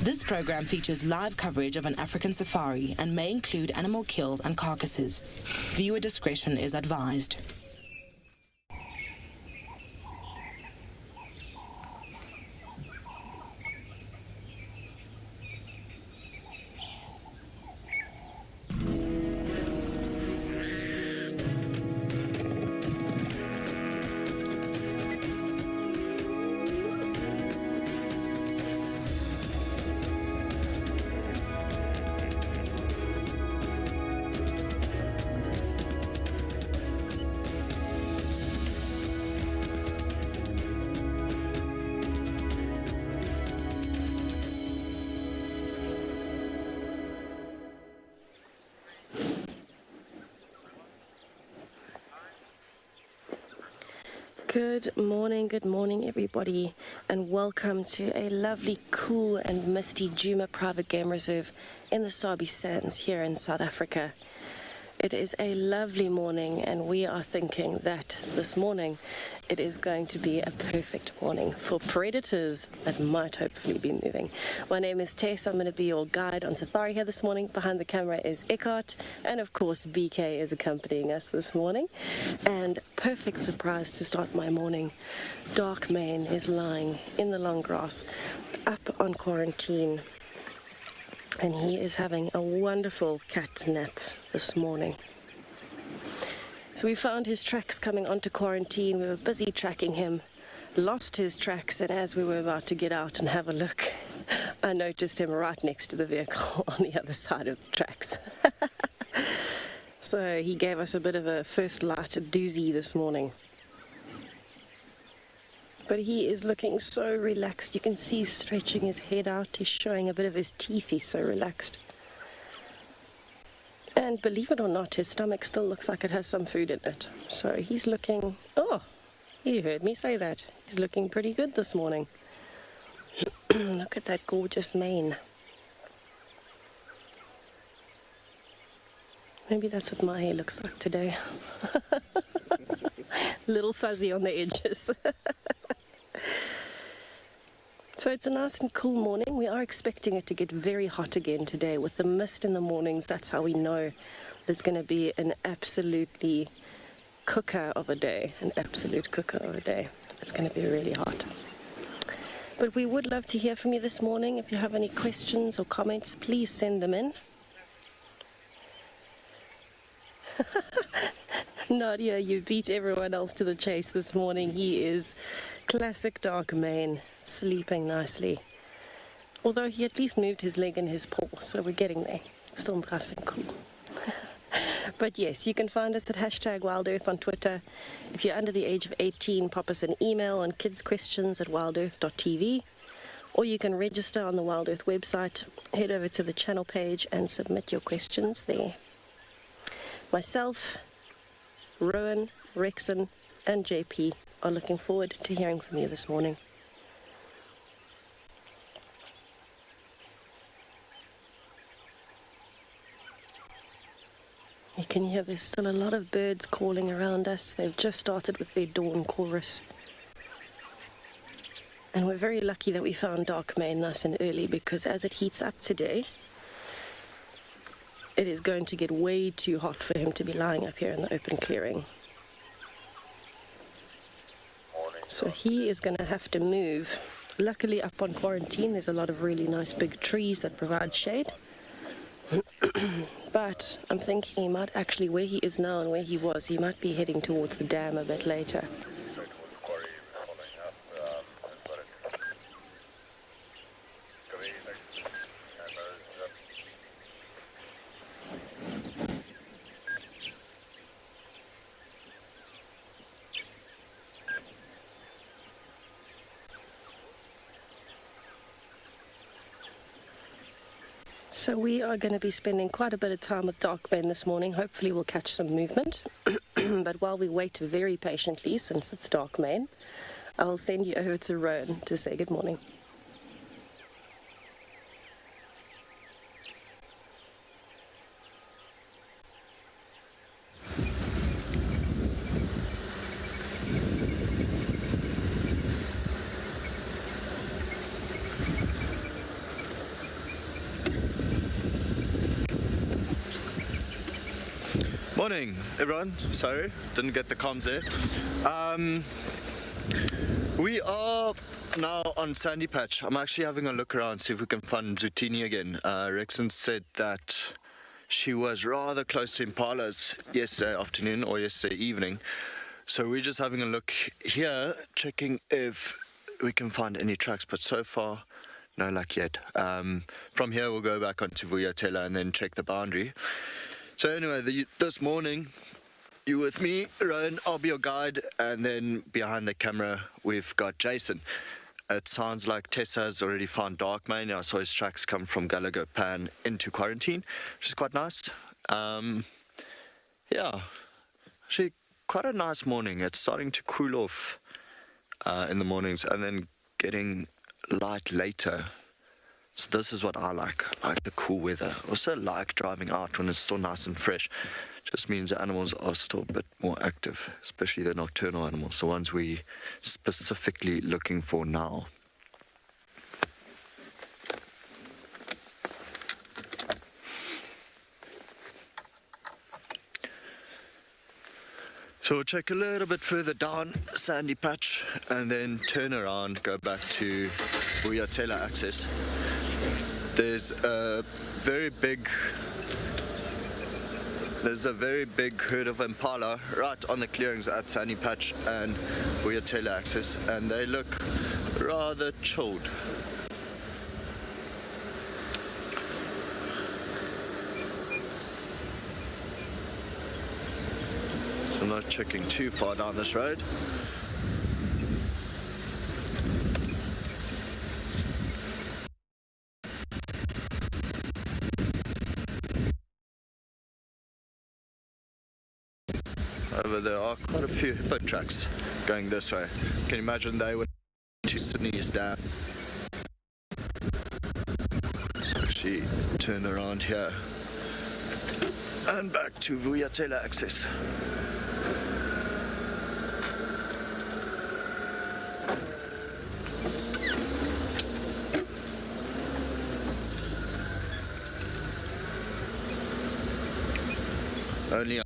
This program features live coverage of an African safari and may include animal kills and carcasses. Viewer discretion is advised. Good morning everybody, and welcome to a lovely, cool and misty Djuma Private Game Reserve in the Sabi Sands here in South Africa. It is a lovely morning, and we are thinking that this morning it is going to be a perfect morning for predators that might hopefully be moving. My name is Tess. I'm going to be your guide on safari here this morning. Behind the camera is Eckhart, and of course BK is accompanying us this morning. And perfect surprise to start my morning, Dark Mane is lying in the long grass up on quarantine, and he is having a wonderful cat nap this morning. So we found his tracks coming onto quarantine. We were busy tracking him, lost his tracks, and as we were about to get out and have a look, I noticed him right next to the vehicle on the other side of the tracks. So he gave us a bit of a first light doozy this morning. But he is looking so relaxed. You can see he's stretching his head out. He's showing a bit of his teeth. He's so relaxed. And believe it or not, his stomach still looks like it has some food in it. So he's looking... Oh, you heard me say that. He's looking pretty good this morning. Look at that gorgeous mane. Maybe that's what my hair looks like today. Little fuzzy on the edges. So it's a nice and cool morning. We are expecting it to get very hot again today with the mist in the mornings. That's how we know there's going to be an absolutely cooker of a day. An absolute cooker of a day. It's going to be really hot. But we would love to hear from you this morning. If you have any questions or comments, please send them in. Nadia, you beat everyone else to the chase this morning. He is classic Dark Mane, sleeping nicely. Although he at least moved his leg and his paw, so we're getting there. Still nice and cool. But yes, you can find us at #WildEarth on Twitter. If you're under the age of 18, pop us an email on kidsquestions@wildearth.tv, or you can register on the WildEarth website. Head over to the channel page and submit your questions there. Myself, Rowan, Rexon and JP are looking forward to hearing from you this morning. You can hear there's still a lot of birds calling around us. They've just started with their dawn chorus. And we're very lucky that we found Dark Mane nice and early, because as it heats up today, it is going to get way too hot for him to be lying up here in the open clearing. So he is going to have to move. Luckily up on quarantine there's a lot of really nice big trees that provide shade. But I'm thinking he might actually, where he is now and where he was, he might be heading towards the dam a bit later. So we are going to be spending quite a bit of time with Dark Mane this morning. Hopefully we'll catch some movement. But while we wait very patiently, since it's Dark Mane, I'll send you over to Rowan to say good morning. Morning, everyone. Sorry, didn't get the comms there. We are now on Sandy Patch. I'm actually having a look around, see if we can find Zutini again. Rexon said that she was rather close to Impalas yesterday afternoon or yesterday evening. So we're just having a look here, checking if we can find any tracks, but so far, no luck yet. From here, we'll go back onto Vuyatela and then check the boundary. So anyway, this morning, you with me, Rowan, I'll be your guide, and then behind the camera, we've got Jason. It sounds like Tessa has already found Dark Main. I saw his tracks come from Gallagher Pan into quarantine, which is quite nice. Yeah, actually quite a nice morning. It's starting to cool off in the mornings and then getting light later. So this is what I like the cool weather. Also like driving out when it's still nice and fresh. Just means the animals are still a bit more active, especially the nocturnal animals, the ones we're specifically looking for now. So we'll check a little bit further down Sandy Patch and then turn around, go back to Vuyatela access. There's a very big herd of Impala right on the clearings at Sandy Patch and Vuyatela access, and they look rather chilled. So I'm not checking too far down this road. However, there are quite a few hippo tracks going this way. Can you imagine they went to Sydney's dam? So she turned around here and back to Vuyatela access. Only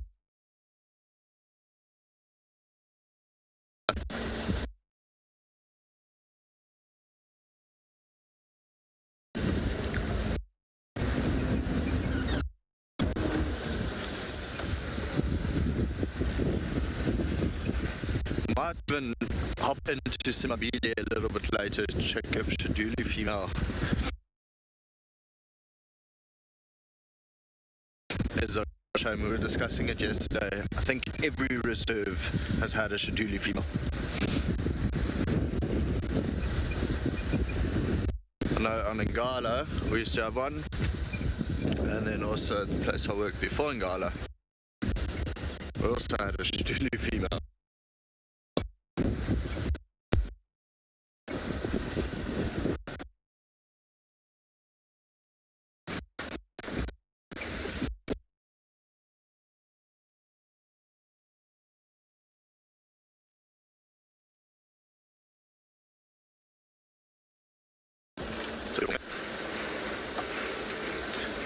might even hop into Simabile a little bit later to check if Shaduli female is a shame. We were discussing it yesterday. I think every reserve has had a Shaduli female. I know on Impala we used to have one, and then also the place I worked before Impala, we also had a Shaduli female.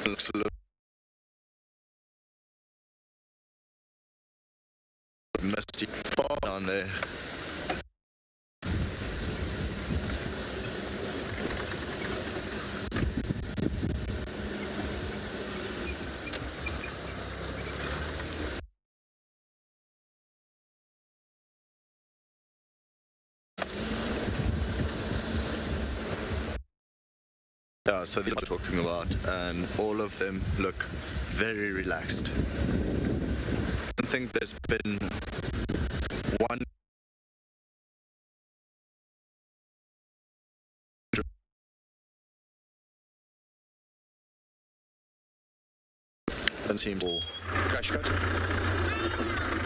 Looks a little misty far down there. Yeah, so these are talking about, and all of them look very relaxed. I don't think there's been one simple.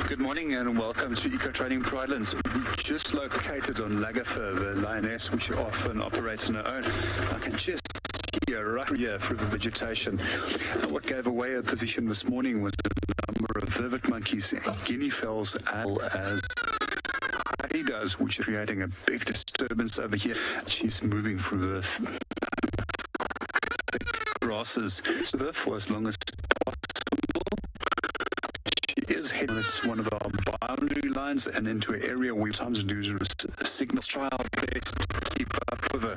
Good morning and welcome to Eco Training Pridelands. We're just located on Lagafer, the Lioness, which often operates on her own. I can just hear right here through the vegetation. And what gave away her position this morning was a number of vervet monkeys, guinea fowls, as well as hyenas, which are creating a big disturbance over here. She's moving through the grasses for as long as possible. is heading on one of our boundary lines and into an area where we sometimes do signals. Try our best to keep up with her.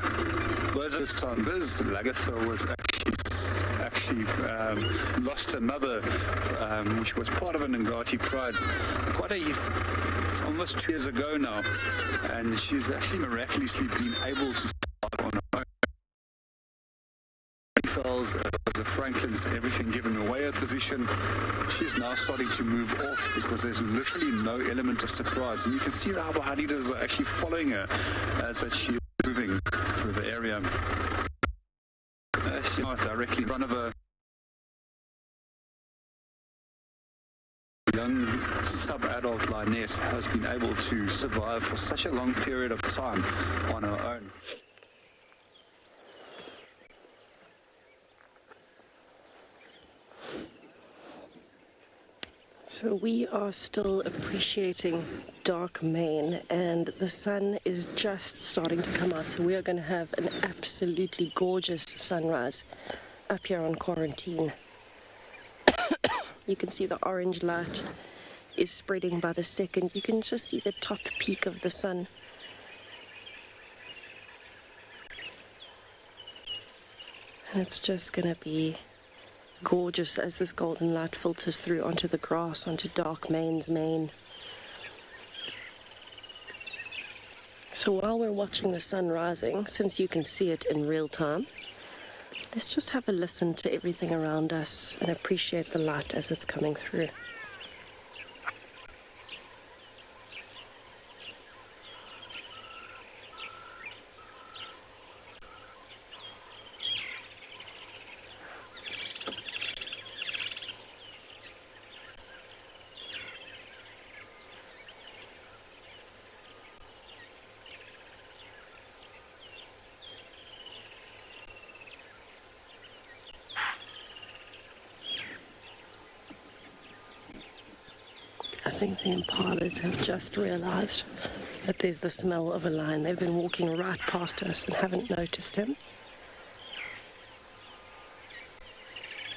This time, this Lagafur was actually lost another, which was part of an Ngati Pride, almost 2 years ago now, and she's actually miraculously been able to survive on her own. Fells, the Franklins, everything given away her position. She's now starting to move off because there's literally no element of surprise, and you can see how the Hadidas are actually following her as she is moving through the area. She's not directly in front of her. Young sub-adult Lioness has been able to survive for such a long period of time on her own. So we are still appreciating dark mane, and the sun is just starting to come out, so we are going to have an absolutely gorgeous sunrise up here on Quarantine. You can see the orange light is spreading by the second. You can just see the top peak of the sun. And it's just going to be gorgeous as this golden light filters through onto the grass, onto dark mane's mane. So while we're watching the sun rising, since you can see it in real time, let's just have a listen to everything around us and appreciate the light as it's coming through. I think the Impalas have just realized that there's the smell of a lion. They've been walking right past us and haven't noticed him.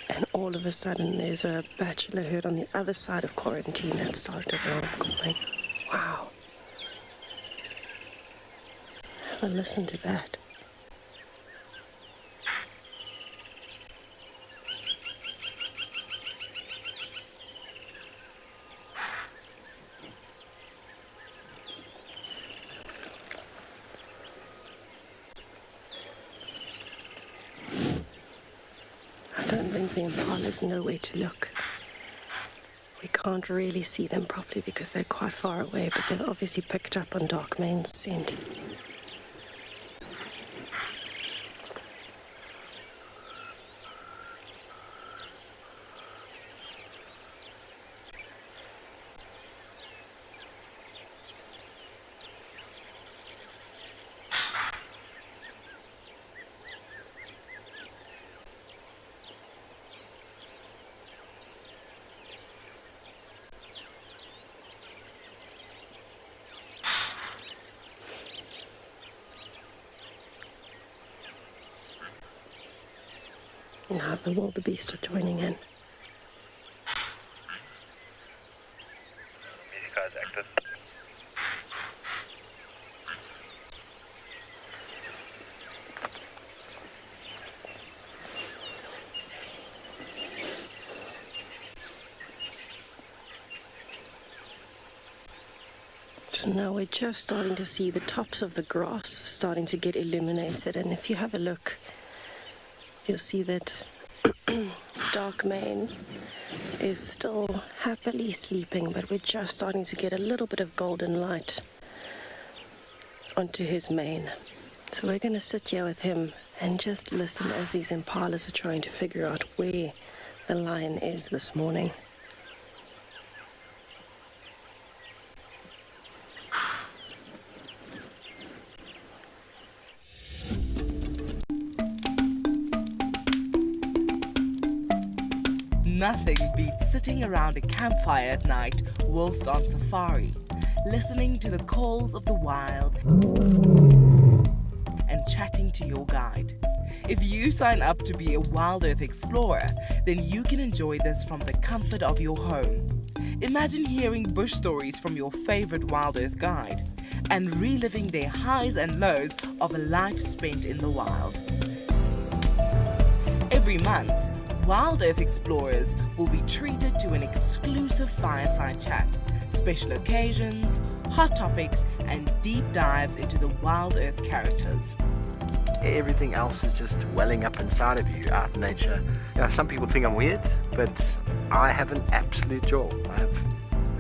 And all of a sudden there's a bachelor herd on the other side of Quarantine that started around calling. Wow. Have a listen to that. I don't think the Impalas know where to look. We can't really see them properly because they're quite far away, but they've obviously picked up on dark mane's scent. Now the wildebeest are joining in. So now we're just starting to see the tops of the grass starting to get illuminated, and if you have a look, you'll see that dark mane is still happily sleeping, but we're just starting to get a little bit of golden light onto his mane. So we're going to sit here with him and just listen as these impalas are trying to figure out where the lion is this morning. Nothing beats sitting around a campfire at night whilst on safari, listening to the calls of the wild and chatting to your guide. If you sign up to be a WildEarth explorer, then you can enjoy this from the comfort of your home. Imagine hearing bush stories from your favorite WildEarth guide and reliving their highs and lows of a life spent in the wild. Every month, WildEarth explorers will be treated to an exclusive fireside chat, special occasions, hot topics, and deep dives into the WildEarth characters. Everything else is just welling up inside of you out in nature. You know, some people think I'm weird, but I have an absolute joy. I have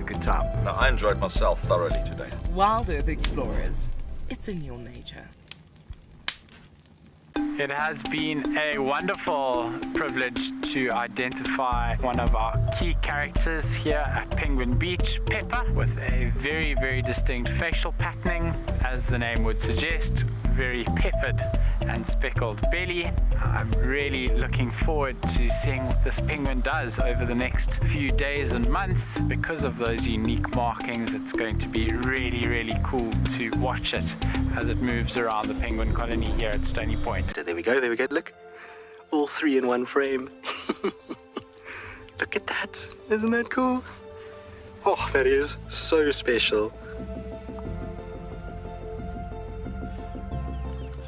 a good time. Now, I enjoyed myself thoroughly today. WildEarth explorers, it's in your nature. It has been a wonderful privilege to identify one of our key characters here at Penguin Beach, Pepper, with a very, very distinct facial patterning, as the name would suggest, very peppered and speckled belly. I'm really looking forward to seeing what this penguin does over the next few days and months. Because of those unique markings, it's going to be really, really cool to watch it as it moves around the penguin colony here at Stony Point. There we go, look. All three in one frame. Look at that, isn't that cool? Oh, that is so special.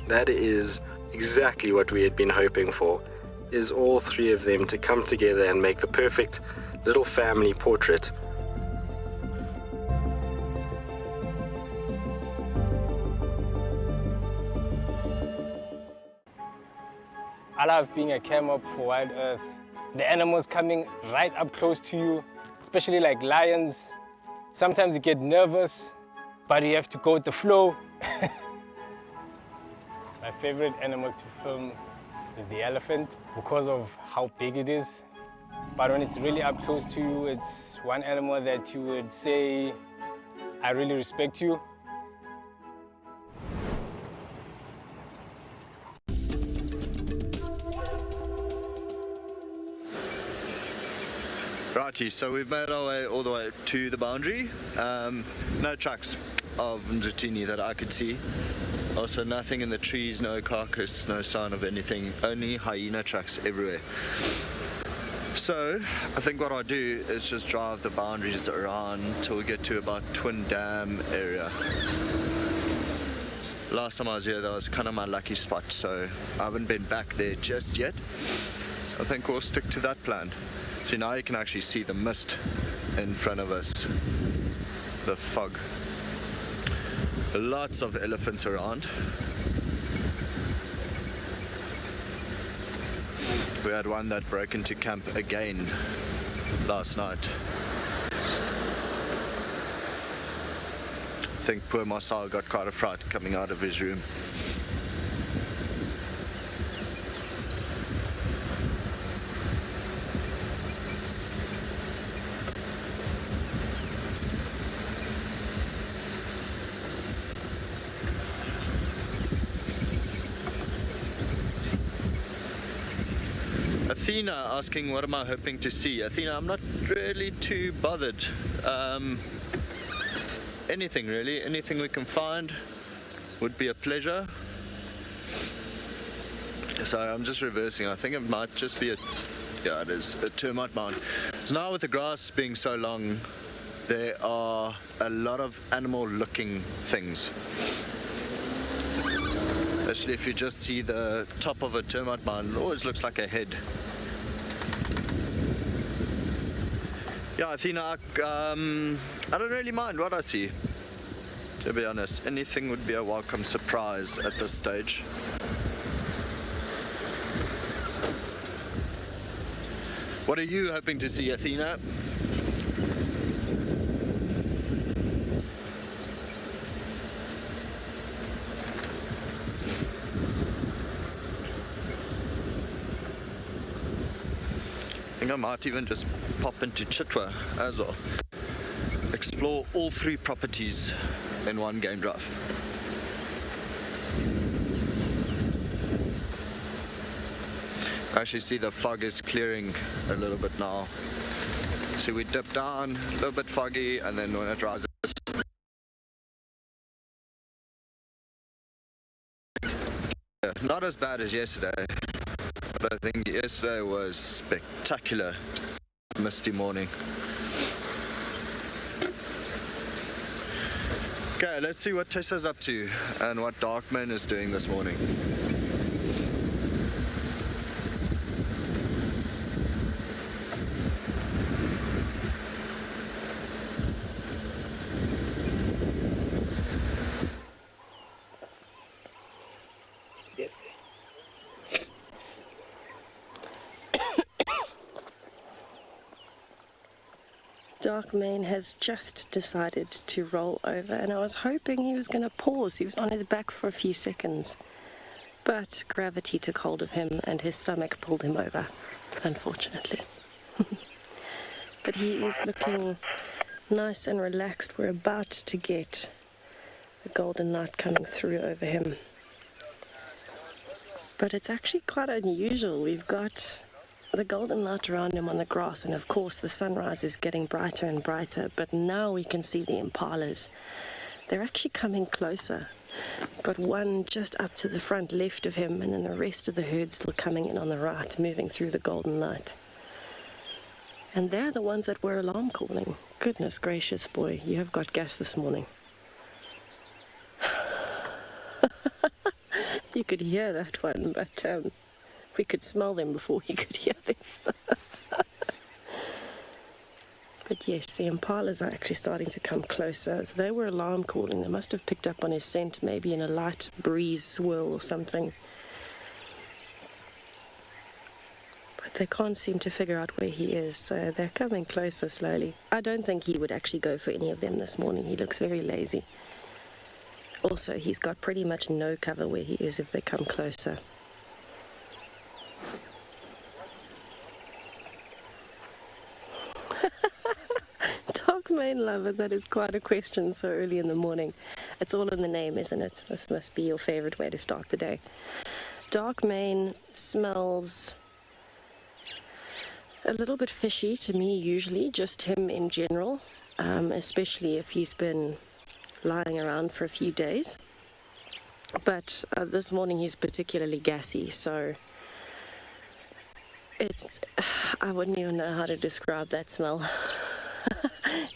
That is exactly what we had been hoping for, is all three of them to come together and make the perfect little family portrait. I love being a cam up for WildEarth. The animals coming right up close to you, especially like lions. Sometimes you get nervous, but you have to go with the flow. My favorite animal to film is the elephant because of how big it is. But when it's really up close to you, it's one animal that you would say, I really respect you. Righty, so we've made our way all the way to the boundary. No tracks of Mzutini that I could see. Also nothing in the trees, no carcass, no sign of anything, only hyena tracks everywhere. So I think what I'll do is just drive the boundaries around till we get to about Twin Dam area. Last time I was here, that was kind of my lucky spot, so I haven't been back there just yet. I think we'll stick to that plan. So now you can actually see the mist in front of us, the fog. Lots of elephants around. We had one that broke into camp again last night. I think poor Marcel got quite a fright coming out of his room. Athena asking what am I hoping to see. Athena, I'm not really too bothered. Anything really, anything we can find would be a pleasure. So I'm just reversing. I think it might just be yeah, it is a termite mound. So now with the grass being so long, there are a lot of animal looking things. Especially if you just see the top of a termite mound, it always looks like a head. Yeah, Athena, I don't really mind what I see, to be honest. Anything would be a welcome surprise at this stage. What are you hoping to see, Athena? I might even just pop into Chitwa as well. Explore all three properties in one game drive. I actually see the fog is clearing a little bit now. So we dip down, a little bit foggy, and then when it rises, not as bad as yesterday. But I think yesterday was spectacular, misty morning. Okay, let's see what Tessa's up to and what Darkman is doing this morning. Darkman has just decided to roll over, and I was hoping he was going to pause. He was on his back for a few seconds, but gravity took hold of him and his stomach pulled him over, unfortunately. But he is looking nice and relaxed. We're about to get the golden light coming through over him. But it's actually quite unusual. We've got the golden light around him on the grass, and of course the sunrise is getting brighter and brighter, but now we can see the impalas. They're actually coming closer. Got one just up to the front left of him, and then the rest of the herd still coming in on the right, moving through the golden light. And they're the ones that were alarm calling. Goodness gracious, boy, you have got gas this morning. You could hear that one, but we could smell them before we could hear them. But yes, the impalas are actually starting to come closer. So they were alarm calling. They must have picked up on his scent, maybe in a light breeze swirl or something. But they can't seem to figure out where he is, so they're coming closer slowly. I don't think he would actually go for any of them this morning. He looks very lazy. Also, he's got pretty much no cover where he is if they come closer. Darkman lover, that is quite a question so early in the morning. It's all in the name, isn't it? This must be your favorite way to start the day. Darkman smells a little bit fishy to me usually, just him in general, especially if he's been lying around for a few days. But this morning he's particularly gassy, so I wouldn't even know how to describe that smell.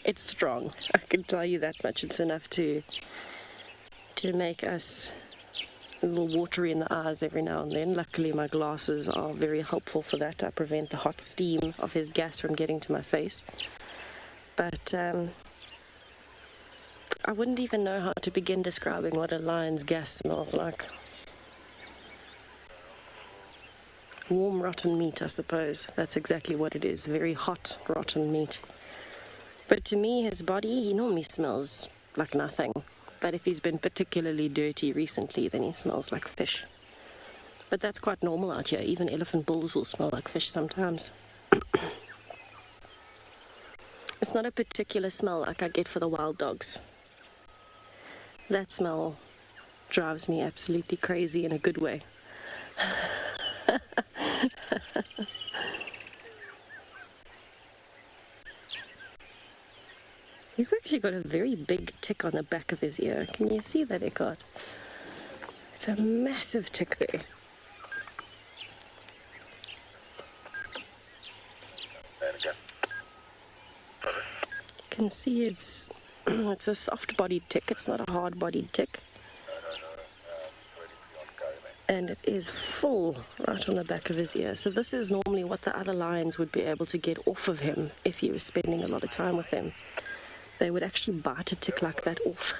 It's strong, I can tell you that much. It's enough to make us a little watery in the eyes every now and then. Luckily my glasses are very helpful for that. I prevent the hot steam of his gas from getting to my face. But I wouldn't even know how to begin describing what a lion's gas smells like. Warm rotten meat, I suppose. That's exactly what it is. Very hot rotten meat. But to me, his body, he normally smells like nothing. But if he's been particularly dirty recently, then he smells like fish. But that's quite normal out here. Even elephant bulls will smell like fish sometimes. It's not a particular smell like I get for the wild dogs. That smell drives me absolutely crazy in a good way. He's actually got a very big tick on the back of his ear. Can you see that, Eckhart? It's a massive tick there. You can see it's a soft-bodied tick. It's not a hard-bodied tick. And it is full right on the back of his ear. So this is normally what the other lions would be able to get off of him if he was spending a lot of time with them. They would actually bite a tick like that off.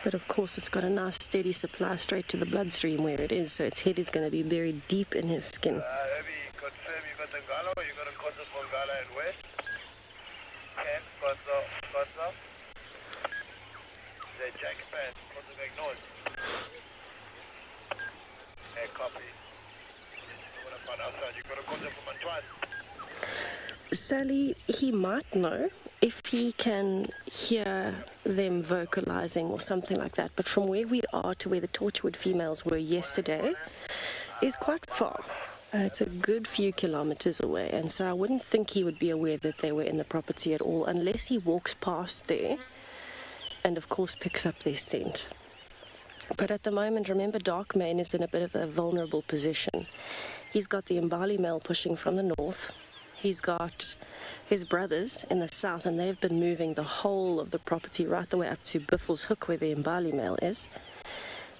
But of course it's got a nice steady supply straight to the bloodstream where it is, so its head is going to be buried deep in his skin. Sally, he might know if he can hear them vocalizing or something like that, but from where we are to where the Torchwood females were yesterday is quite far. It's a good few kilometers away, and so I wouldn't think he would be aware that they were in the property at all unless he walks past there and of course picks up their scent. But at the moment, remember, Darkman is in a bit of a vulnerable position. He's got the Impala male pushing from the north. He's got his brothers in the south, and they've been moving the whole of the property right the way up to Buffels Hook where the Impala male is.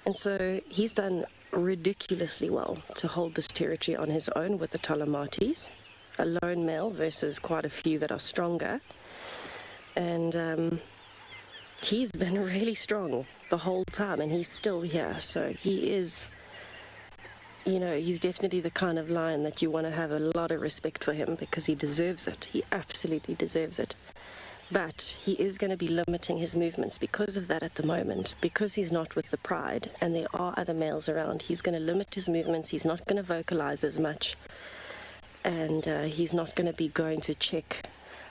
And so he's done ridiculously well to hold this territory on his own with the Talamatis, a lone male versus quite a few that are stronger. And he's been really strong the whole time, and he's still here. So he is, you know, he's definitely the kind of lion that you want to have a lot of respect for him, because he deserves it. He absolutely deserves it. But he is going to be limiting his movements because of that at the moment, because he's not with the pride and there are other males around. He's going to limit his movements. He's not going to vocalize as much, and he's not going to be going to check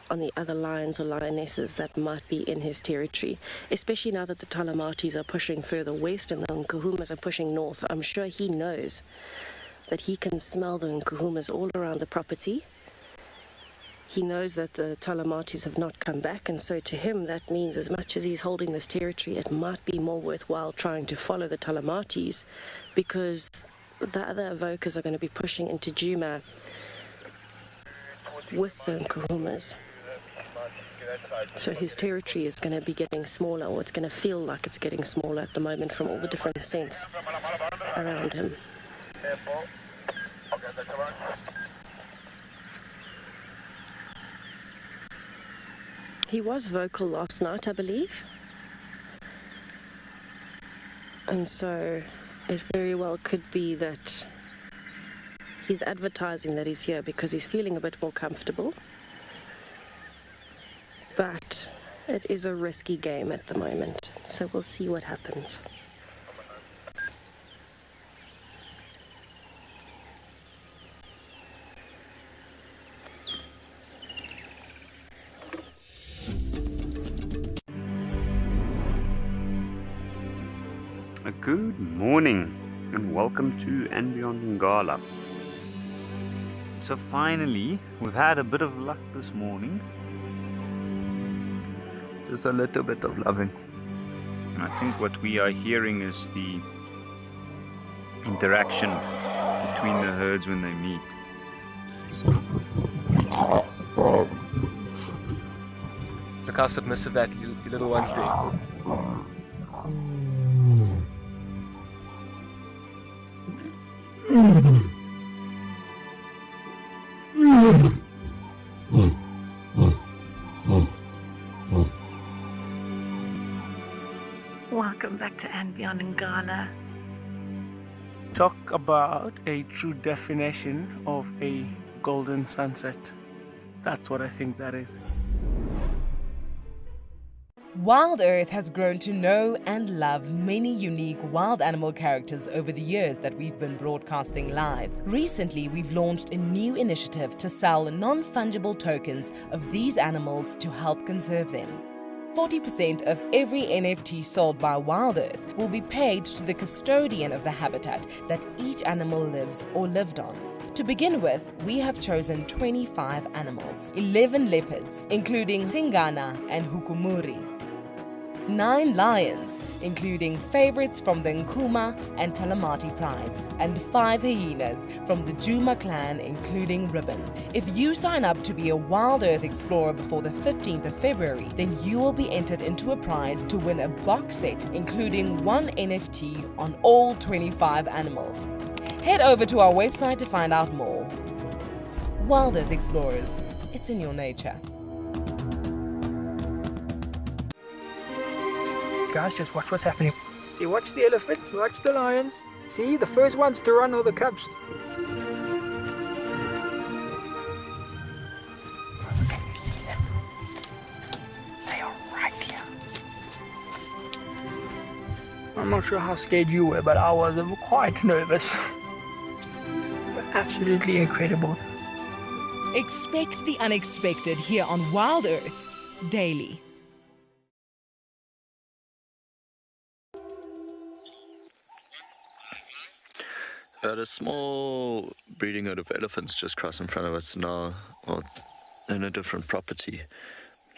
on the other lions or lionesses that might be in his territory, especially now that the Talamatis are pushing further west and the Nkuhumas are pushing north. I'm sure he knows that he can smell the Nkuhumas all around the property. He knows that the Talamatis have not come back, and so to him that means as much as he's holding this territory, it might be more worthwhile trying to follow the Talamatis, because the other evokers are going to be pushing into Djuma with the Nkuhumas. So his territory is going to be getting smaller, or it's going to feel like it's getting smaller at the moment from all the different scents around him. He was vocal last night, I believe. And so it very well could be that he's advertising that he's here because he's feeling a bit more comfortable. But it is a risky game at the moment, so we'll see what happens. Good morning and welcome to And Beyond Ngala. So finally, we've had a bit of luck this morning. Just a little bit of loving. And I think what we are hearing is the interaction between the herds when they meet. Look how submissive that little one's being. Welcome back to And Beyond Ngala. Talk about a true definition of a golden sunset. That's what I think that is. WildEarth has grown to know and love many unique wild animal characters over the years that we've been broadcasting live. Recently, we've launched a new initiative to sell non-fungible tokens of these animals to help conserve them. 40% of every NFT sold by WildEarth will be paid to the custodian of the habitat that each animal lives or lived on. To begin with, we have chosen 25 animals, 11 leopards, including Tingana and Hukumuri, 9 lions, including favorites from the Nkuma and Talamati prides, and 5 hyenas from the Djuma clan, including Ribbon. If you sign up to be a WildEarth Explorer before the 15th of February, then you will be entered into a prize to win a box set, including 1 NFT on all 25 animals. Head over to our website to find out more. WildEarth Explorers, it's in your nature. Guys, just watch what's happening. See, watch the elephants, watch the lions. See, the first ones to run are the cubs. Can you see them? They are right here. I'm not sure how scared you were, but I was quite nervous. But absolutely incredible. Expect the unexpected here on WildEarth daily. We had a small breeding herd of elephants just cross in front of us now, well, in a different property.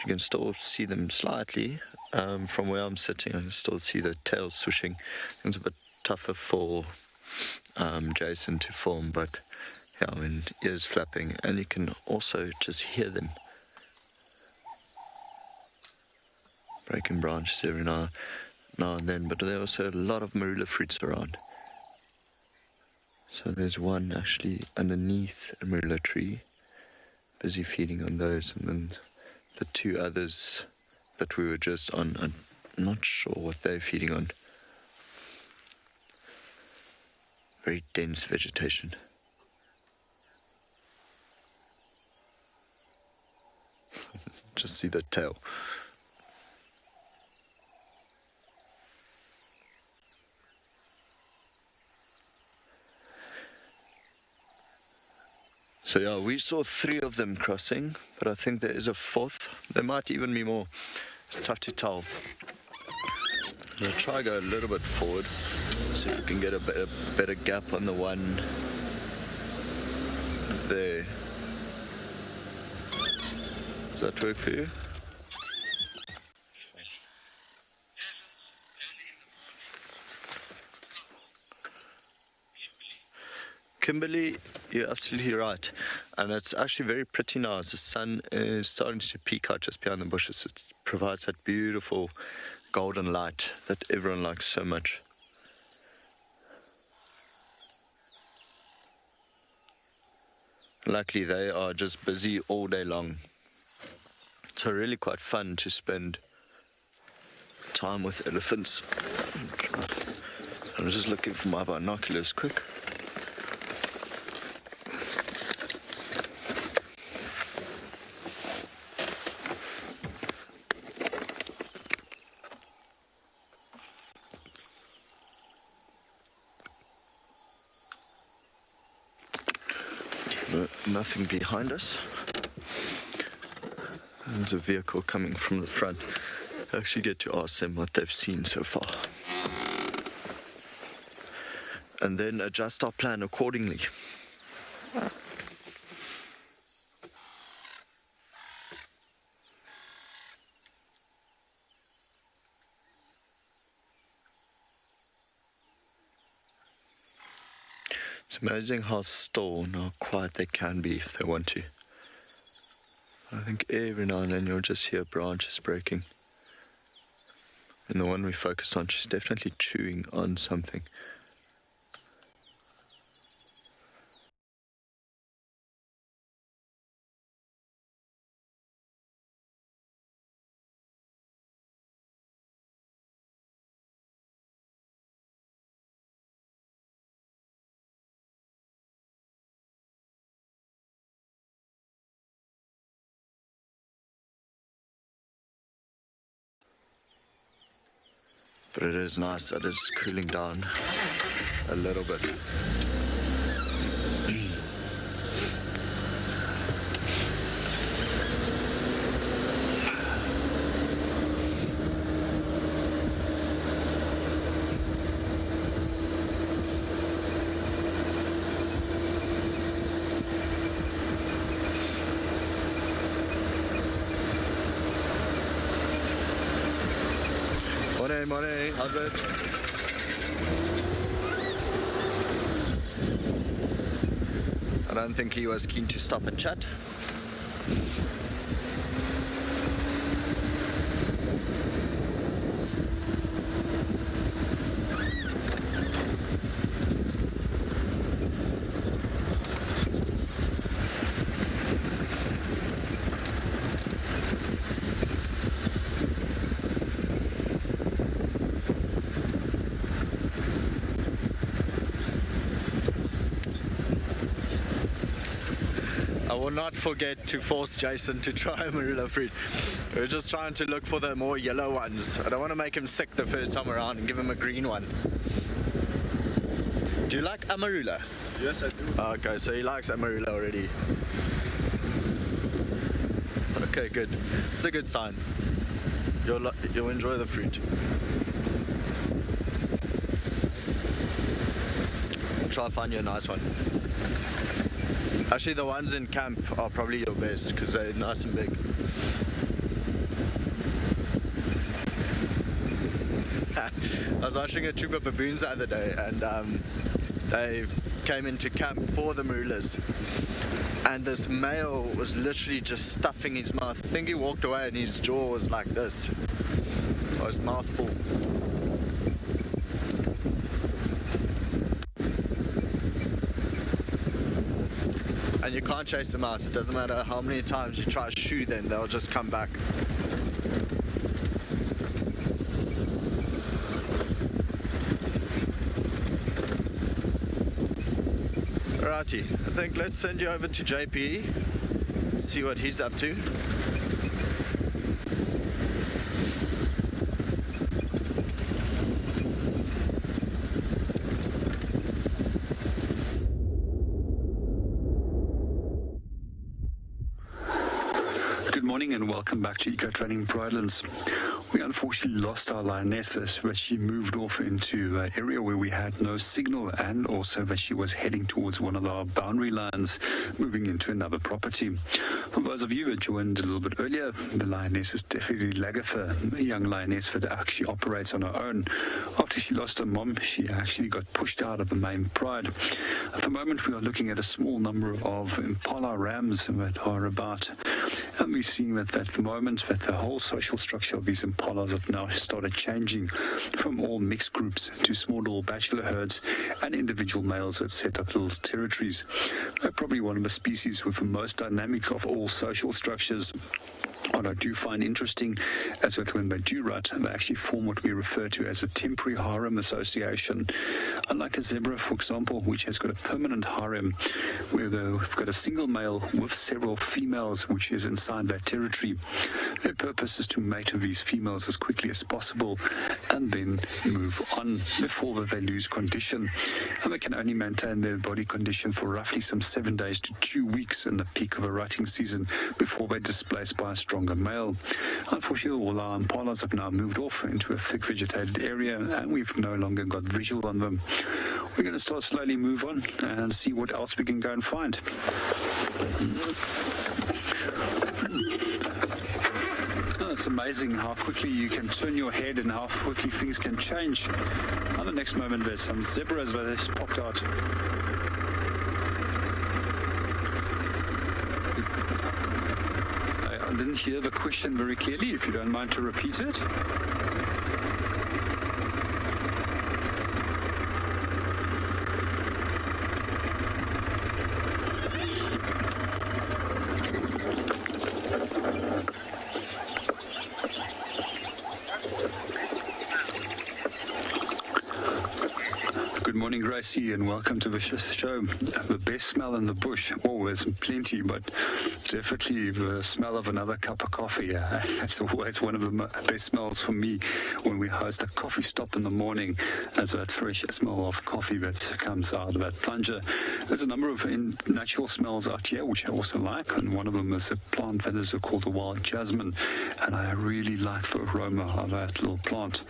You can still see them slightly from where I'm sitting. I can still see the tails swishing. It's a bit tougher for Jason to film, but yeah, I mean, ears flapping, and you can also just hear them breaking branches every now and then, but there are also a lot of marula fruits around. So there's one actually underneath a marula tree, busy feeding on those, and then the two others that we were just on, I'm not sure what they're feeding on. Very dense vegetation. Just see the tail. So yeah, we saw 3 of them crossing, but I think there is a 4th. There might even be more. It's tough to tell. I'm going to try go a little bit forward, see if we can get a better gap on the one there. Does that work for you? Kimberly, you're absolutely right, and it's actually very pretty now as the sun is starting to peek out just behind the bushes. It provides that beautiful golden light that everyone likes so much. Luckily they are just busy all day long, so really quite fun to spend time with elephants. I'm just looking for my binoculars quick. Nothing behind us. There's a vehicle coming from the front. I actually get to ask them what they've seen so far, and then adjust our plan accordingly. It's amazing how still and how quiet they can be if they want to. I think every now and then you'll just hear branches breaking. And the one we focused on, she's definitely chewing on something. But it is nice that it's cooling down a little bit. Morning, how's it? I don't think he was keen to stop and chat. I will not forget to force Jason to try a marula fruit. We're just trying to look for the more yellow ones. I don't want to make him sick the first time around and give him a green one. Do you like amarula? Yes, I do. Okay, so he likes amarula already. Okay, good. It's a good sign. You'll enjoy the fruit. I'll try to find you a nice one. Actually, the ones in camp are probably your best because they're nice and big. I was watching a troop of baboons the other day, and they came into camp for the marulas, and this male was literally just stuffing his mouth. I think he walked away and his jaw was like this. or his mouth full. And you can't chase them out. It doesn't matter how many times you try to shoo them, they'll just come back. Alrighty, I think let's send you over to JP, see what he's up to. Good morning and welcome back to Eco Training Pridelands. We unfortunately lost our Lioness as she moved off into an area where we had no signal, and also that she was heading towards one of our boundary lines, moving into another property. For those of you that joined a little bit earlier, the Lioness is definitely Lagafer, a young Lioness that actually operates on her own. After she lost her mom, she actually got pushed out of the main pride. At the moment, we are looking at a small number of Impala rams that are about, and we're seeing that at the moment that the whole social structure of these Impalas have now started changing from all mixed groups to small little bachelor herds and individual males that set up little territories. They're probably one of the species with the most dynamic of all social structures. What I do find interesting is that when they do rut, they actually form what we refer to as a temporary harem association. Unlike a zebra, for example, which has got a permanent harem, where they've got a single male with several females which is inside their territory. Their purpose is to mate with these females as quickly as possible and then move on before they lose condition. And they can only maintain their body condition for roughly some 7 days to 2 weeks in the peak of a rutting season before they're displaced by a stronger male. Unfortunately, all our Impalas have now moved off into a thick vegetated area and we've no longer got visual on them. We're going to start slowly move on and see what else we can go and find. It's amazing how quickly you can turn your head and how quickly things can change. On the next moment, there's some zebras that just popped out. I didn't hear the question very clearly, if you don't mind to repeat it. Good morning, Gracie, and welcome to the show. The best smell in the bush, oh, there's plenty, but definitely the smell of another cup of coffee. That's always one of the best smells for me when we host a coffee stop in the morning. As that fresh smell of coffee that comes out of that plunger. There's a number of natural smells out here which I also like, and one of them is a plant that is called the wild jasmine, and I really like the aroma of that little plant.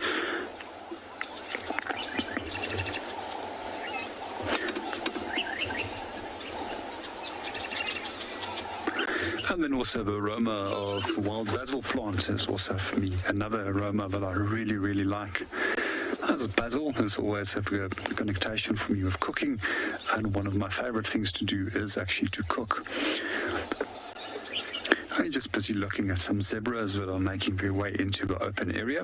And then also the aroma of wild basil plant is also for me another aroma that I really, really like. As basil is always a connotation for me with cooking, and one of my favorite things to do is actually to cook. I'm just busy looking at some zebras that are making their way into the open area.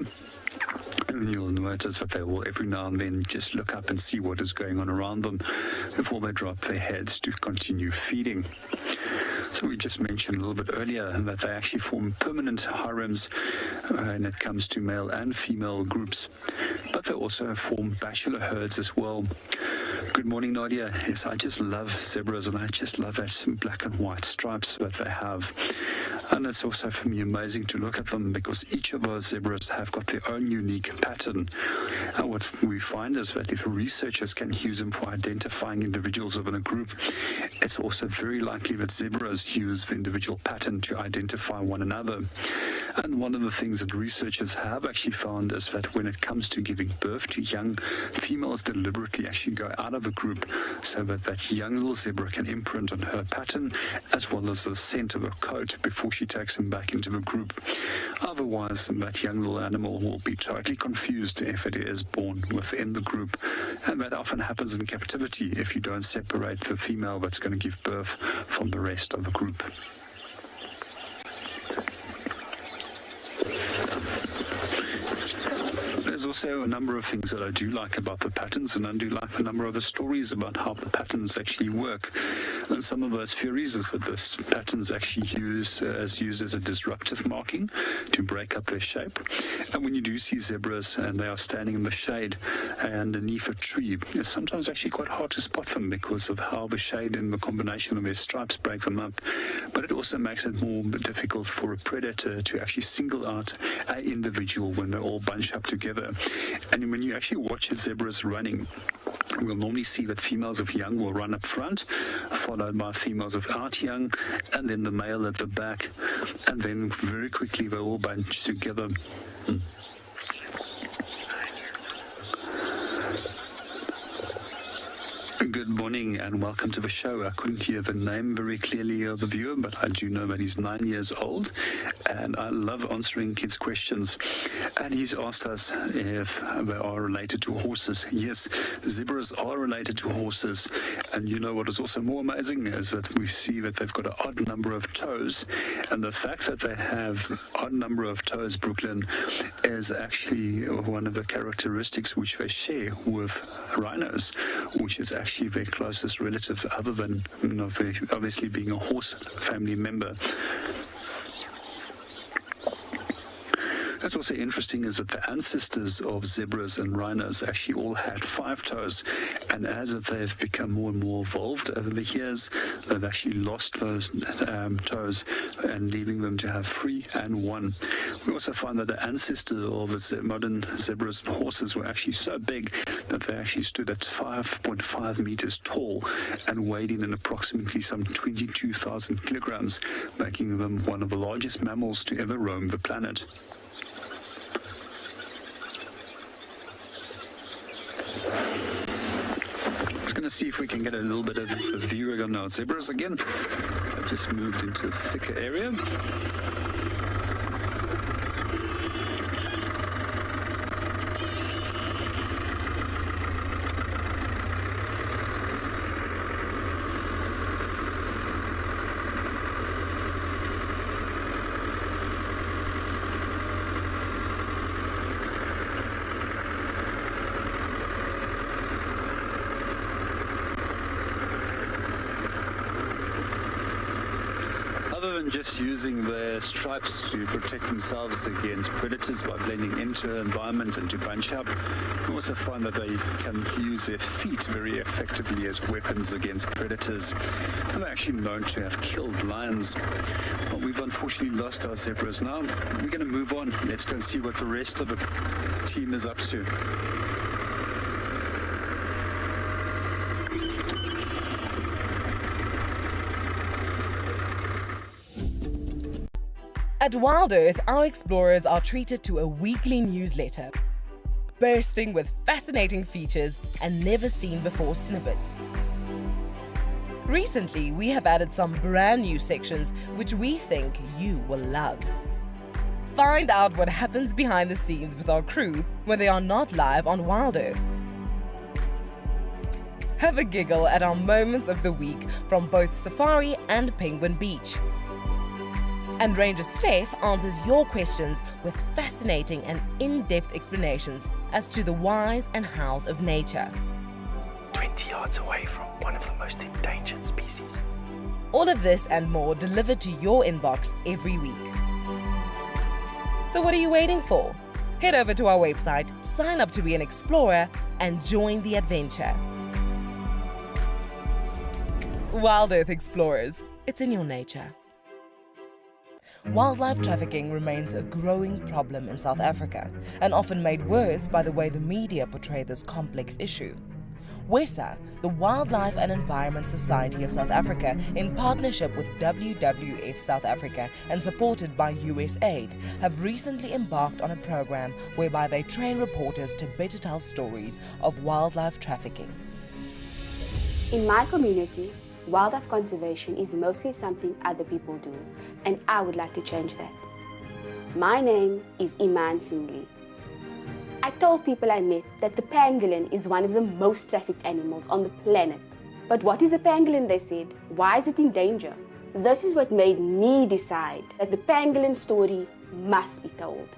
And you'll notice that they will every now and then just look up and see what is going on around them before they drop their heads to continue feeding. So we just mentioned a little bit earlier that they actually form permanent harems when it comes to male and female groups, but they also form bachelor herds as well. Good morning, Nadia. Yes, I just love zebras, and I just love that black and white stripes that they have. And it's also for me amazing to look at them because each of those zebras have got their own unique pattern. And what we find is that if researchers can use them for identifying individuals within a group, it's also very likely that zebras use the individual pattern to identify one another. And one of the things that researchers have actually found is that when it comes to giving birth to young, females deliberately actually go out of a group so that that young little zebra can imprint on her pattern as well as the scent of her coat before she takes him back into the group. Otherwise, that young little animal will be totally confused if it is born within the group. And that often happens in captivity if you don't separate the female that's going to give birth from the rest of the group. there's also a number of things that I do like about the patterns, and I do like a number of the stories about how the patterns actually work. And some of those theories is that this patterns actually used as a disruptive marking to break up their shape. And when you do see zebras and they are standing in the shade underneath a tree, it's sometimes actually quite hard to spot them because of how the shade and the combination of their stripes break them up. But it also makes it more difficult for a predator to actually single out an individual when they're all bunched up together. And when you actually watch zebras running, we'll normally see that females of young will run up front, followed by females of out young, and then the male at the back, and then very quickly they'll all bunch together. Good morning and welcome to the show. I couldn't hear the name very clearly of the viewer, but I do know that he's 9 years old and I love answering kids' questions. And he's asked us if they are related to horses. Yes, zebras are related to horses. And you know what is also more amazing is that we see that they've got an odd number of toes. And the fact that they have odd number of toes, Brooklyn, is actually one of the characteristics which they share with rhinos, which is actually their closest relative, other than obviously being a horse family member. That's also interesting is that the ancestors of zebras and rhinos actually all had 5 toes, and as they've become more and more evolved over the years, they've actually lost those toes and leaving them to have 3 and 1. We also find that the ancestors of the modern zebras and horses were actually so big that they actually stood at 5.5 meters tall and weighed in approximately some 22,000 kilograms, making them one of the largest mammals to ever roam the planet. Going to see if we can get a little bit of a view on our zebras again. I've just moved into a thicker area. Other than just using their stripes to protect themselves against predators by blending into the environment and to bunch up, we also find that they can use their feet very effectively as weapons against predators. And they're actually known to have killed lions. But we've unfortunately lost our zebras now. We're going to move on. Let's go and see what the rest of the team is up to. At WildEarth, our explorers are treated to a weekly newsletter, bursting with fascinating features and never-seen-before snippets. Recently, we have added some brand new sections which we think you will love. Find out what happens behind the scenes with our crew when they are not live on WildEarth. Have a giggle at our moments of the week from both Safari and Penguin Beach. And Ranger Steph answers your questions with fascinating and in-depth explanations as to the whys and hows of nature. 20 yards away from one of the most endangered species. All of this and more delivered to your inbox every week. So what are you waiting for? Head over to our website, sign up to be an explorer, and join the adventure. WildEarth Explorers, it's in your nature. Wildlife trafficking remains a growing problem in South Africa, and often made worse by the way the media portray this complex issue. WESA, the Wildlife and Environment Society of South Africa, in partnership with WWF South Africa and supported by USAID, have recently embarked on a program whereby they train reporters to better tell stories of wildlife trafficking. In my community, wildlife conservation is mostly something other people do, and I would like to change that. My name is Iman Singli. I told people I met that the pangolin is one of the most trafficked animals on the planet. But what is a pangolin, they said? Why is it in danger? This is what made me decide that the pangolin story must be told.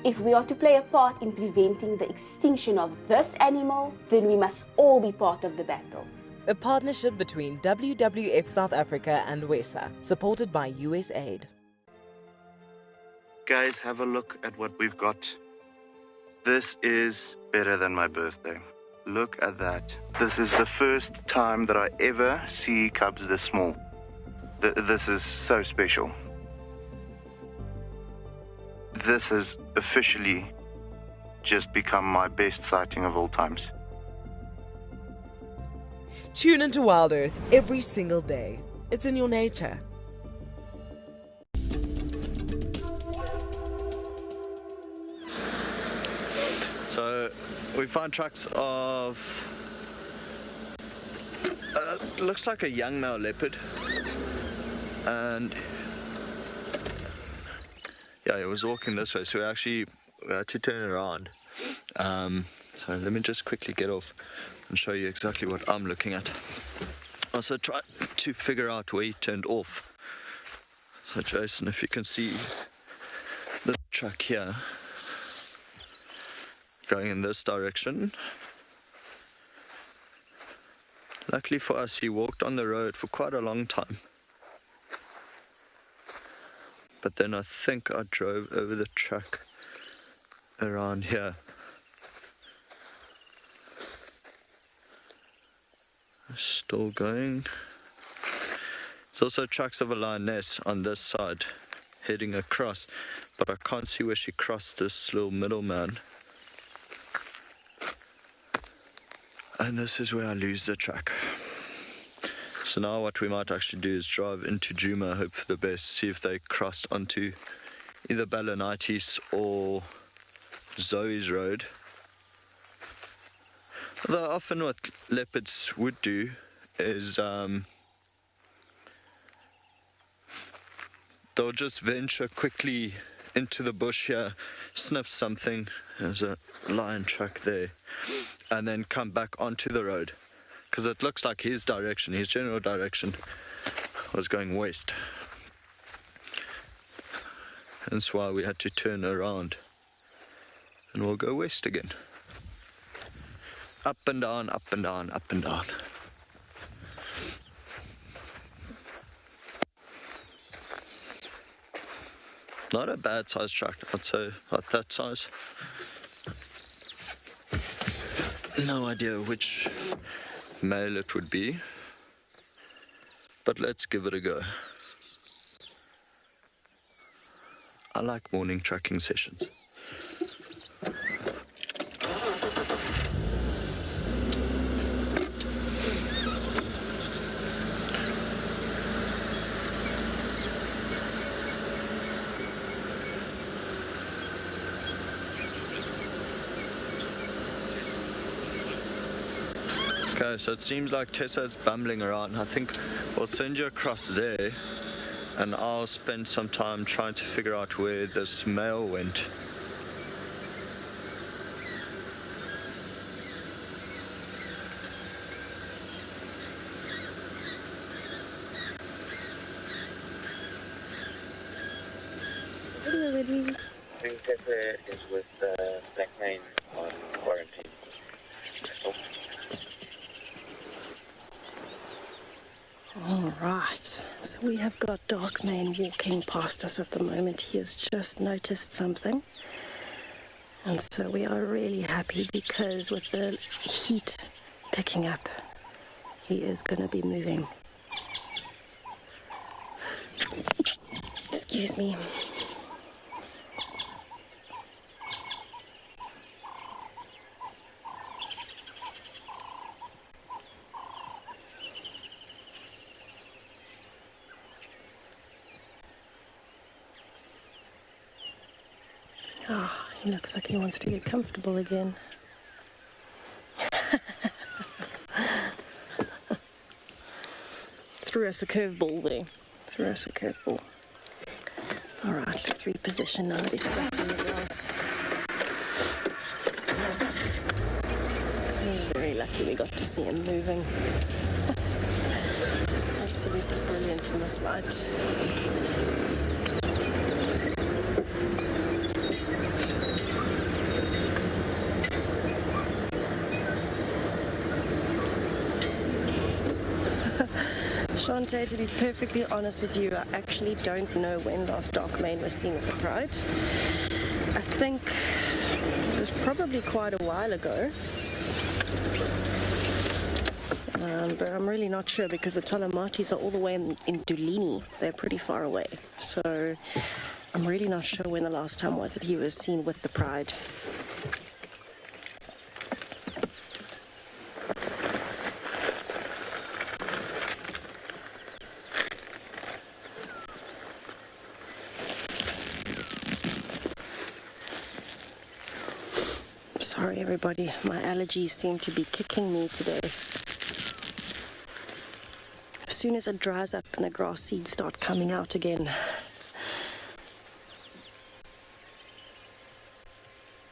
If we are to play a part in preventing the extinction of this animal, then we must all be part of the battle. A partnership between WWF South Africa and WESA, supported by USAID. Guys, have a look at what we've got. This is better than my birthday. Look at that. This is the first time that I ever see cubs this small. This is so special. This has officially just become my best sighting of all times. Tune into WildEarth every single day. It's in your nature. So we found tracks of looks like a young male leopard, and yeah, it was walking this way, so we had to turn around. So let me just quickly get off and show you exactly what I'm looking at. Also try to figure out where he turned off. So Jason, if you can see the track here going in this direction. Luckily for us, he walked on the road for quite a long time. But then I think I drove over the track around here. Still going. There's also tracks of a lioness on this side heading across, but I can't see where she crossed this little middleman. And this is where I lose the track. So now what we might actually do is drive into Djuma, hope for the best, see if they crossed onto either Balanitis or Zoe's Road. Although often what leopards would do is they'll just venture quickly into the bush here, sniff something, there's a lion track there, and then come back onto the road, because it looks like his general direction was going west. That's why we had to turn around and we'll go west again. Up and down, up and down, up and down. Not a bad size track, I'd say, like that size. No idea which male it would be, but let's give it a go. I like morning tracking sessions. Okay, so it seems like Tessa's bumbling around. I think we'll send you across there and I'll spend some time trying to figure out where this male went. I think Tessa is with Black Mane on quarantine. All right, so we have got Dark Mane walking past us at the moment. He has just noticed something, and so we are really happy because with the heat picking up, he is going to be moving. Excuse me. He looks like he wants to get comfortable again. Threw us a curveball there. Threw us a curveball. Alright, let's reposition now that he's scratching the grass. Very lucky we got to see him moving. Absolutely brilliant in this light. Shante, to be perfectly honest with you, I actually don't know when last dark mane was seen with the pride. I think it was probably quite a while ago. But I'm really not sure because the Talamatis are all the way in Dulini. They're pretty far away. So I'm really not sure when the last time was that he was seen with the pride. Sorry everybody, my allergies seem to be kicking me today. As soon as it dries up and the grass seeds start coming out again.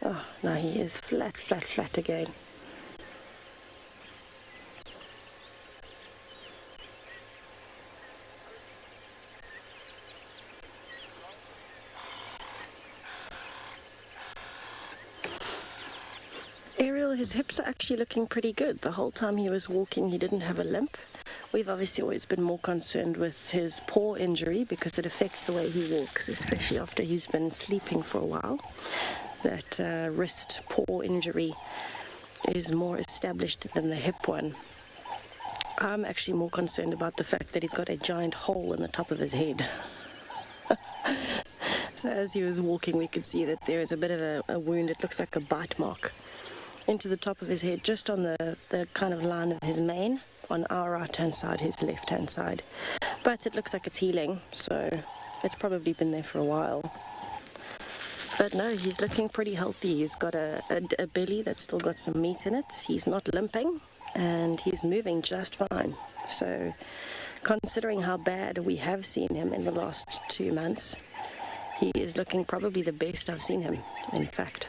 Oh, now he is flat again. Ariel, his hips are actually looking pretty good. The whole time he was walking, he didn't have a limp. We've obviously always been more concerned with his paw injury because it affects the way he walks, especially after he's been sleeping for a while. That wrist paw injury is more established than the hip one. I'm actually more concerned about the fact that he's got a giant hole in the top of his head. So as he was walking, we could see that there is a bit of a wound. It looks like a bite mark into the top of his head, just on the kind of line of his mane, on our right-hand side, his left-hand side. But it looks like it's healing, so it's probably been there for a while. But no, he's looking pretty healthy. He's got a belly that's still got some meat in it. He's not limping, and he's moving just fine. So considering how bad we have seen him in the last 2 months, he is looking probably the best I've seen him, in fact.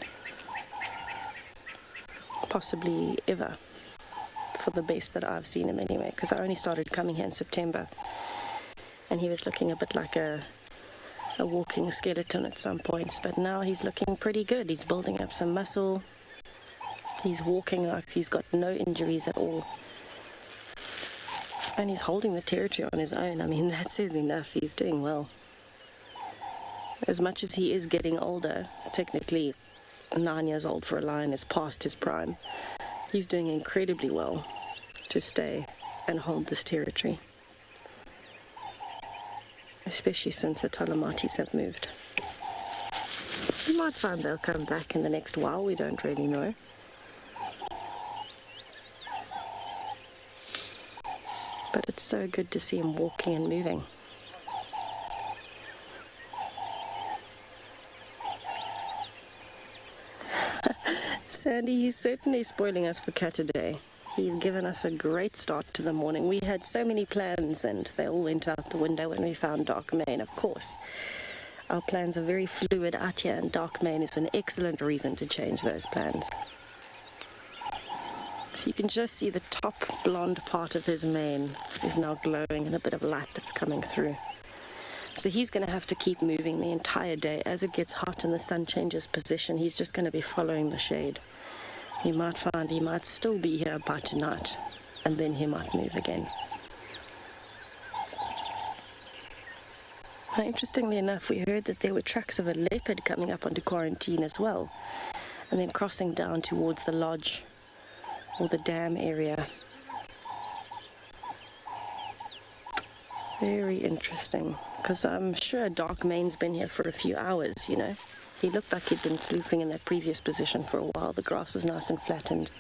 Possibly ever, for the best that I've seen him anyway, because I only started coming here in September, and he was looking a bit like a walking skeleton at some points, but now he's looking pretty good. He's building up some muscle. He's walking like he's got no injuries at all. And he's holding the territory on his own. I mean, that says enough. He's doing well. As much as he is getting older, technically 9 years old for a lion is past his prime, he's doing incredibly well to stay and hold this territory. Especially since the Talamatis have moved. You might find they'll come back in the next while, we don't really know. But it's so good to see him walking and moving. Sandy, he's certainly spoiling us for Saturday. He's given us a great start to the morning. We had so many plans and they all went out the window when we found dark mane, of course. Our plans are very fluid out here, and dark mane is an excellent reason to change those plans. So you can just see the top blonde part of his mane is now glowing and a bit of light that's coming through. So he's going to have to keep moving the entire day. As it gets hot and the sun changes position, he's just going to be following the shade. You might find he might still be here by tonight, and then he might move again. Now, interestingly enough, we heard that there were tracks of a leopard coming up onto quarantine as well, and then crossing down towards the lodge or the dam area. Very interesting, because I'm sure dark mane's been here for a few hours, you know. He looked like he'd been sleeping in that previous position for a while. The grass was nice and flattened.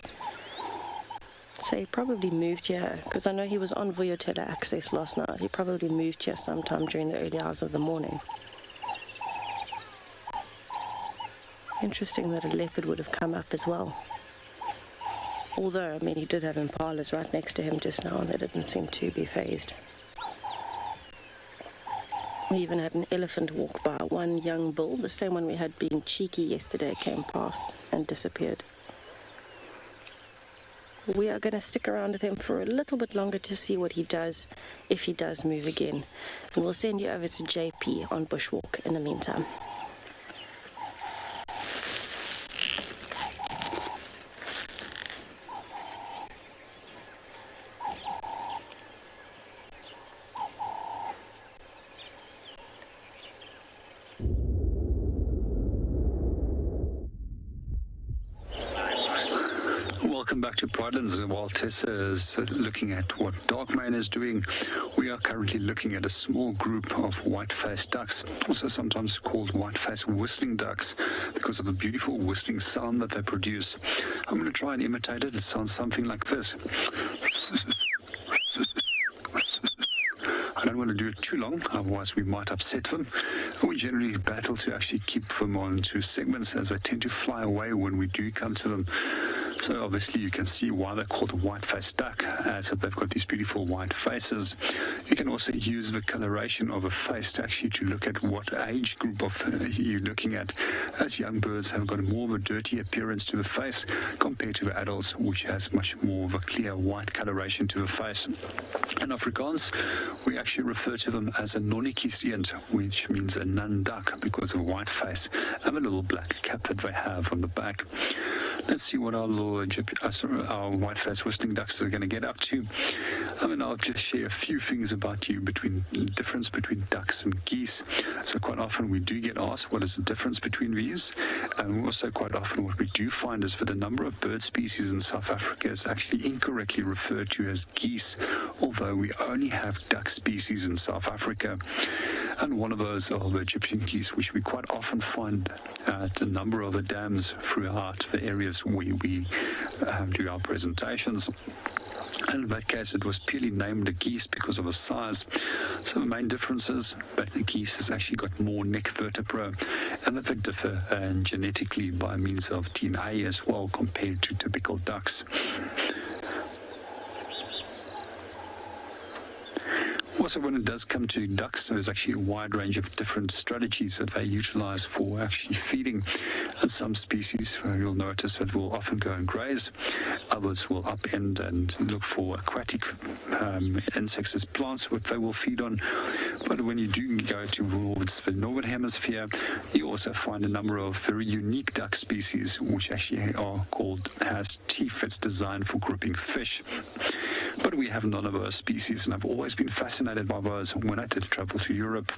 So he probably moved here, because I know he was on Vuyotela access last night. He probably moved here sometime during the early hours of the morning. Interesting that a leopard would have come up as well. Although, I mean, he did have impalas right next to him just now, and they didn't seem to be phased. We even had an elephant walk by. One young bull, the same one we had being cheeky yesterday, came past and disappeared. We are going to stick around with him for a little bit longer to see what he does, if he does move again. And we'll send you over to JP on Bushwalk in the meantime. Welcome back to Pridelands. While Tessa is looking at what Darkmane is doing, we are currently looking at a small group of white-faced ducks, also sometimes called white-faced whistling ducks, because of the beautiful whistling sound that they produce. I'm going to try and imitate it. It sounds something like this. I don't want to do it too long, otherwise we might upset them. We generally battle to actually keep them on two segments, as they tend to fly away when we do come to them. So obviously you can see why they're called a white-faced duck, as they've got these beautiful white faces. You can also use the coloration of a face to actually to look at what age group of you're looking at, as young birds have got more of a dirty appearance to the face compared to the adults, which has much more of a clear white coloration to the face. In Afrikaans, we actually refer to them as a nonnetjie-eend, which means a nun duck, because of a white face and a little black cap that they have on the back. Let's see what our little our white-faced whistling ducks are going to get up to. I'll just share a few things about the difference between ducks and geese. So quite often we do get asked what is the difference between these, and also quite often what we do find is that the number of bird species in South Africa is actually incorrectly referred to as geese, although we only have duck species in South Africa. And one of those are the Egyptian geese, which we quite often find at a number of the dams throughout the areas where we do our presentations. And in that case, it was purely named a geese because of the size. So the main difference is that the geese has actually got more neck vertebrae, and that they differ genetically by means of DNA as well compared to typical ducks. Also, when it does come to ducks, there's actually a wide range of different strategies that they utilize for actually feeding. And some species, you'll notice that will often go and graze. Others will upend and look for aquatic insects as plants, what they will feed on. But when you do go towards the northern hemisphere, you also find a number of very unique duck species, which actually has teeth that's designed for gripping fish. But we have none of those species, and I've always been fascinated by those when I did travel to Europe.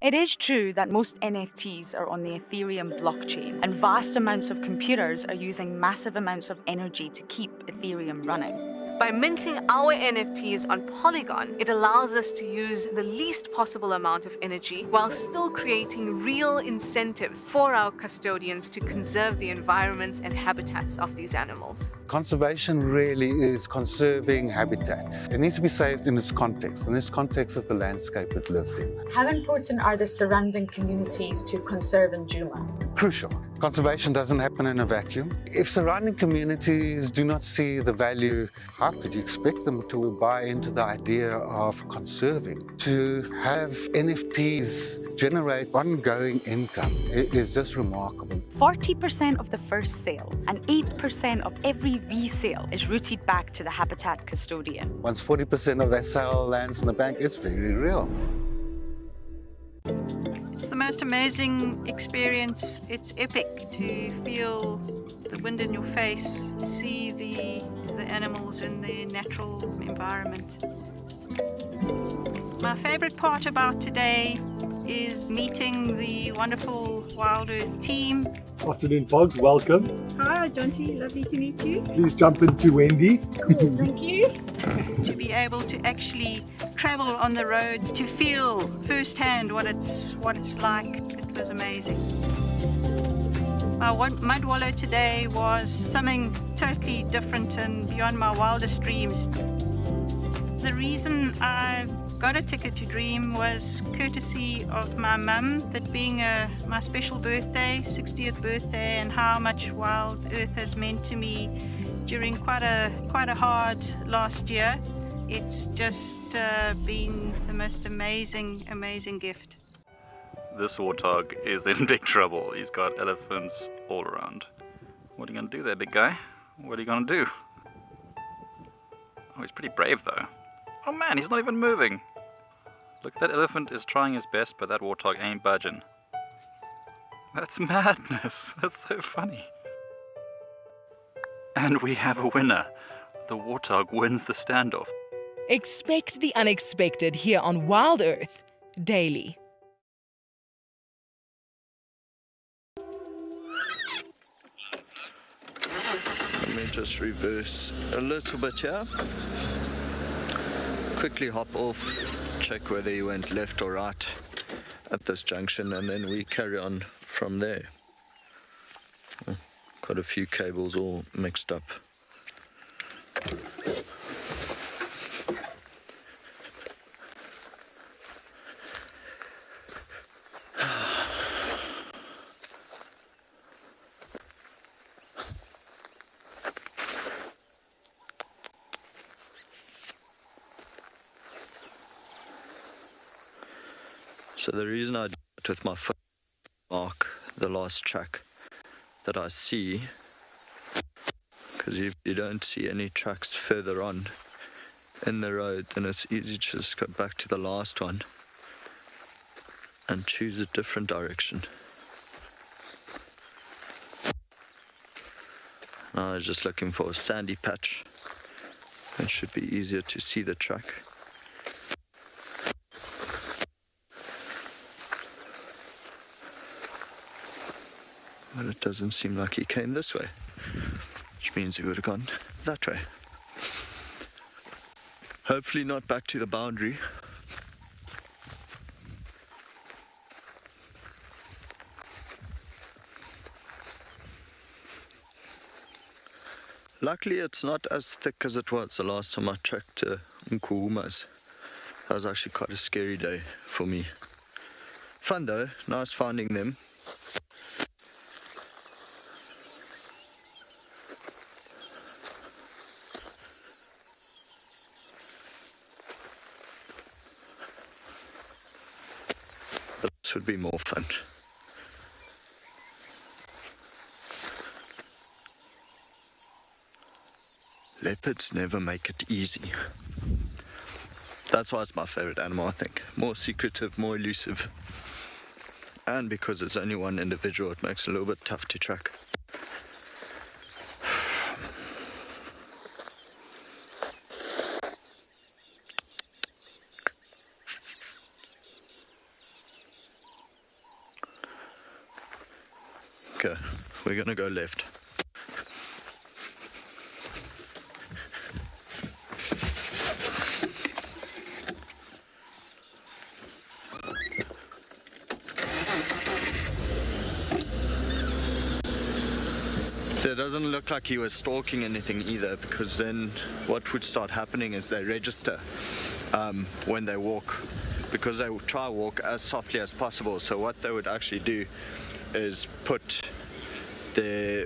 It is true that most NFTs are on the Ethereum blockchain, and vast amounts of computers are using massive amounts of energy to keep Ethereum running. By minting our NFTs on Polygon, it allows us to use the least possible amount of energy while still creating real incentives for our custodians to conserve the environments and habitats of these animals. Conservation really is conserving habitat. It needs to be saved in its context, and this context is the landscape it lived in. How important are the surrounding communities to conserve in Djuma? Crucial. Conservation doesn't happen in a vacuum. If surrounding communities do not see the value, how could you expect them to buy into the idea of conserving? To have NFTs generate ongoing income is just remarkable. 40% of the first sale and 8% of every resale is routed back to the habitat custodian. Once 40% of that sale lands in the bank, it's very real. It's the most amazing experience. It's epic to feel the wind in your face, see the animals in their natural environment. My favorite part about today is meeting the wonderful WildEarth team. Afternoon, Pogs. Welcome. Hi, Jonty. Lovely to meet you. Please jump into Wendy. Cool, thank you. To be able to actually travel on the roads, to feel firsthand what it's like, it was amazing. My mud wallow today was something totally different and beyond my wildest dreams. The reason I got a ticket to Dream was courtesy of my mum, that being my special birthday, 60th birthday, and how much WildEarth has meant to me during quite a hard last year. It's just been the most amazing gift. This warthog is in big trouble. He's got elephants all around. What are you gonna do there, big guy? What are you gonna do? Oh, he's pretty brave though. Oh man, he's not even moving. Look, that elephant is trying his best, but that warthog ain't budging. That's madness. That's so funny. And we have a winner. the warthog wins the standoff. Expect the unexpected here on WildEarth daily. Let me just reverse a little bit here. Quickly hop off, check whether you went left or right at this junction, and then we carry on from there. Quite a few cables all mixed up. So the reason I do it with my foot mark the last track that I see, because if you don't see any tracks further on in the road, then it's easy to just go back to the last one and choose a different direction. Now I'm just looking for a sandy patch. It should be easier to see the track. But it doesn't seem like he came this way, which means he would have gone that way. Hopefully not back to the boundary. Luckily it's not as thick as it was the last time I tracked Nkuhumas. That was actually quite a scary day for me. Fun though, nice finding them. This would be more fun. Leopards never make it easy. That's why it's my favorite animal, I think. More secretive, more elusive. And because it's only one individual, it makes it a little bit tough to track. Okay, we're gonna go left. It doesn't look like he was stalking anything either, because then what would start happening is they register when they walk, because they would try to walk as softly as possible. So what they would actually do is put their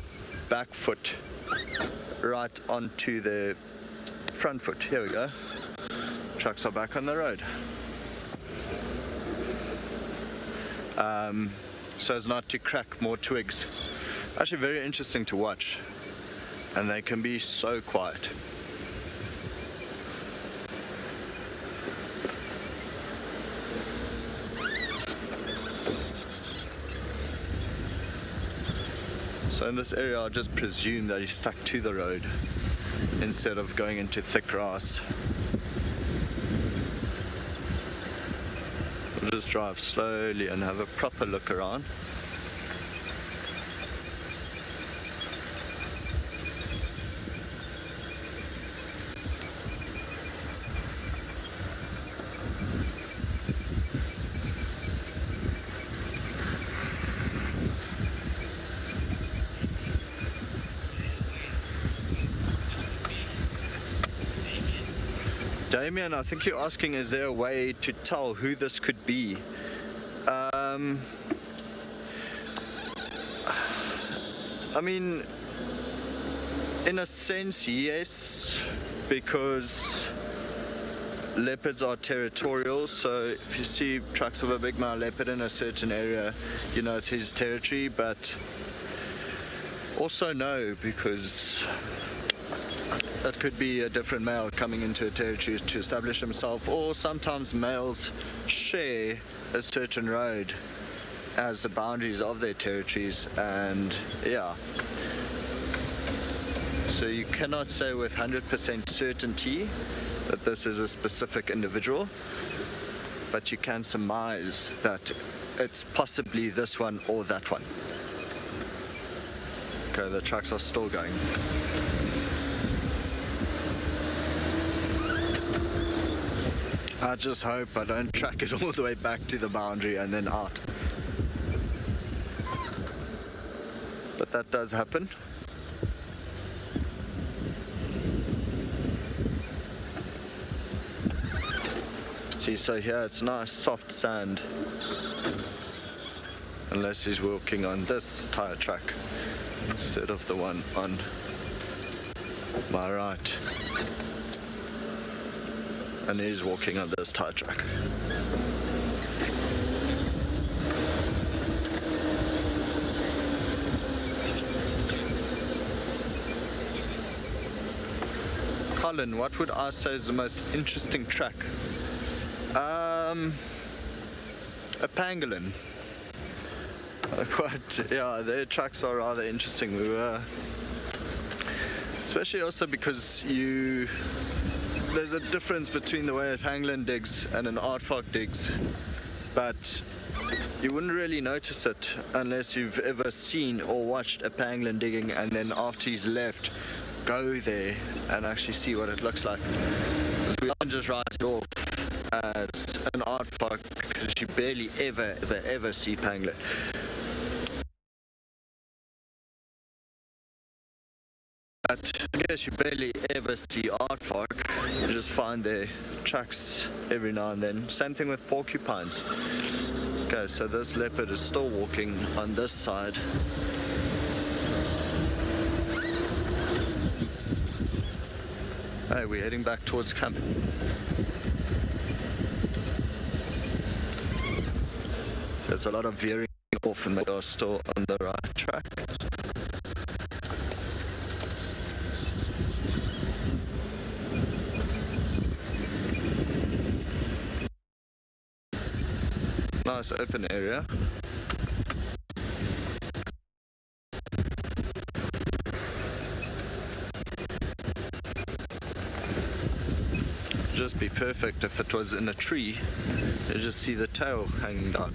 back foot right onto the front foot. Here we go. Trucks are back on the road. So as not to crack more twigs. Actually very interesting to watch, and they can be so quiet. So in this area I'll just presume that he's stuck to the road instead of going into thick grass. We'll just drive slowly and have a proper look around. Damien, I think you're asking, is there a way to tell who this could be? I mean, in a sense, yes, because leopards are territorial, so if you see tracks of a big male leopard in a certain area, you know it's his territory, but also no, because that could be a different male coming into a territory to establish himself, or sometimes males share a certain road as the boundaries of their territories, and yeah. So you cannot say with 100% certainty that this is a specific individual, but you can surmise that it's possibly this one or that one. Okay, the tracks are still going. I just hope I don't track it all the way back to the boundary and then out. But that does happen. See, so here it's nice soft sand. Unless he's walking on this tire track instead of the one on my right. And he's walking on this tire track. Colin, what would I say is the most interesting track? A pangolin. Yeah, their tracks are rather interesting. We were, especially also because there's a difference between the way a pangolin digs and an aardvark digs, but you wouldn't really notice it unless you've ever seen or watched a pangolin digging and then after he's left, go there and actually see what it looks like. We don't just write it off as an aardvark because you barely ever see pangolin. But I guess you barely ever see aardvark. You just find their tracks every now and then. Same thing with porcupines. Okay, so this leopard is still walking on this side. Hey, we're heading back towards camp. There's a lot of veering off and we are still on the right track. Nice open area. Just be perfect if it was in a tree. You just see the tail hanging down.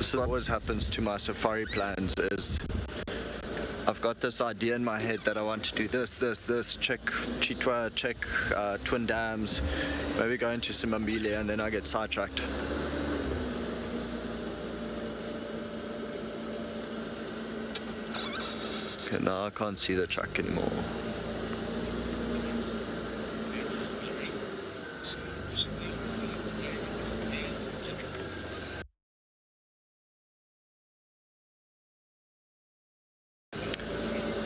So what always happens to my safari plans is I've got this idea in my head that I want to do this, check Chitwa, check Twin Dams, maybe go into Simbambile, and then I get sidetracked. Okay, now I can't see the track anymore.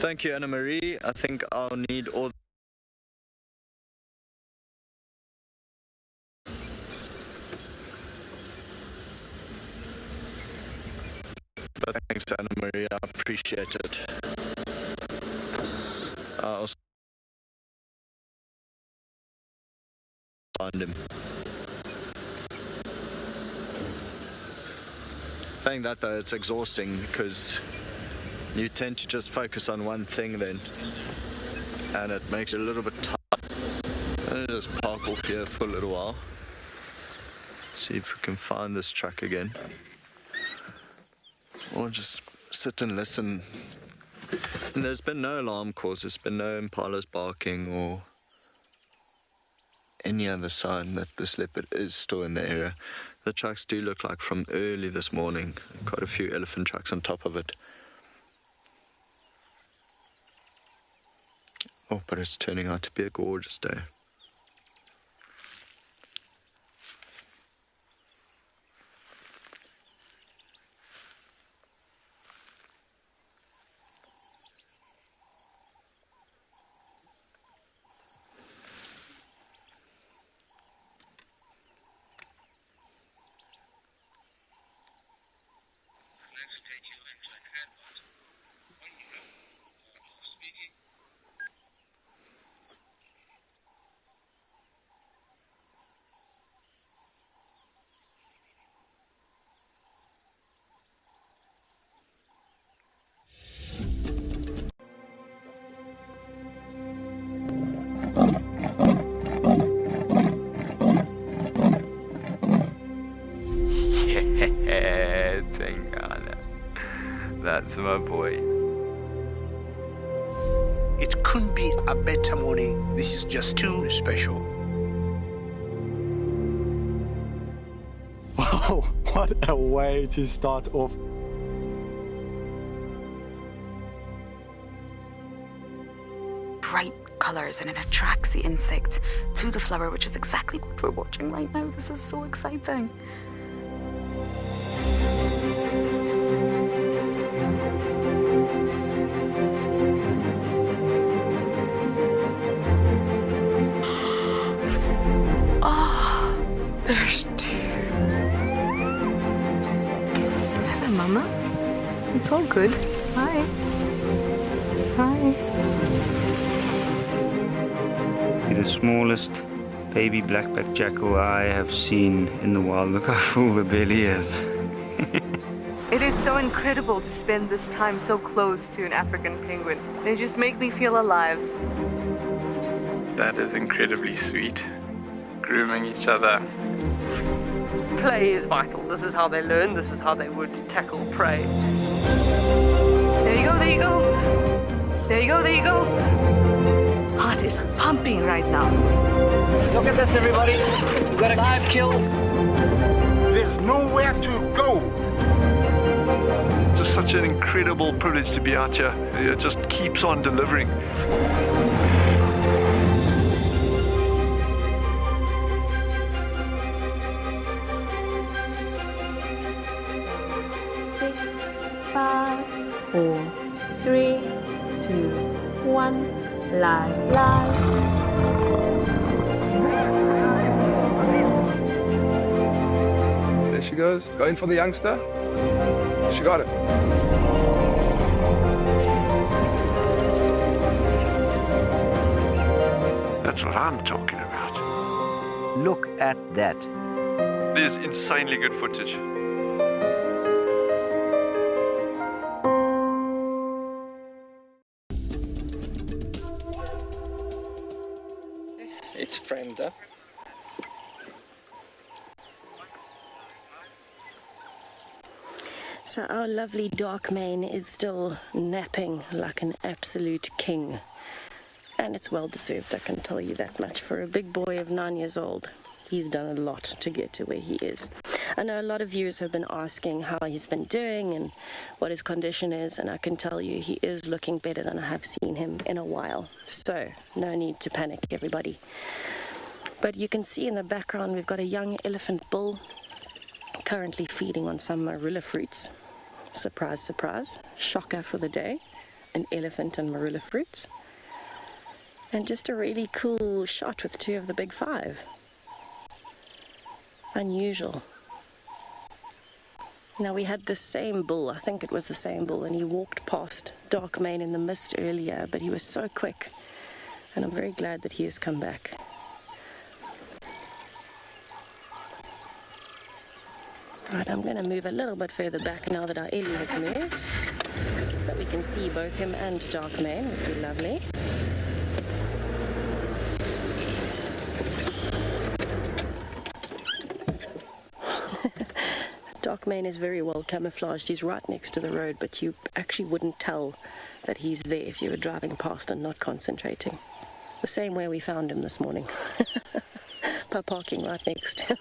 Thank you, Anna Marie. I think I'll need all. But thanks to Anna Marie, I appreciate it. I also find him. Saying that though, it's exhausting because you tend to just focus on one thing then, and it makes it a little bit tired. I'll just park off here for a little while. See if we can find this track again. Or just sit and listen. And there's been no alarm calls, there's been no impalas barking or any other sign that this leopard is still in the area. The tracks do look like from early this morning. Quite a few elephant tracks on top of it. Oh, but it's turning out to be a gorgeous day. That's my boy. It couldn't be a better morning. This is just too special. Wow, what a way to start off. Bright colours, and it attracts the insect to the flower, which is exactly what we're watching right now. This is so exciting. Oh, there's two. Hello, Mama. It's all good. Hi. Hi. The smallest baby black-backed jackal I have seen in the wild. Look how full the belly is. It is so incredible to spend this time so close to an African penguin. They just make me feel alive. That is incredibly sweet. Grooming each other. Play is vital. This is how they learn. This is how they would tackle prey. There you go, there you go. There you go, there you go. Heart is pumping right now. Look at this, everybody. We've got a live kill. There's nowhere to go. It's just such an incredible privilege to be out here. It just keeps on delivering. Five, 4, 3, 2, 1. Live. There she goes. Going for the youngster. She got it. That's what I'm talking about. Look at that. It is insanely good footage. It's framed up. So our lovely dark mane is still napping like an absolute king. And it's well deserved, I can tell you that much. For a big boy of 9 years old, he's done a lot to get to where he is. I know a lot of viewers have been asking how he's been doing and what his condition is, and I can tell you he is looking better than I have seen him in a while. So, no need to panic, everybody. But you can see in the background we've got a young elephant bull currently feeding on some marula fruits. Surprise, surprise. Shocker for the day. An elephant and marula fruits. And just a really cool shot with 2 of the big 5. Unusual. Now we had the same bull, I think it was the same bull, and he walked past dark mane in the mist earlier, but he was so quick. And I'm very glad that he has come back. Right, I'm going to move a little bit further back now that our Ellie has moved, so that we can see both him and dark mane. Would be lovely. Dark mane is very well camouflaged. He's right next to the road, but you actually wouldn't tell that he's there if you were driving past and not concentrating. The same way we found him this morning, by parking right next to him.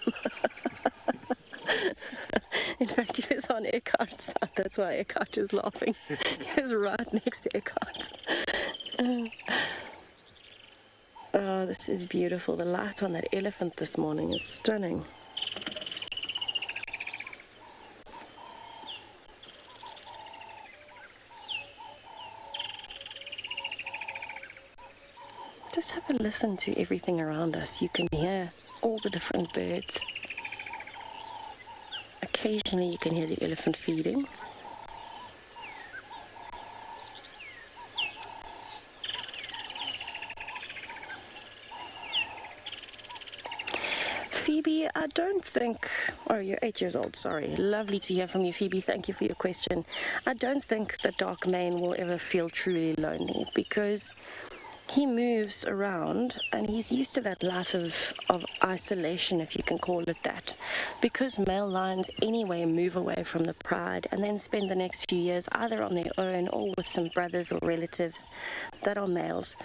In fact, he was on Eckhart's side. That's why Eckhart is laughing. He was right next to Eckhart. Oh, this is beautiful. The light on that elephant this morning is stunning. Just have a listen to everything around us. You can hear all the different birds. Occasionally you can hear the elephant feeding. Phoebe, I don't think... Oh, you're 8 years old, sorry. Lovely to hear from you, Phoebe. Thank you for your question. I don't think that dark mane will ever feel truly lonely, because he moves around and he's used to that life of isolation, if you can call it that, because male lions anyway move away from the pride and then spend the next few years either on their own or with some brothers or relatives that are males.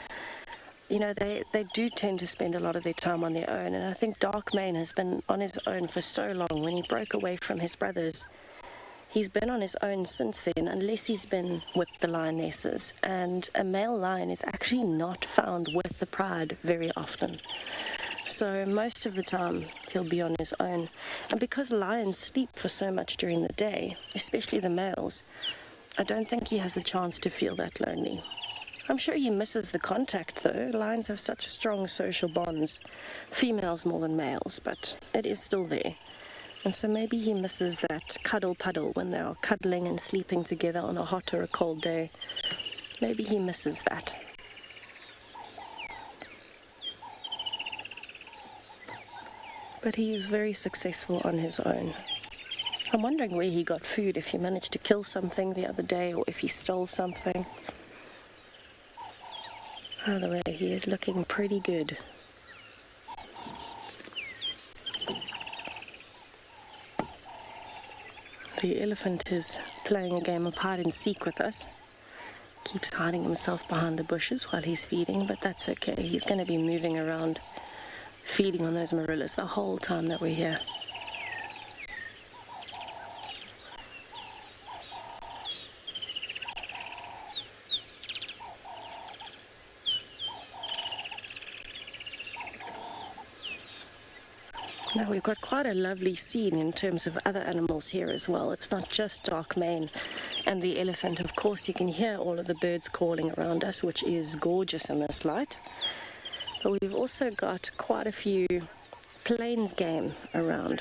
You know, they do tend to spend a lot of their time on their own, and I think dark mane has been on his own for so long. When he broke away from his brothers, he's been on his own since then, unless he's been with the lionesses. And a male lion is actually not found with the pride very often. So most of the time, he'll be on his own. And because lions sleep for so much during the day, especially the males, I don't think he has the chance to feel that lonely. I'm sure he misses the contact, though. Lions have such strong social bonds, females more than males, but it is still there. And so maybe he misses that cuddle puddle when they are cuddling and sleeping together on a hot or a cold day. Maybe he misses that. But he is very successful on his own. I'm wondering where he got food, if he managed to kill something the other day or if he stole something. Either way, he is looking pretty good. The elephant is playing a game of hide and seek with us. Keeps hiding himself behind the bushes while he's feeding, but that's okay. He's going to be moving around, feeding on those marillas the whole time that we're here. Now we've got quite a lovely scene in terms of other animals here as well. It's not just dark mane and the elephant. Of course, you can hear all of the birds calling around us, which is gorgeous in this light. But we've also got quite a few plains game around.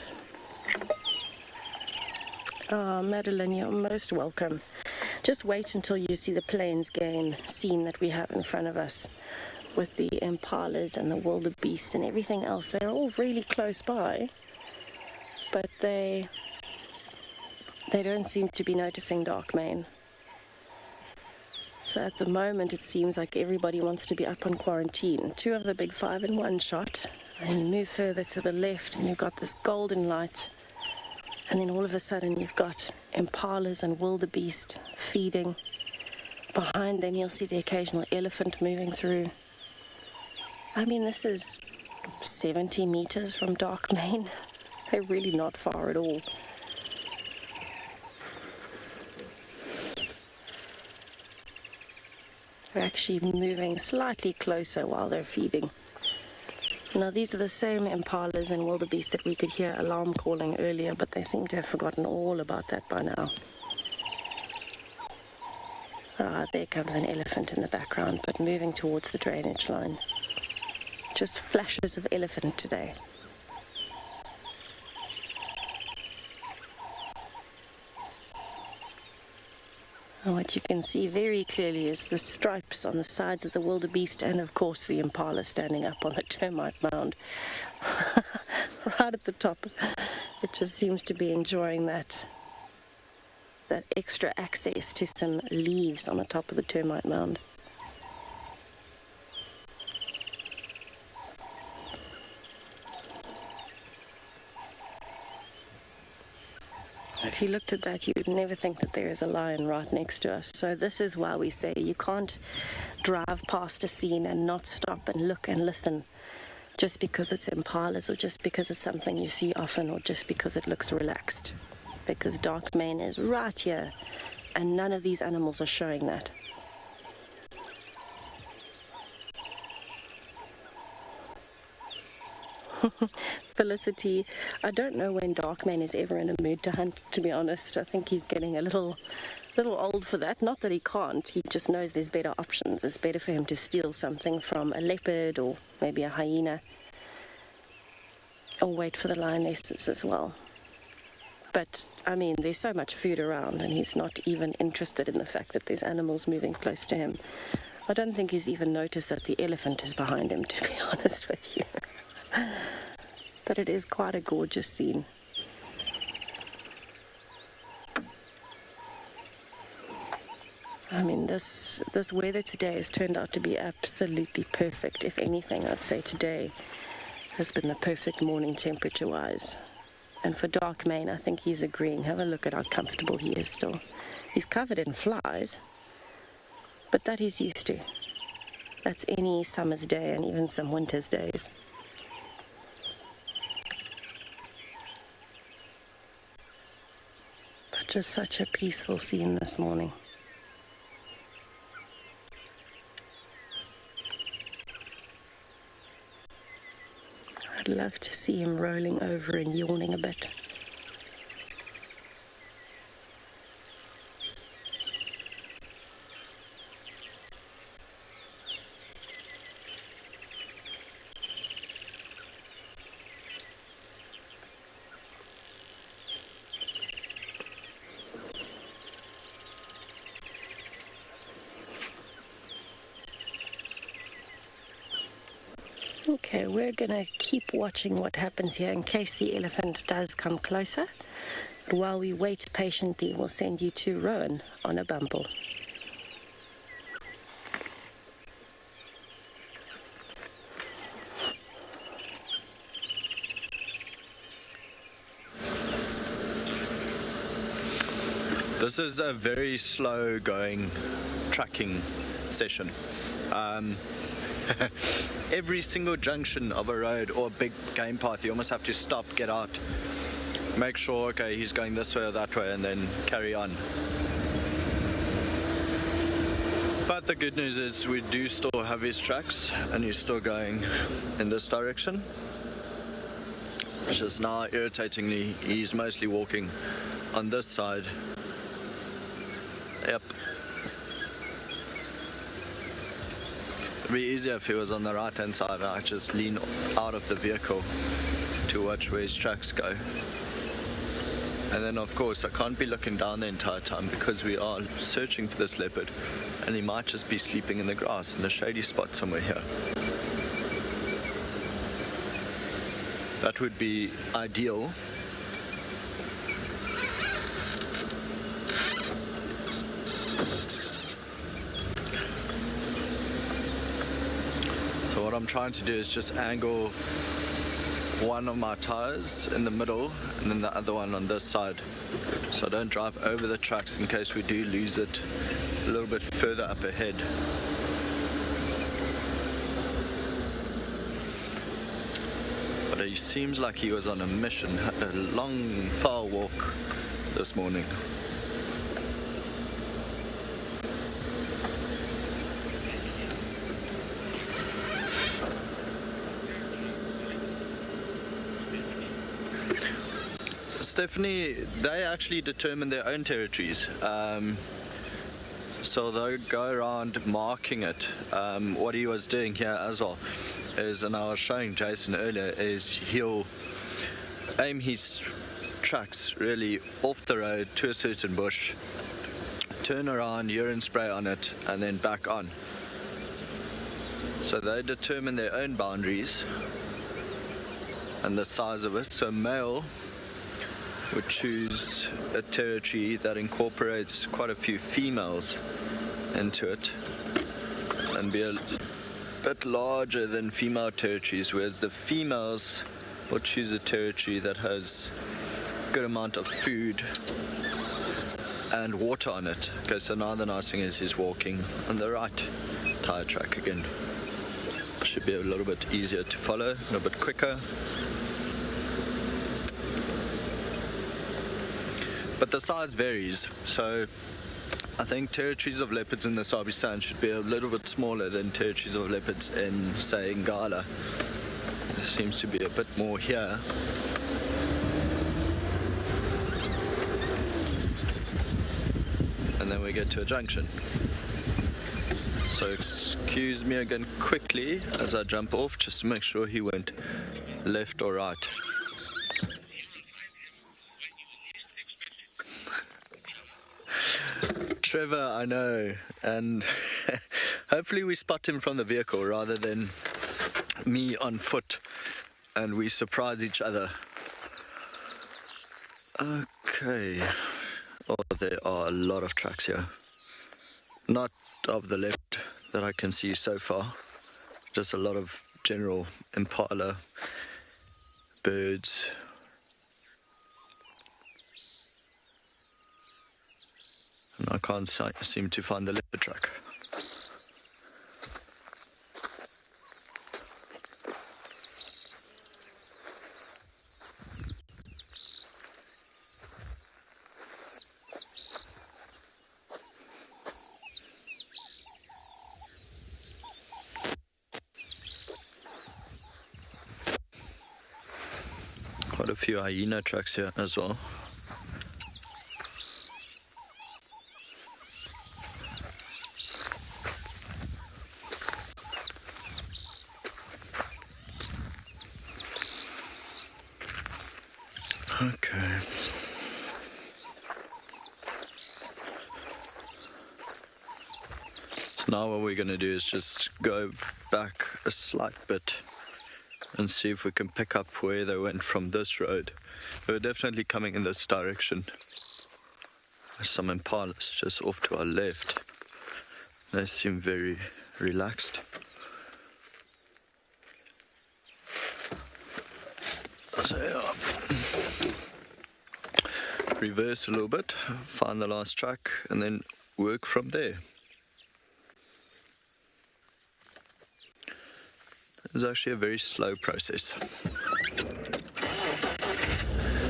Ah, Madeline, you're most welcome. Just wait until you see the plains game scene that we have in front of us, with the impalas and the wildebeest and everything else. They're all really close by, but they don't seem to be noticing dark mane. So at the moment it seems like everybody wants to be up on quarantine. 2 of the big 5 in one shot, and you move further to the left and you've got this golden light, and then all of a sudden you've got impalas and wildebeest feeding. Behind them you'll see the occasional elephant moving through. I mean, this is 70 meters from dark mane. They're really not far at all. They're actually moving slightly closer while they're feeding. Now, these are the same impalas and wildebeest that we could hear alarm calling earlier, but they seem to have forgotten all about that by now. Ah, there comes an elephant in the background, but moving towards the drainage line. Just flashes of elephant today. And what you can see very clearly is the stripes on the sides of the wildebeest and of course the impala standing up on the termite mound. Right at the top. It just seems to be enjoying that extra access to some leaves on the top of the termite mound. If you looked at that, you would never think that there is a lion right next to us. So this is why we say you can't drive past a scene and not stop and look and listen just because it's impalas or just because it's something you see often or just because it looks relaxed. Because dark mane is right here and none of these animals are showing that. Felicity, I don't know when Darkmane is ever in a mood to hunt, to be honest. I think he's getting a little old for that. Not that he can't, he just knows there's better options. It's better for him to steal something from a leopard or maybe a hyena, or wait for the lionesses as well. But, I mean, there's so much food around and he's not even interested in the fact that there's animals moving close to him. I don't think he's even noticed that the elephant is behind him, to be honest with you. But it is quite a gorgeous scene. I mean, this weather today has turned out to be absolutely perfect. If anything, I'd say today has been the perfect morning temperature-wise. And for Dark Mane, I think he's agreeing. Have a look at how comfortable he is still. He's covered in flies, but that he's used to. That's any summer's day and even some winter's days. But just such a peaceful scene this morning. I'd love to see him rolling over and yawning a bit. Okay, we're gonna keep watching what happens here in case the elephant does come closer. But while we wait patiently, we'll send you to Rowan on a bumble. This is a very slow going tracking session. Every single junction of a road or big game path, you almost have to stop, get out, make sure, okay, he's going this way or that way, and then carry on. But the good news is we do still have his tracks, and he's still going in this direction. It's just now, irritatingly, he's mostly walking on this side. Yep. It'd be easier if he was on the right hand side and I just lean out of the vehicle to watch where his tracks go. And then of course I can't be looking down the entire time because we are searching for this leopard and he might just be sleeping in the grass in a shady spot somewhere here. That would be ideal. What I'm trying to do is just angle one of my tires in the middle and then the other one on this side, so I don't drive over the tracks in case we do lose it a little bit further up ahead. But he seems like he was on a mission, had a long far walk this morning. Stephanie, they actually determine their own territories, so they'll go around marking it. What he was doing here as well is, and I was showing Jason earlier, is he'll aim his tracks really off the road to a certain bush, turn around, urine spray on it, and then back on. So they determine their own boundaries and the size of it. So male would choose a territory that incorporates quite a few females into it and be a bit larger than female territories, whereas the females will choose a territory that has a good amount of food and water on it. Okay, so now the nice thing is he's walking on the right tire track again. Should be a little bit easier to follow, a little bit quicker. But the size varies, so I think territories of leopards in the Sabi Sand should be a little bit smaller than territories of leopards in, say, Impala. There seems to be a bit more here. And then we get to a junction. So excuse me again quickly as I jump off, just to make sure he went left or right. Trevor, I know, and hopefully we spot him from the vehicle rather than me on foot and we surprise each other. Okay, oh, there are a lot of tracks here. Not of the leopard that I can see so far. Just a lot of general impala, birds. And I can't seem to find the leopard track. Quite a few hyena tracks here as well. Okay. So now what we're going to do is just go back a slight bit and see if we can pick up where they went from this road. They were definitely coming in this direction. There's some impalas just off to our left. They seem very relaxed. So yeah. Reverse a little bit, find the last track, and then work from there. It's actually a very slow process,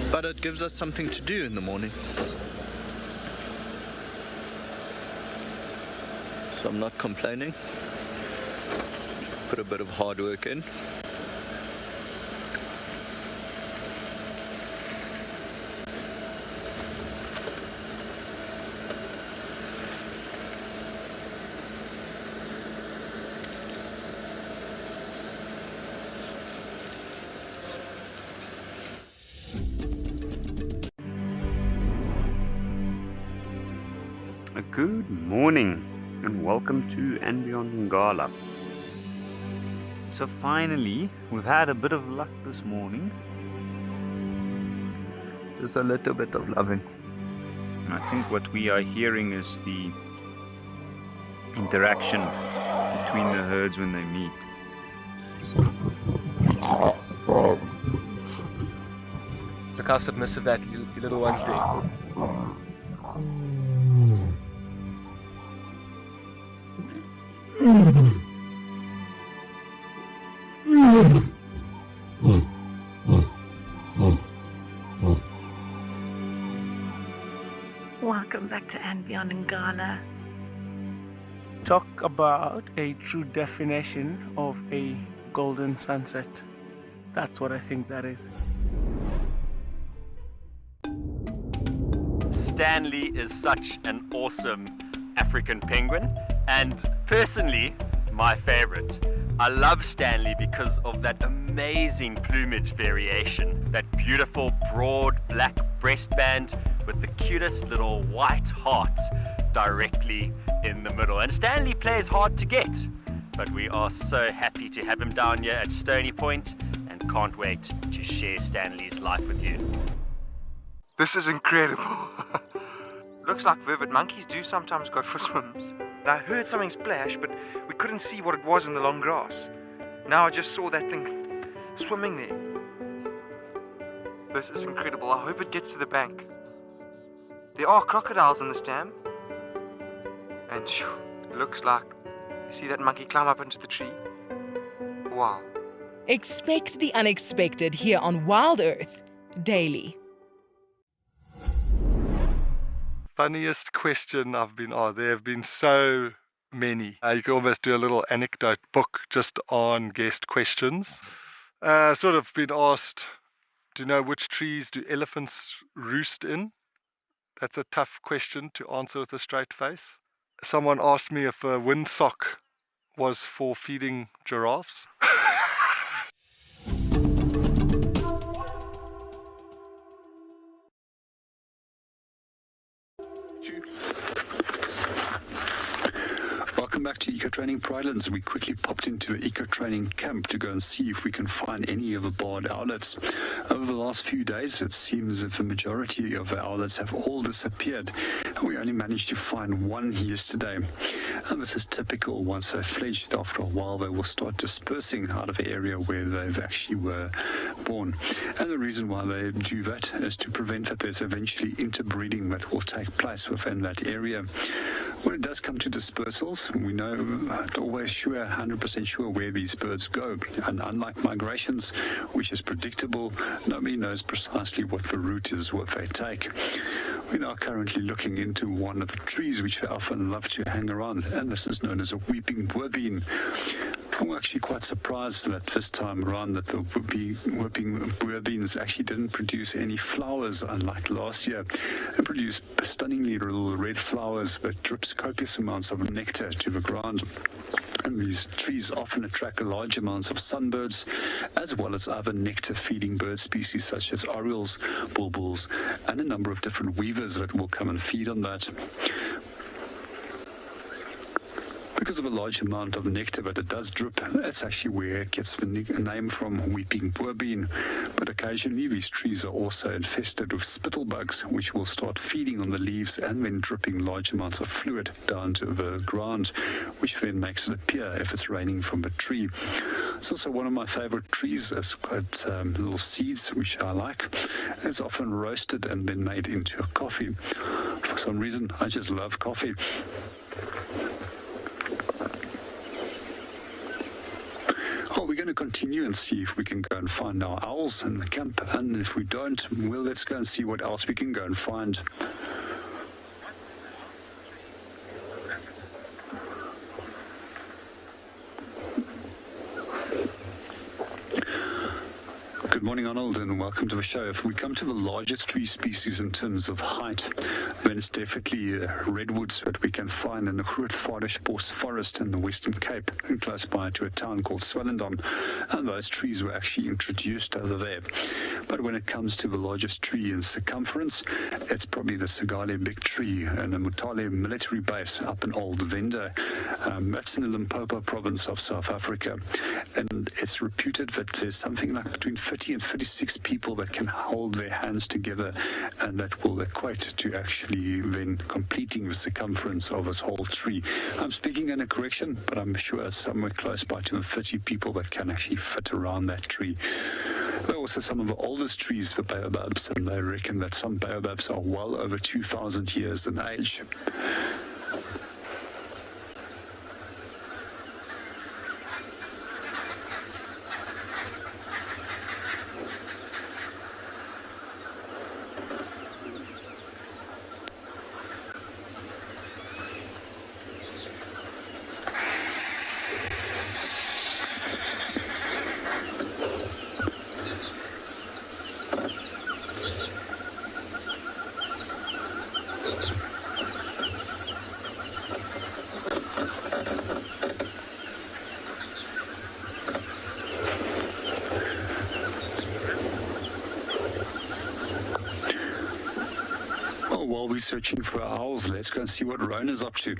but it gives us something to do in the morning. So I'm not complaining. Put a bit of hard work in. Good morning and welcome to and beyond Ngala. So finally, we've had a bit of luck this morning. Just a little bit of loving. I think what we are hearing is the interaction between the herds when they meet. Look how submissive that little one's being. Welcome back to And Beyond Ngala. Talk about a true definition of a golden sunset. That's what I think that is. Stanley is such an awesome African penguin, and personally, my favorite. I love Stanley because of that amazing plumage variation, that beautiful broad black breastband with the cutest little white heart directly in the middle. And Stanley plays hard to get, but we are so happy to have him down here at Stony Point and can't wait to share Stanley's life with you. This is incredible. Looks like vivid monkeys do sometimes go for swims. I heard something splash, but we couldn't see what it was in the long grass. Now I just saw that thing swimming there. This is incredible. I hope it gets to the bank. There are crocodiles in this dam. And it looks like, you see that monkey climb up into the tree? Wow. Expect the unexpected here on WildEarth daily. Funniest question I've been asked. There have been so many. You can almost do a little anecdote book just on guest questions. Sort of been asked, do you know which trees do elephants roost in? That's a tough question to answer with a straight face. Someone asked me if a windsock was for feeding giraffes. Welcome Welcome back to Eco Training Pridelands. We quickly popped into an eco training camp to go and see if we can find any of the barred owlets. Over the last few days, it seems that the majority of the owlets have all disappeared. We only managed to find one yesterday. And this is typical. Once they've fledged, after a while, they will start dispersing out of the area where they've actually were born. And the reason why they do that is to prevent that there's eventually interbreeding that will take place within that area. When it does come to dispersals, we know not always sure, 100% sure where these birds go. And unlike migrations, which is predictable, nobody knows precisely what the route is, what they take. We are currently looking into one of the trees which they often love to hang around, and this is known as a weeping boerbean. I'm actually quite surprised that this time around that the weeping boerbeans actually didn't produce any flowers, unlike last year. They produced stunningly little red flowers that drips copious amounts of nectar to the ground. And these trees often attract large amounts of sunbirds, as well as other nectar-feeding bird species such as orioles, bulbuls, and a number of different weavers that will come and feed on that. Because of a large amount of nectar that it does drip, that's actually where it gets the name from, weeping boerbean. But occasionally these trees are also infested with spittlebugs, which will start feeding on the leaves and then dripping large amounts of fluid down to the ground, which then makes it appear if it's raining from the tree. It's also one of my favorite trees. It's got little seeds, which I like. It's often roasted and then made into a coffee. For some reason, I just love coffee. Well, we're going to continue and see if we can go and find our owls in the camp, and if we don't, well, let's go and see what else we can go and find. Good morning, Arnold, and welcome to the show. If we come to the largest tree species in terms of height, then it's definitely redwoods that we can find in the Grootvaardersbos forest in the Western Cape, and close by to a town called Swellendam, and those trees were actually introduced over there. But when it comes to the largest tree in circumference, it's probably the Sagale big tree in the Mutale military base up in Old Venda. That's in the Limpopo province of South Africa, and it's reputed that there's something like between 30 and 36 people that can hold their hands together, and that will equate to actually then completing the circumference of this whole tree. I'm speaking in a correction, but I'm sure it's somewhere close by to the 30 people that can actually fit around that tree. There are also some of the oldest trees, the baobabs, and they reckon that some baobabs are well over 2,000 years in age. While we're searching for owls, let's go and see what Rona's up to.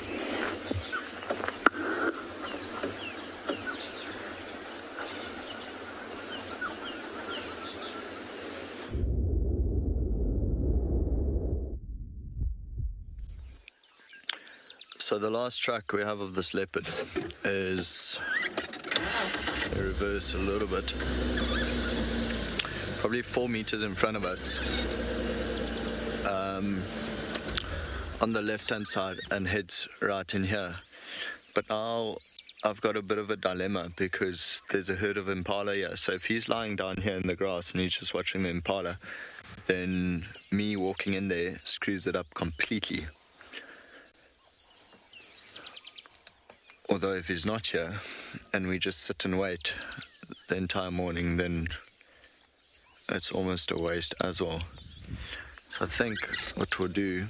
So the last track we have of this leopard is reverse a little bit, probably 4 meters in front of us. On the left hand side, and heads right in here. But now I've got a bit of a dilemma because there's a herd of impala here. So if he's lying down here in the grass and he's just watching the impala, then me walking in there screws it up completely. Although if he's not here and we just sit and wait the entire morning, then it's almost a waste as well. So I think what we'll do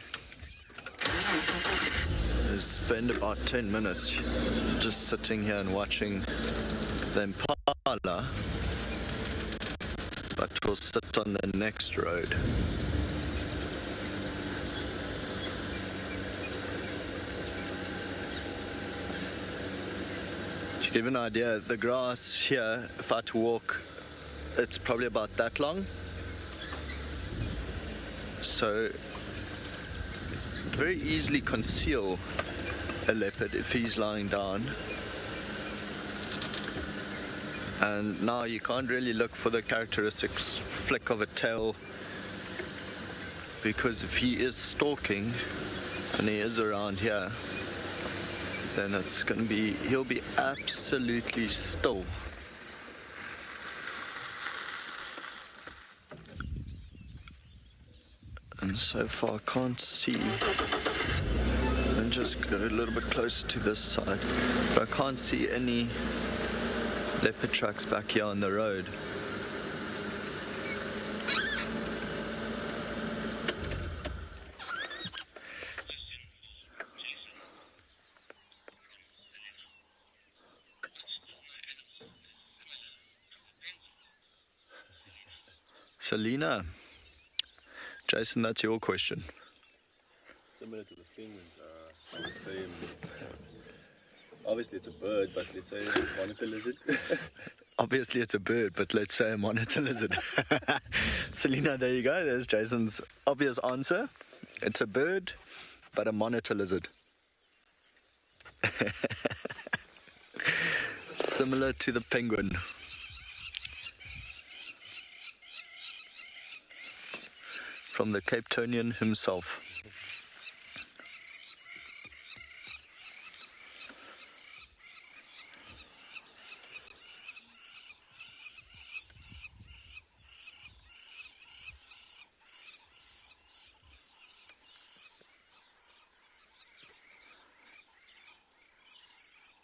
is spend about 10 minutes just sitting here and watching the impala, but we'll sit on the next road. give an idea, the grass here, if I had to walk, it's probably about that long. So, very easily conceal a leopard if he's lying down. And now you can't really look for the characteristic flick of a tail, because if he is stalking and he is around here, then it's going to be, he'll be absolutely still. And so far I can't see. And just get a little bit closer to this side, but I can't see any leopard tracks back here on the road. Selena, Jason, that's your question. Similar to the penguins, I would say, obviously it's a bird, but let's say a monitor lizard. Obviously it's a bird, but let's say a monitor lizard. Selena, there you go. There's Jason's obvious answer. It's a bird, but a monitor lizard. Similar to the penguin. From the Cape Townian himself.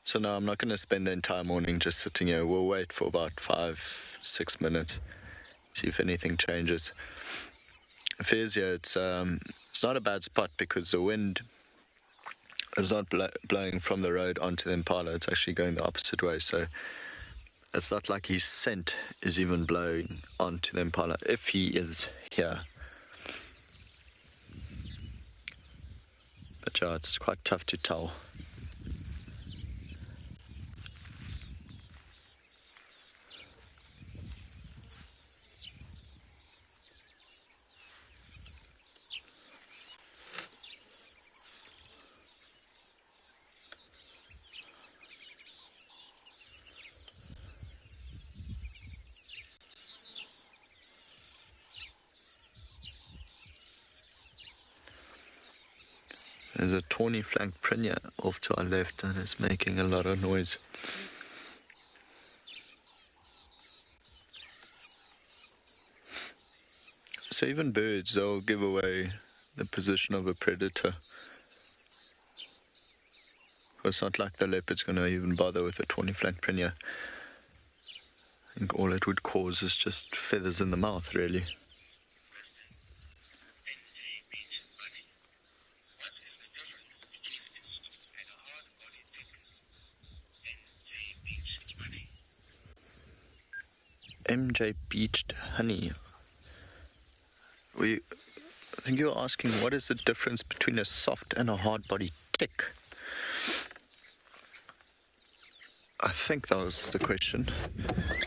So now I'm not going to spend the entire morning just sitting here. We'll wait for about 5-6 minutes, see if anything changes. If it is here, it's not a bad spot because the wind is not blowing from the road onto the Impala. It's actually going the opposite way. So it's not like his scent is even blowing onto the Impala if he is here. But yeah, it's quite tough to tell. There's a tawny flanked prinia off to our left and it's making a lot of noise. So even birds, they'll give away the position of a predator. It's not like the leopard's going to even bother with a tawny flanked prinia. I think all it would cause is just feathers in the mouth, really. MJ Beached Honey. I think you're asking what is the difference between a soft and a hard body tick? I think that was the question.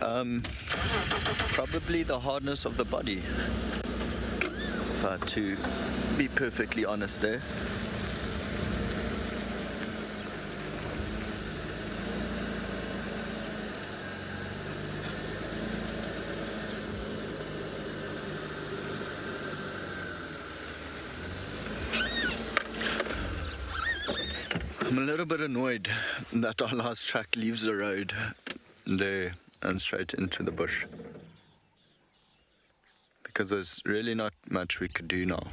Probably the hardness of the body. If I had to be perfectly honest there. I'm a little bit annoyed that our last track leaves the road there and straight into the bush, because there's really not much we could do now.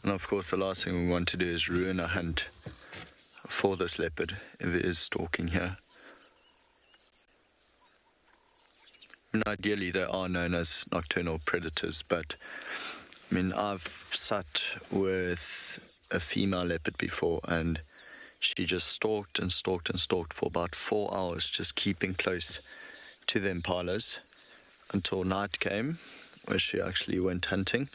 And of course the last thing we want to do is ruin a hunt for this leopard if it is stalking here. And ideally they are known as nocturnal predators, but I mean, I've sat with a female leopard before and she just stalked and stalked and stalked for about 4 hours, just keeping close to the impalas until night came, where she actually went hunting.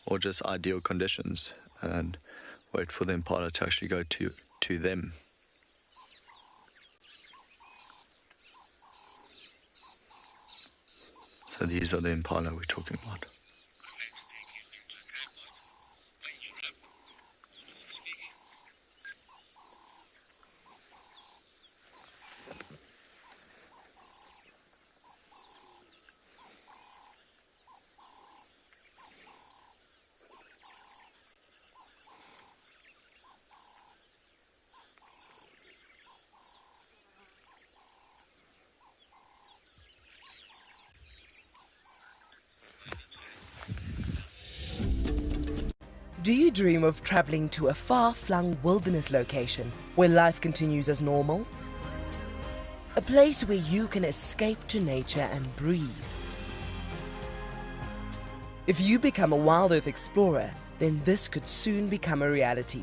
or just ideal conditions, and wait for the impala to actually go to them. So these are the impala we're talking about. Do you dream of traveling to a far-flung wilderness location where life continues as normal? A place where you can escape to nature and breathe. If you become a WildEarth explorer, then this could soon become a reality.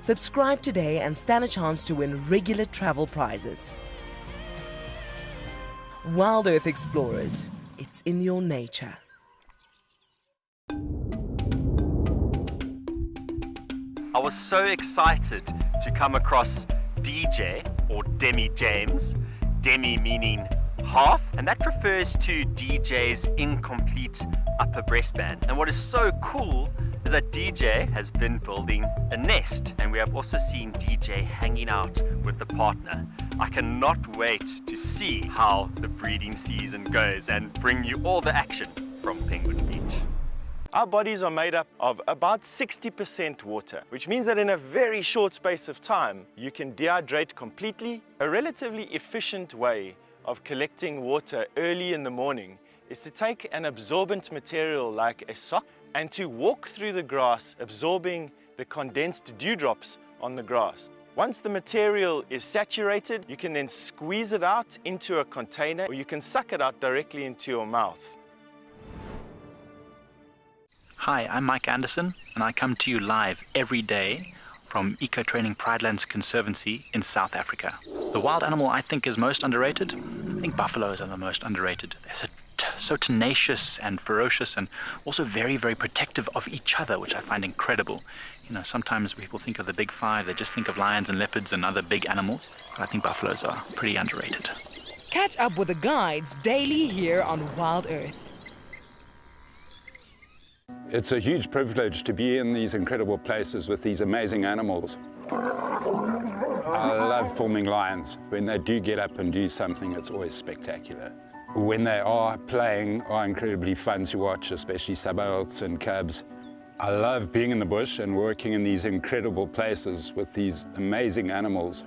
Subscribe today and stand a chance to win regular travel prizes. WildEarth Explorers, it's in your nature. I was so excited to come across DJ, or Demi James, Demi meaning half, and that refers to DJ's incomplete upper breastband. And what is so cool is that DJ has been building a nest, and we have also seen DJ hanging out with the partner. I cannot wait to see how the breeding season goes and bring you all the action from Penguin Beach. Our bodies are made up of about 60% water, which means that in a very short space of time, you can dehydrate completely. A relatively efficient way of collecting water early in the morning is to take an absorbent material like a sock and to walk through the grass, absorbing the condensed dewdrops on the grass. Once the material is saturated, you can then squeeze it out into a container, or you can suck it out directly into your mouth. Hi, I'm Mike Anderson, and I come to you live every day from Eco Training Pridelands Conservancy in South Africa. The wild animal I think is most underrated. I think buffaloes are the most underrated. They're so tenacious and ferocious, and also very, very protective of each other, which I find incredible. You know, sometimes people think of the big five, they just think of lions and leopards and other big animals, but I think buffaloes are pretty underrated. Catch up with the guides daily here on WildEarth. It's a huge privilege to be in these incredible places with these amazing animals. I love filming lions. When they do get up and do something, it's always spectacular. When they are playing, are incredibly fun to watch, especially subalterns and cubs. I love being in the bush and working in these incredible places with these amazing animals.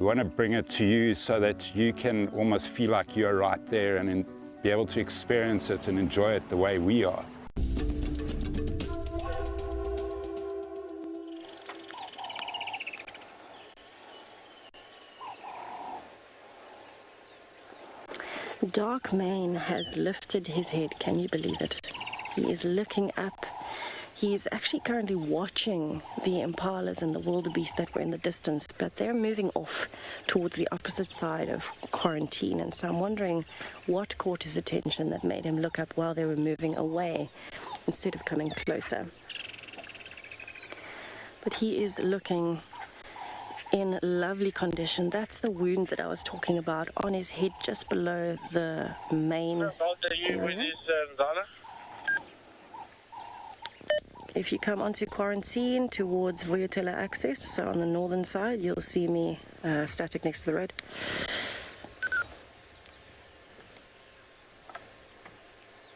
We want to bring it to you so that you can almost feel like you're right there and be able to experience it and enjoy it the way we are. Dark Mane has lifted his head, can you believe it? He is looking up. He is actually currently watching the impalas and the wildebeest that were in the distance, but they're moving off towards the opposite side of quarantine, and so I'm wondering what caught his attention that made him look up while they were moving away instead of coming closer. But he is looking in lovely condition. That's the wound that I was talking about on his head, just below the main area. If you come onto quarantine towards Vuyatela access, so on the northern side, you'll see me static next to the road.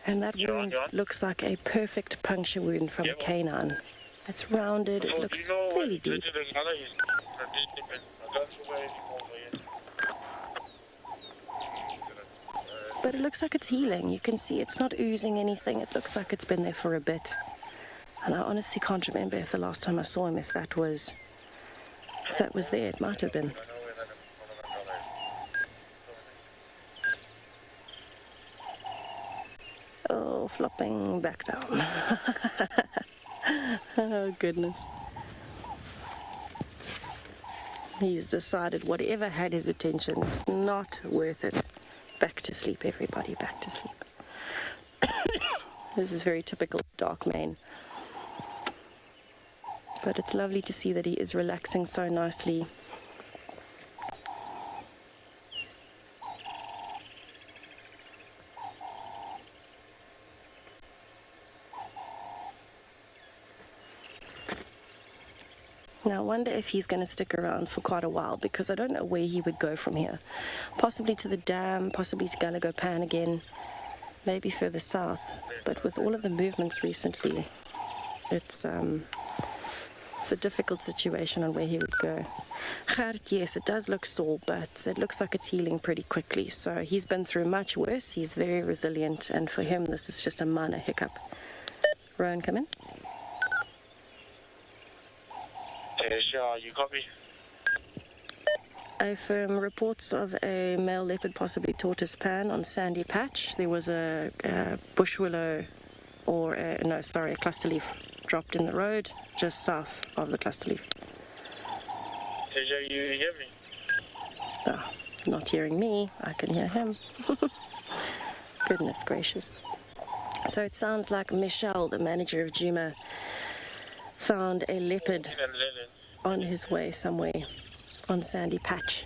And that wound looks like a perfect puncture wound from a canine. It's rounded, it looks fairly deep. But it looks like it's healing. You can see it's not oozing anything. It looks like it's been there for a bit. And I honestly can't remember if the last time I saw him, if that was there. It might have been. Oh, flopping back down. Oh, goodness. He's decided whatever had his attention is not worth it. Back to sleep, everybody, back to sleep. This is very typical dark mane. But it's lovely to see that he is relaxing so nicely. Now I wonder if he's going to stick around for quite a while, because I don't know where he would go from here. Possibly to the dam, possibly to Gallagher Pan again, maybe further south. But with all of the movements recently, it's a difficult situation on where he would go. Gert, yes, it does look sore, but it looks like it's healing pretty quickly. So he's been through much worse. He's very resilient, and for him this is just a minor hiccup. Rowan, come in. Sure, you copy? I affirm reports of a male leopard, possibly tortoise pan, on Sandy Patch. There was a bush willow, or a cluster leaf dropped in the road just south of the cluster leaf. You hear me? Oh, not hearing me, I can hear him. Goodness gracious. So it sounds like Michelle, the manager of Djuma, found a leopard on his way somewhere on Sandy Patch.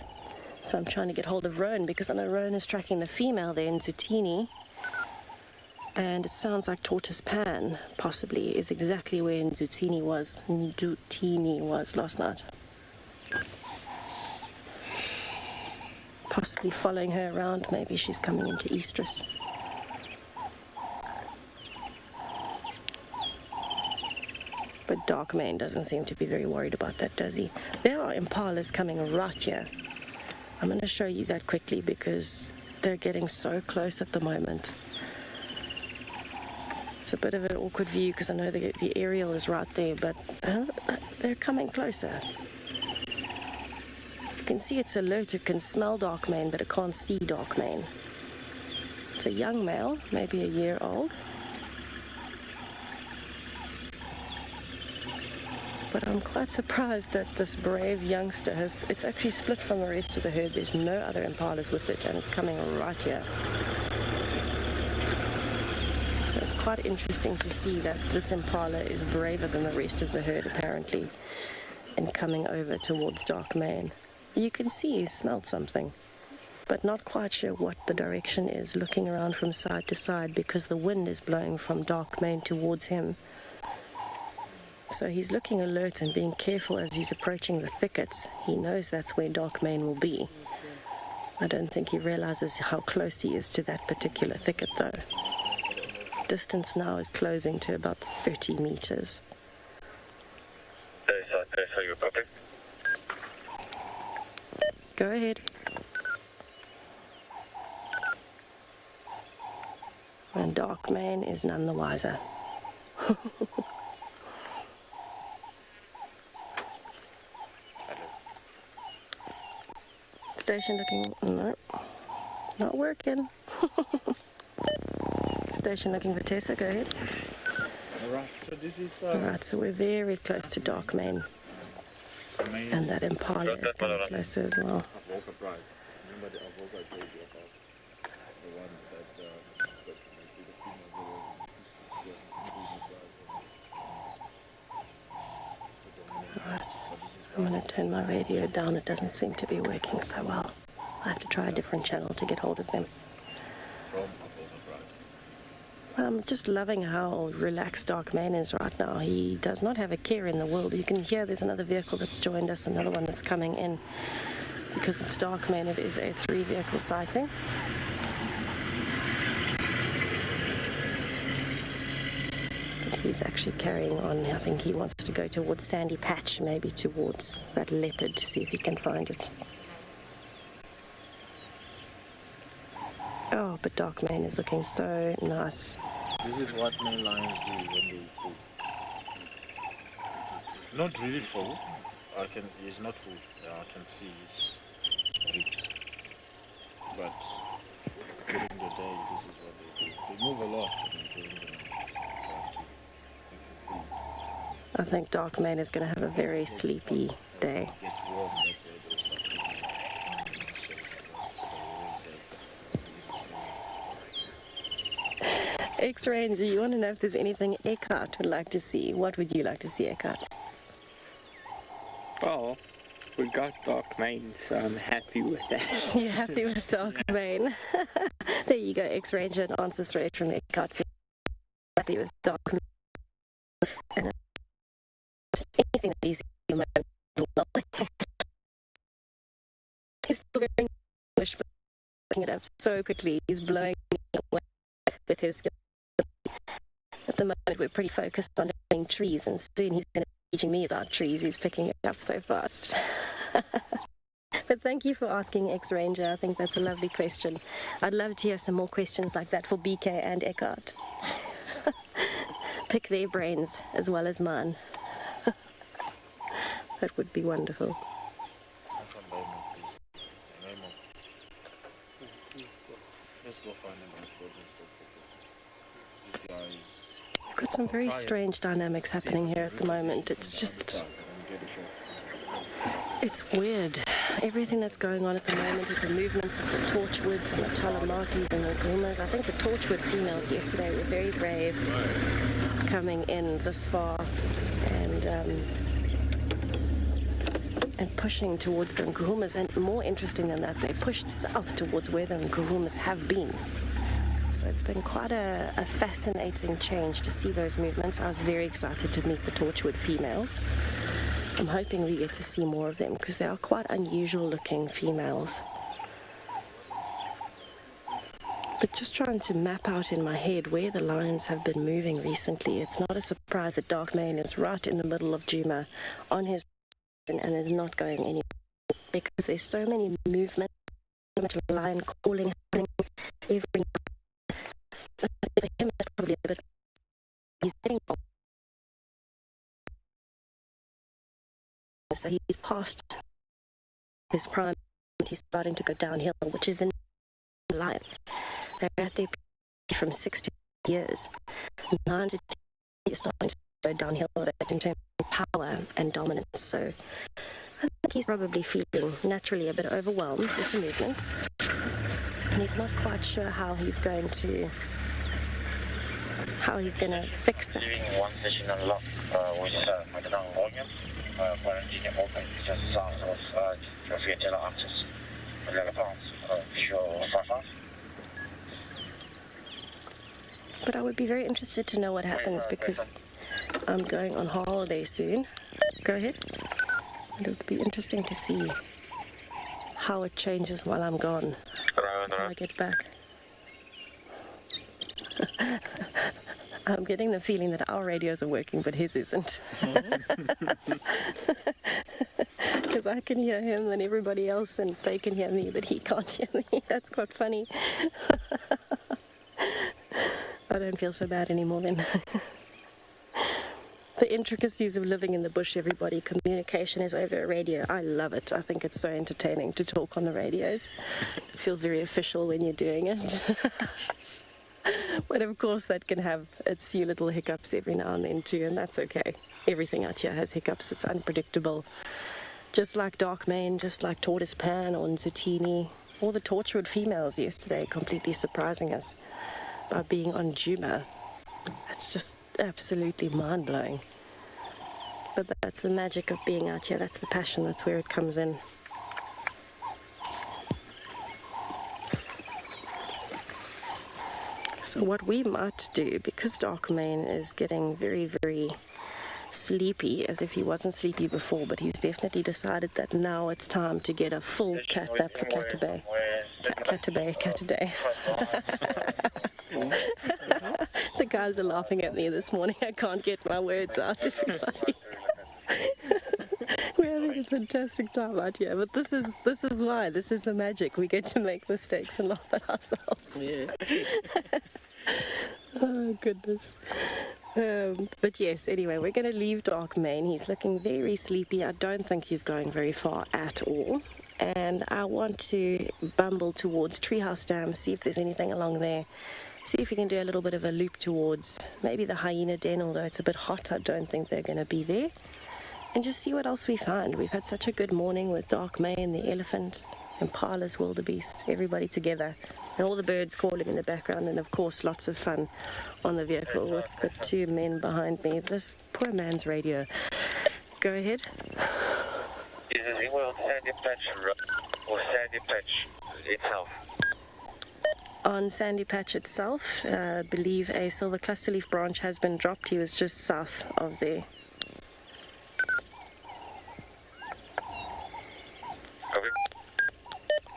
So I'm trying to get hold of Rowan, because I know Rowan is tracking the female there in Zutini, and it sounds like Tortoise Pan possibly is exactly where Zutini was last night. Possibly following her around. Maybe she's coming into Estrus. But Dark Mane doesn't seem to be very worried about that, does he? There are impalas coming right here. I'm going to show you that quickly, because they're getting so close at the moment. It's a bit of an awkward view, because I know the aerial is right there, but they're coming closer. You can see it's alert. It can smell Dark Mane, but it can't see Dark Mane. It's a young male, maybe a year old. But I'm quite surprised that this brave youngster it's actually split from the rest of the herd. There's no other impalas with it, and it's coming right here. So it's quite interesting to see that this impala is braver than the rest of the herd, apparently, and coming over towards Dark Mane. You can see he smelled something, but not quite sure what the direction is, looking around from side to side, because the wind is blowing from Dark Mane towards him. So he's looking alert and being careful as he's approaching the thickets. He knows that's where Dark Mane will be. I don't think he realizes how close he is to that particular thicket, though. Distance now is closing to about 30 meters. Go ahead. And Dark Mane is none the wiser. Station looking, no, not working. Station looking for Tessa, go ahead. Alright, so this is... Alright, so we're very close to Dark Mane. And that impala is getting closer as well. Alright, I'm going to turn my radio down. It doesn't seem to be working so well. I have to try a different channel to get hold of them. I'm just loving how relaxed Dark Mane is right now. He does not have a care in the world. You can hear there's another vehicle that's joined us, another one that's coming in. Because it's Dark Mane, it is a 3-vehicle sighting. But he's actually carrying on. I think he wants to go towards Sandy Patch, maybe towards that leopard, to see if he can find it. Oh, but Dark Mane is looking so nice. This is what male lions do when they poop. Not really full. He's not full. I can see his ribs. But during the day, this is what they do. They move a lot during the night. I think Dark Mane is going to have a very sleepy day. It gets warm, that's why they start eating. X-Ranger, you want to know if there's anything Eckhart would like to see. What would you like to see, Eckhart? Well, we got dark mane, so I'm happy with that. You're happy with dark mane? There you go, X-Ranger, an answer straight from Eckhart. So happy with dark mane. And anything that he's he's still going to push, but picking it up so quickly. He's blowing it away with his skill. At the moment, we're pretty focused on doing trees, and soon he's going to be teaching me about trees. He's picking it up so fast. But thank you for asking, X-Ranger. I think that's a lovely question. I'd love to hear some more questions like that for BK and Eckhart. Pick their brains as well as mine. That would be wonderful. We've got some very strange dynamics happening here at the moment. It's just... it's weird. Everything that's going on at the moment with the movements of the torchwoods and the talamatis and the gumas. I think the torchwood females yesterday were very brave coming in this far and pushing towards the nkuhumas. And more interesting than that, they pushed south towards where the nkuhumas have been. So it's been quite a fascinating change to see those movements. I was very excited to meet the torchwood females. I'm hoping we get to see more of them because they are quite unusual looking females. But just trying to map out in my head where the lions have been moving recently, it's not a surprise that dark mane is right in the middle of Djuma on his and is not going anywhere because there's so many movements, so much lion calling happening every night. For him, it's probably a bit. He's getting old. So he's past his prime. He's starting to go downhill, which is the lion. They're at their peak from 6 to 8 years. 9 to 10 years starting to go downhill in terms of power and dominance. So I think he's probably feeling naturally a bit overwhelmed with the movements. And he's not quite sure how he's going to fix that. Doing one session unlock with maximum volume. Currently open just south of Territorial access. Leopard, visual 5. But I would be very interested to know what happens because I'm going on holiday soon. Go ahead. It would be interesting to see how it changes while I'm gone until I get back. I'm getting the feeling that our radios are working, but his isn't. Because I can hear him and everybody else, and they can hear me, but he can't hear me. That's quite funny. I don't feel so bad anymore then. The intricacies of living in the bush, everybody. Communication is over a radio. I love it. I think it's so entertaining to talk on the radios. You feel very official when you're doing it. But of course that can have its few little hiccups every now and then too, and that's okay. Everything out here has hiccups. It's unpredictable. Just like dark mane, just like tortoise pan or Nzutini, or the torchwood females yesterday completely surprising us by being on Djuma. That's just absolutely mind-blowing. But that's the magic of being out here. That's the passion. That's where it comes in. So what we might do, because dark mane is getting very, very sleepy, as if he wasn't sleepy before, but he's definitely decided that now it's time to get a full cat nap for Cataday. Cataday. The guys are laughing at me this morning. I can't get my words out, everybody. We're having a fantastic time out here, but this is why. This is the magic. We get to make mistakes and laugh at ourselves. Yeah. Oh, goodness. But yes, anyway, we're going to leave dark mane. He's looking very sleepy. I don't think he's going very far at all. And I want to bumble towards Treehouse Dam, see if there's anything along there. See if we can do a little bit of a loop towards maybe the hyena den, although it's a bit hot. I don't think they're going to be there. And just see what else we find. We've had such a good morning with dark mane, the elephant, Impalas, wildebeest, everybody together. And all the birds calling in the background, and of course lots of fun on the vehicle with the two men behind me. This poor man's radio. Go ahead. Is it well Sandy Patch or Sandy Patch itself? On Sandy Patch itself, I believe a silver cluster leaf branch has been dropped. He was just south of there. Okay.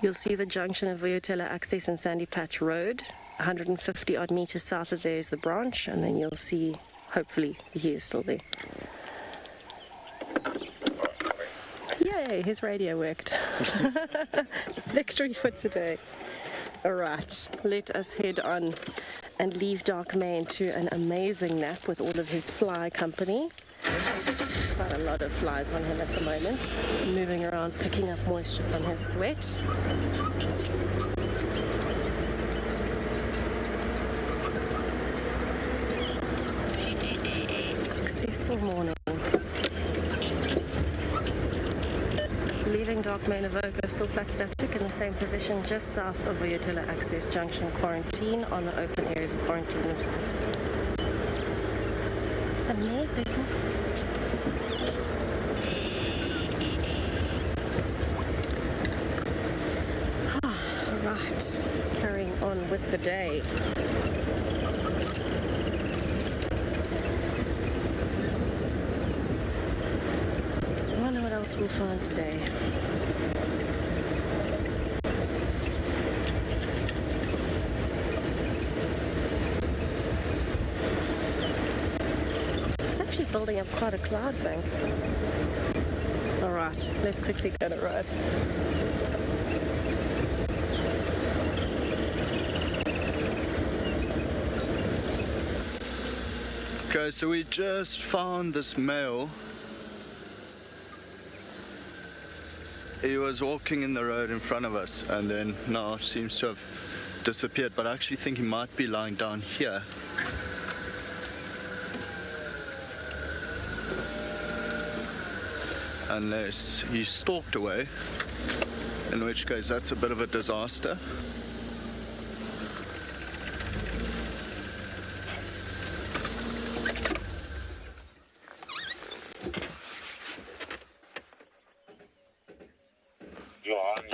You'll see the junction of Vuyotela Access and Sandy Patch Road. 150 odd meters south of there is the branch, and then you'll see, hopefully, he is still there. Yay, his radio worked. Extra foots a day. All right, let us head on and leave Dark Main to an amazing nap with all of his fly company. Quite a lot of flies on him at the moment, moving around, picking up moisture from his sweat. Successful morning. Leaving Dark Main Avoca, still flat static in the same position just south of Vuyotela Access Junction Quarantine on the open areas of quarantine themselves. Amazing. Right, carrying on with the day. I wonder what else we'll find today. It's actually building up quite a cloud bank. All right, let's quickly get it right. Okay, so we just found this male. He was walking in the road in front of us and then now seems to have disappeared, but I actually think he might be lying down here. Unless he stalked away, in which case that's a bit of a disaster.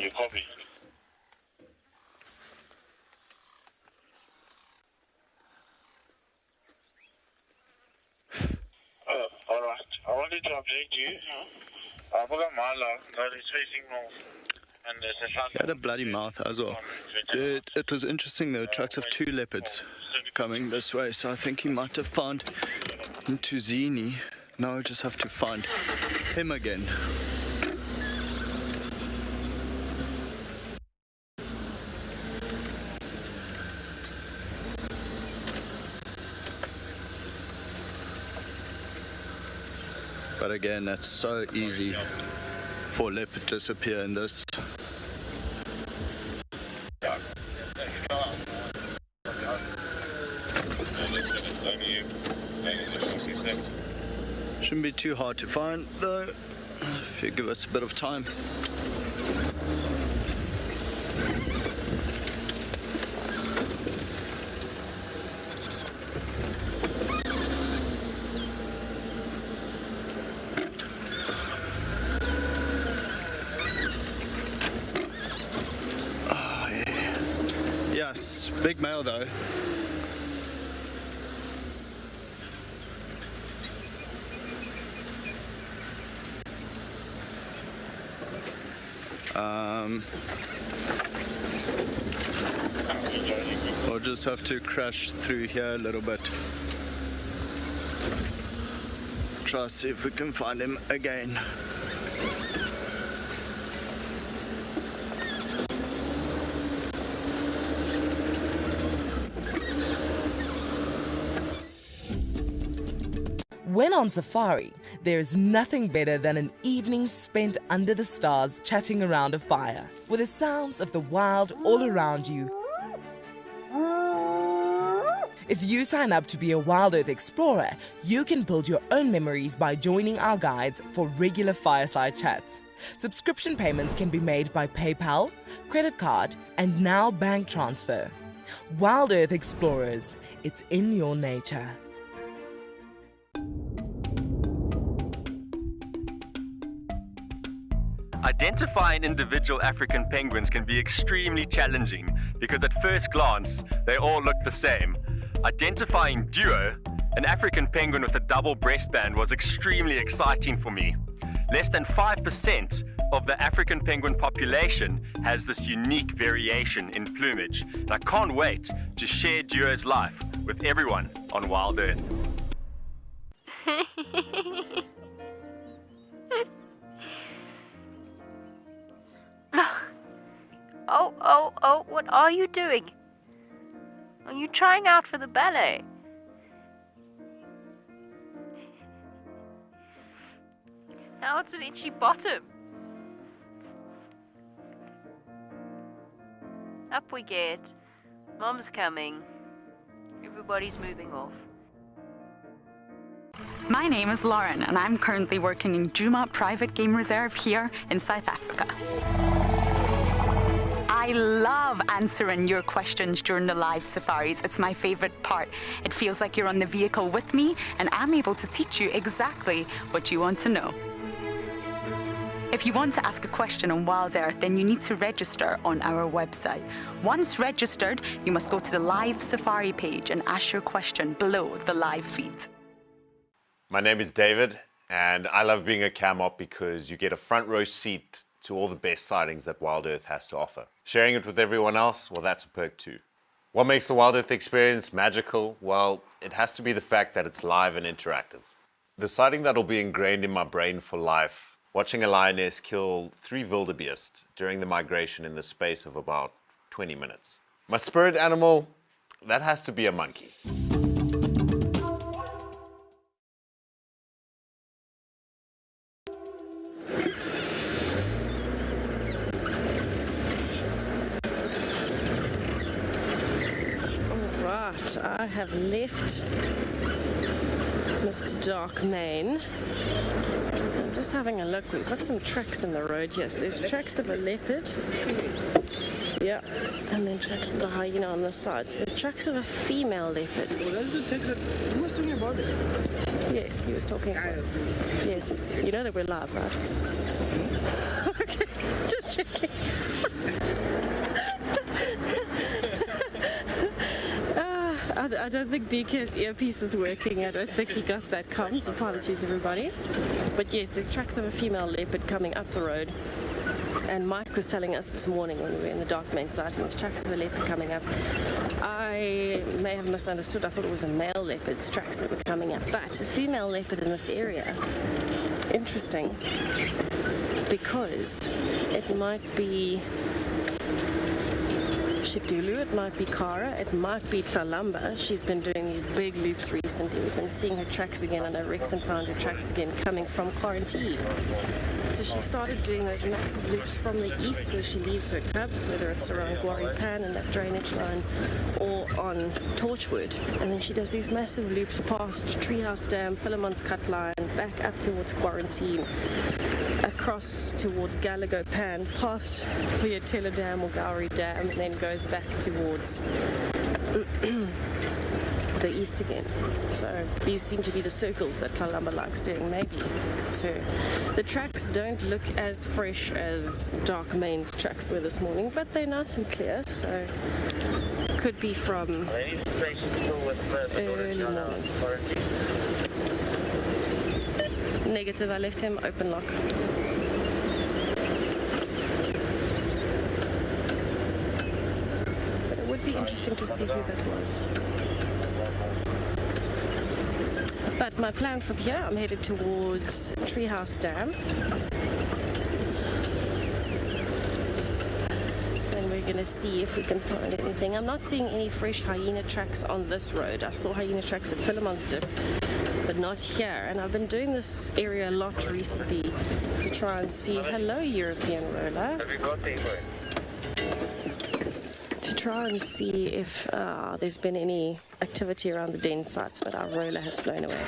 You copy. Alright, I wanted to update you. I've got my log that is facing north. And there's a shot. He had a bloody mouth as well. Dude, it was interesting, there were tracks of 2 leopards coming this way, so I think he might have found Ntuzini. Now I just have to find him again. But again, that's so easy for leopard to disappear in this. Shouldn't be too hard to find though, if you give us a bit of time. Big male though. We'll just have to crash through here a little bit. Try to see if we can find him again. When on safari, there's nothing better than an evening spent under the stars chatting around a fire, with the sounds of the wild all around you. If you sign up to be a WildEarth explorer, you can build your own memories by joining our guides for regular fireside chats. Subscription payments can be made by PayPal, credit card, and now bank transfer. WildEarth Explorers, it's in your nature. Identifying individual African penguins can be extremely challenging because at first glance, they all look the same. Identifying Duo, an African penguin with a double breastband, was extremely exciting for me. Less than 5% of the African penguin population has this unique variation in plumage. And I can't wait to share Duo's life with everyone on WildEarth. Oh, what are you doing? Are you trying out for the ballet? Now it's an itchy bottom. Up we get. Mom's coming. Everybody's moving off. My name is Lauren and I'm currently working in Djuma Private Game Reserve here in South Africa. I love answering your questions during the live safaris. It's my favorite part. It feels like you're on the vehicle with me and I'm able to teach you exactly what you want to know. If you want to ask a question on WildEarth, then you need to register on our website. Once registered, you must go to the live safari page and ask your question below the live feed. My name is David, and I love being a cam op because you get a front row seat to all the best sightings that WildEarth has to offer. Sharing it with everyone else, well, that's a perk too. What makes the WildEarth experience magical? Well, it has to be the fact that it's live and interactive. The sighting that'll be ingrained in my brain for life, watching a lioness kill 3 wildebeest during the migration in the space of about 20 minutes. My spirit animal, that has to be a monkey. I have left Mr. Dark Mane. I'm just having a look. We've got some tracks in the road. Yes, there's tracks of a leopard. Yeah, and then tracks of the hyena on the side. So there's tracks of a female leopard. Well, that's the text that he was talking about it. Yes, he was talking about it. Yes, you know that we're live, right? Okay, just checking. I don't think DK's earpiece is working. I don't think he got that comms. Apologies, everybody. But yes, there's tracks of a female leopard coming up the road. And Mike was telling us this morning when we were in the Dark Mane sighting, there's tracks of a leopard coming up. I may have misunderstood. I thought it was a male leopard's tracks that were coming up. But a female leopard in this area. Interesting. Because it might be Shidulu, it might be Kara, it might be Tlalamba. She's been doing these big loops recently. We've been seeing her tracks again. I know Rexon found her tracks again coming from quarantine. So she started doing those massive loops from the east where she leaves her cubs, whether it's around Guari Pan and that drainage line or on Torchwood. And then she does these massive loops past Treehouse Dam, Philemon's Cut Line, back up towards Quarantine, across towards Gallagher Pan, past Leopard Dam or Gowrie Dam, and then goes back towards the east again. So these seem to be the circles that Tlalamba likes doing, maybe. So the tracks don't look as fresh as Dark Mane's tracks were this morning, but they're nice and clear, so could be from early morning. Negative, I left him open lock. But it would be interesting to see who that was. But my plan from here, I'm headed towards Treehouse Dam. And we're going to see if we can find anything. I'm not seeing any fresh hyena tracks on this road. I saw hyena tracks at Philemon's Dip, but not here. And I've been doing this area a lot recently to try and see. Hello, European roller. Have you got the info? To try and see if there's been any activity around the den sites, but our roller has flown away.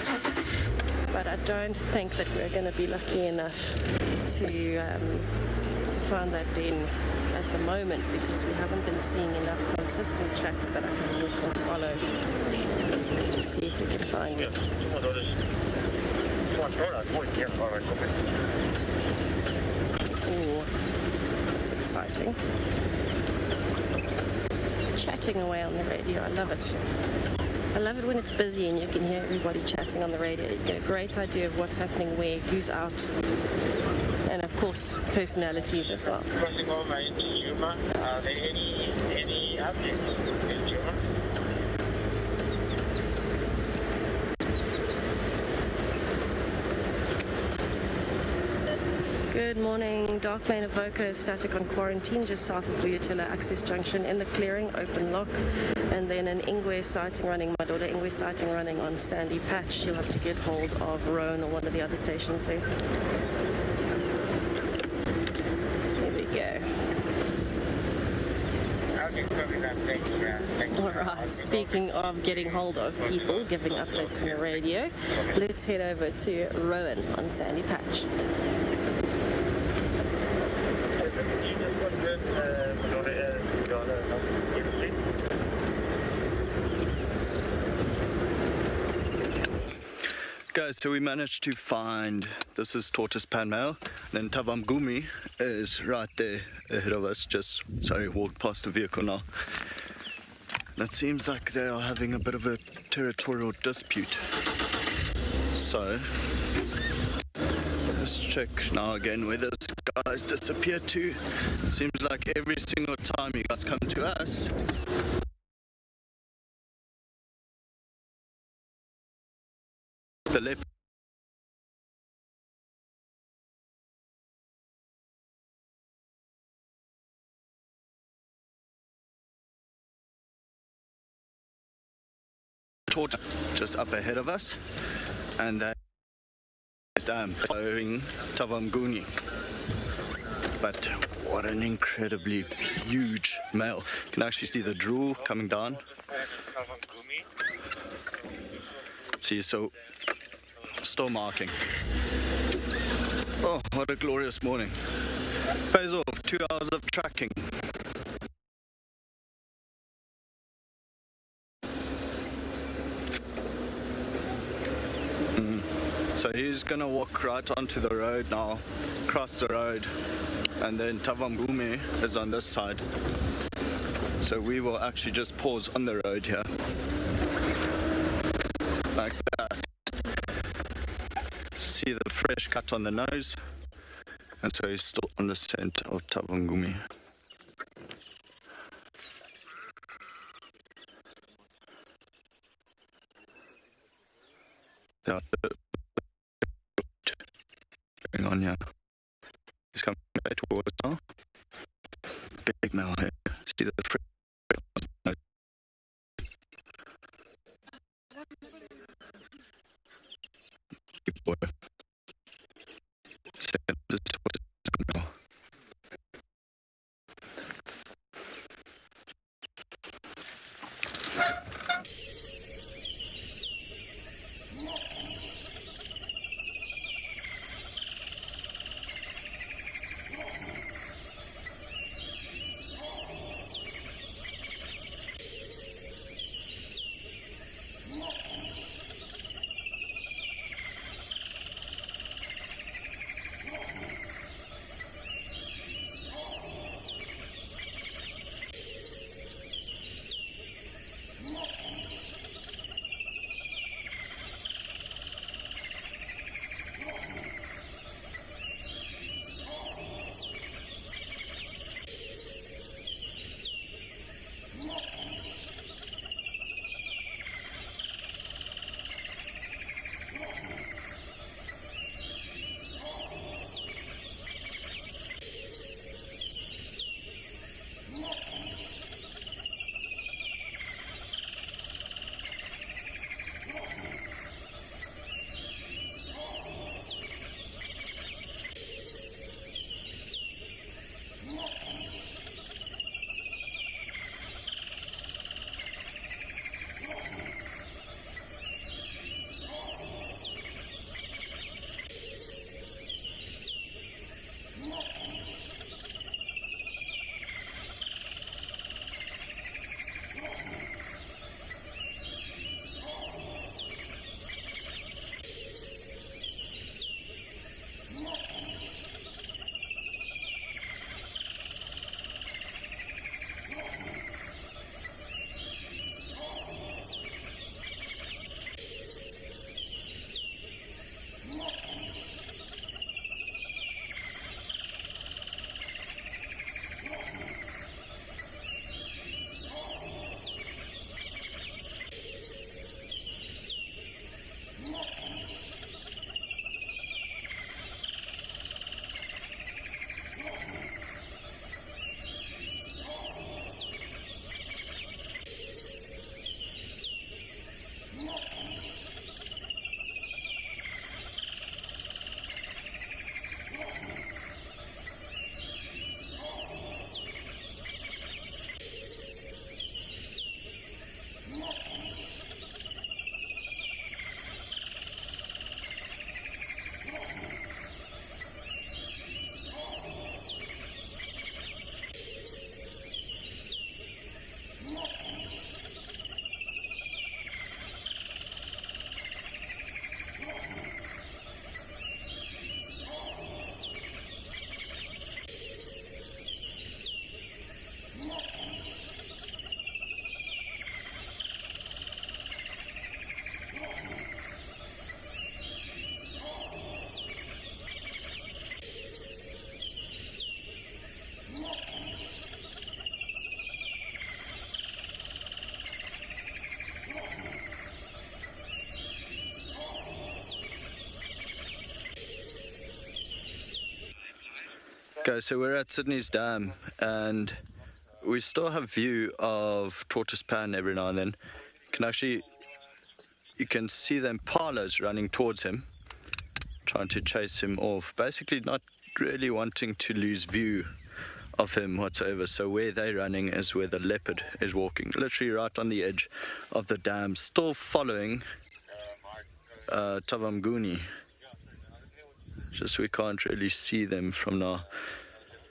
But I don't think that we're going to be lucky enough to find that den at the moment because we haven't been seeing enough consistent tracks that I can walk and follow. Just see if we can find it. Oh, that's exciting. Chatting away on the radio, I love it. I love it when it's busy and you can hear everybody chatting on the radio. You get a great idea of what's happening where, who's out, and of course, personalities as well. Crossing over into Djuma, are there any updates in Djuma? Good morning. Dark Main Avoca is static on quarantine just south of Leopard Access Junction in the clearing, open lock. And then an Ingwe sighting running, my daughter Ingwe sighting running on Sandy Patch. You'll have to get hold of Rowan or one of the other stations there. There we go. Alright, speaking of getting hold of people, giving updates on the radio, let's head over to Rowan on Sandy Patch. Guys, so we managed to find, this is tortoise panmale, then Tavamgumi is right there ahead of us, just, sorry, walked past the vehicle now. And it seems like they are having a bit of a territorial dispute. So, let's check now again where this guy's disappeared to. Seems like every single time you guys come to us, the leopard tortoise just up ahead of us, and that is following Tavamguni. But what an incredibly huge male. You can actually see the drool coming down. See, so still marking. Oh, what a glorious morning. Pays off, 2 hours of tracking. So he's gonna walk right onto the road now, cross the road, and then Tavamgumi is on this side. So we will actually just pause on the road here. Like that. See the fresh cut on the nose, and so he's still on the scent of Tavamgumi. Yeah, going on here. He's coming back towards us now. Big male here. See the fresh nose. Boy. Okay, so we're at Sydney's Dam and we still have view of Tortoise Pan every now and then. You can see the Impalas running towards him, trying to chase him off, basically not really wanting to lose view of him whatsoever. So where they're running is where the leopard is walking, literally right on the edge of the dam, still following Tavamguni. Just we can't really see them from now.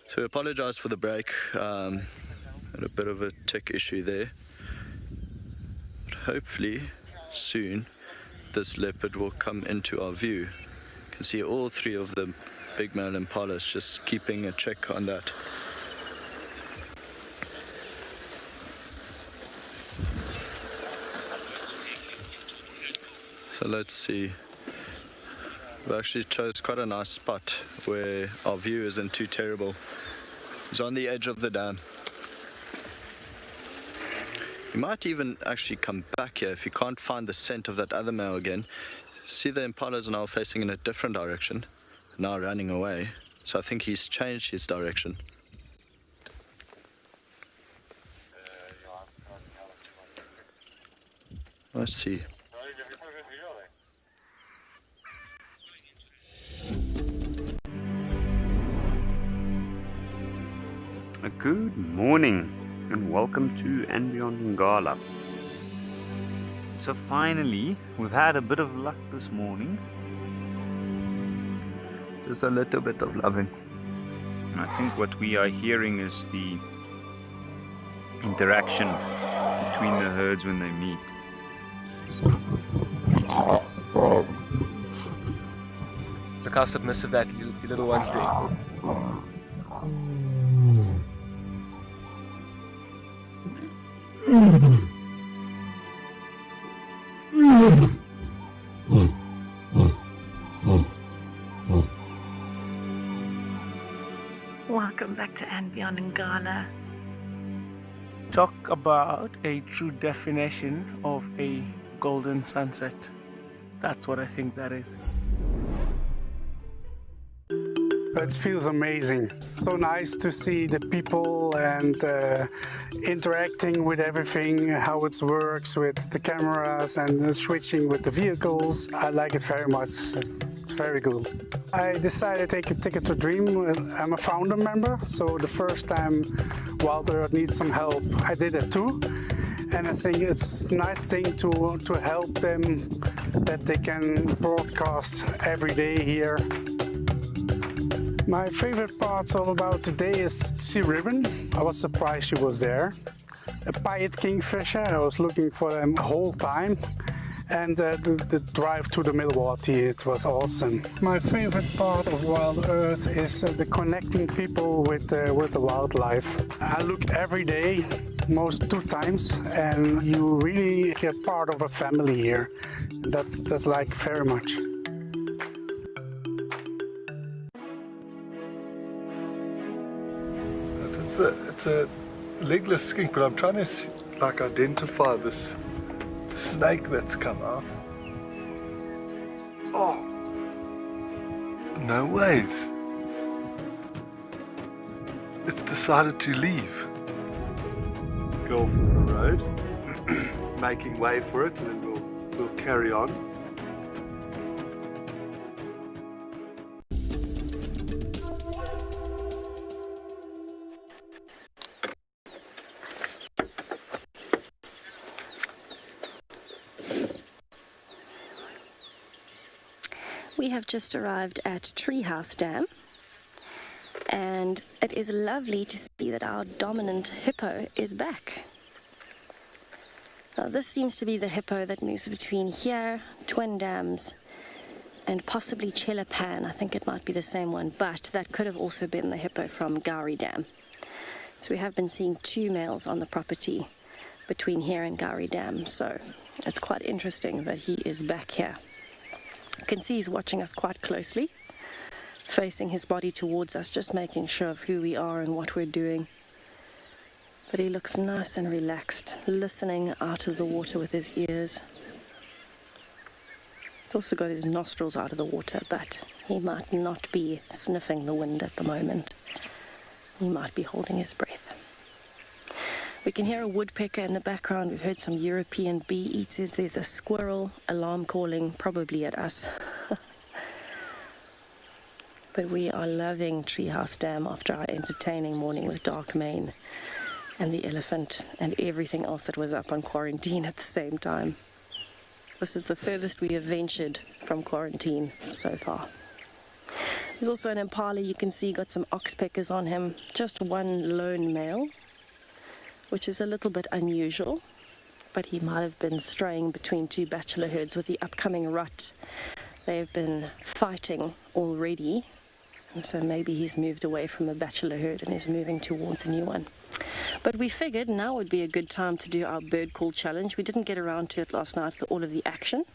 So we apologize for the break. Had a bit of a tech issue there. But hopefully soon this leopard will come into our view. You can see all three of the big male impalas just keeping a check on that. So let's see. We actually chose quite a nice spot where our view isn't too terrible. It's on the edge of the dam. You might even actually come back here if you can't find the scent of that other male again. See, the impalas are now facing in a different direction, now running away. So I think he's changed his direction. Let's see. Good morning and welcome to And Beyond Ngala. So finally, we've had a bit of luck this morning. Just a little bit of loving. I think what we are hearing is the interaction between the herds when they meet. Look how submissive that little one's being. Welcome back to And Beyond Ngala. Talk about a true definition of a golden sunset. That's what I think that is. It feels amazing. So nice to see the people and interacting with everything, how it works with the cameras and switching with the vehicles. I like it very much. It's very good. I decided to take a ticket to Dream. I'm a founder member, so the first time WildEarth needs some help, I did it too. And I think it's a nice thing to help them, that they can broadcast every day here. My favorite parts all about today is sea ribbon. I was surprised she was there. A pied kingfisher, I was looking for them the whole time. And the drive to the Milwaukee, it was awesome. My favorite part of WildEarth is the connecting people with the wildlife. I look every day, most 2 times, and you really get part of a family here. That's like very much. It's a legless skink, but I'm trying to like identify this snake that's come out. Oh, no way. It's decided to leave. Go for the road, making way for it, and then we'll carry on. We have just arrived at Treehouse Dam, and it is lovely to see that our dominant hippo is back. Now this seems to be the hippo that moves between here, Twin Dams, and possibly Chelapan. I think it might be the same one, but that could have also been the hippo from Gowrie Dam. So we have been seeing 2 males on the property between here and Gowrie Dam, so it's quite interesting that he is back here. You can see he's watching us quite closely, facing his body towards us, just making sure of who we are and what we're doing. But he looks nice and relaxed, listening out of the water with his ears. He's also got his nostrils out of the water, but he might not be sniffing the wind at the moment. He might be holding his breath. We can hear a woodpecker in the background. We've heard some European bee eaters. There's a squirrel alarm calling, probably at us. But we are loving Treehouse Dam after our entertaining morning with Dark Mane and the elephant and everything else that was up on quarantine at the same time. This is the furthest we have ventured from quarantine so far. There's also an Impala, you can see, got some oxpeckers on him. Just one lone male, which is a little bit unusual, but he might have been straying between 2 bachelor herds with the upcoming rut. They've been fighting already, and so maybe he's moved away from a bachelor herd and is moving towards a new one. But we figured now would be a good time to do our bird call challenge. We didn't get around to it last night for all of the action,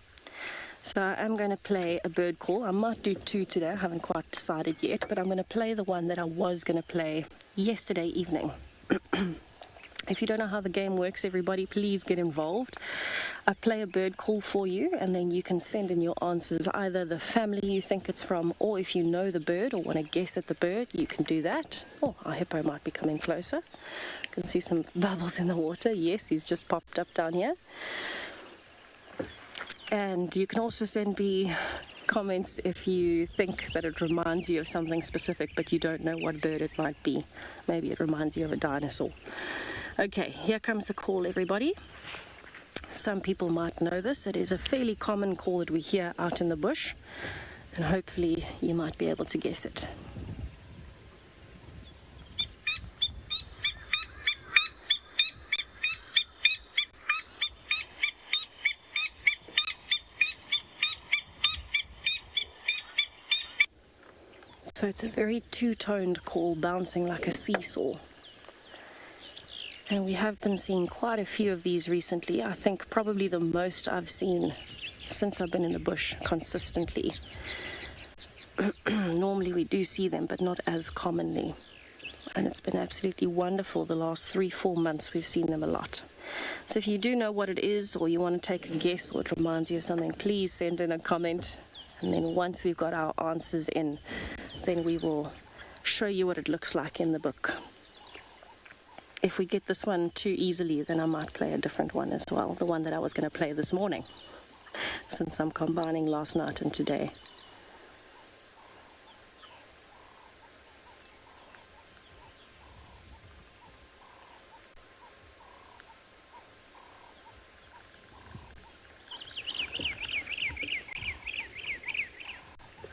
so I am going to play a bird call. I might do 2 today, I haven't quite decided yet, but I'm going to play the one that I was going to play yesterday evening. If you don't know how the game works, everybody, please get involved. I play a bird call for you, and then you can send in your answers, either the family you think it's from, or if you know the bird or want to guess at the bird, you can do that. Oh, our hippo might be coming closer. You can see some bubbles in the water. Yes, he's just popped up down here. And you can also send me comments if you think that it reminds you of something specific, but you don't know what bird it might be. Maybe it reminds you of a dinosaur. Okay, here comes the call, everybody. Some people might know this. It is a fairly common call that we hear out in the bush, and hopefully you might be able to guess it. So it's a very 2-toned call, bouncing like a seesaw. And we have been seeing quite a few of these recently. I think probably the most I've seen since I've been in the bush consistently. Normally we do see them, but not as commonly. And it's been absolutely wonderful. The last 3-4 months we've seen them a lot. So if you do know what it is, or you want to take a guess, or it reminds you of something, please send in a comment. And then once we've got our answers in, then we will show you what it looks like in the book. If we get this one too easily, then I might play a different one as well, the one that I was going to play this morning, since I'm combining last night and today.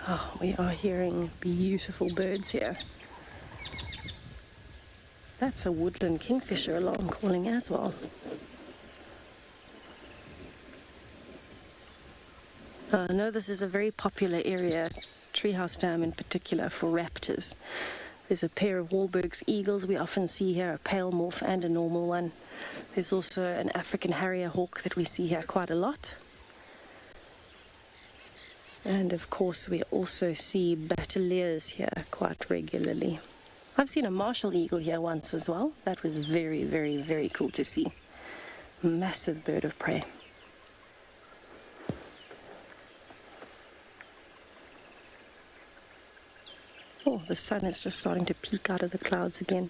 Oh, we are hearing beautiful birds here. That's a woodland kingfisher alarm calling as well. I know this is a very popular area, Treehouse Dam in particular, for raptors. There's a pair of Wahlberg's eagles we often see here, a pale morph and a normal one. There's also an African harrier hawk that we see here quite a lot. And of course we also see battaliers here quite regularly. I've seen a martial eagle here once as well. That was very, very, very cool to see. Massive bird of prey. Oh, the sun is just starting to peek out of the clouds again.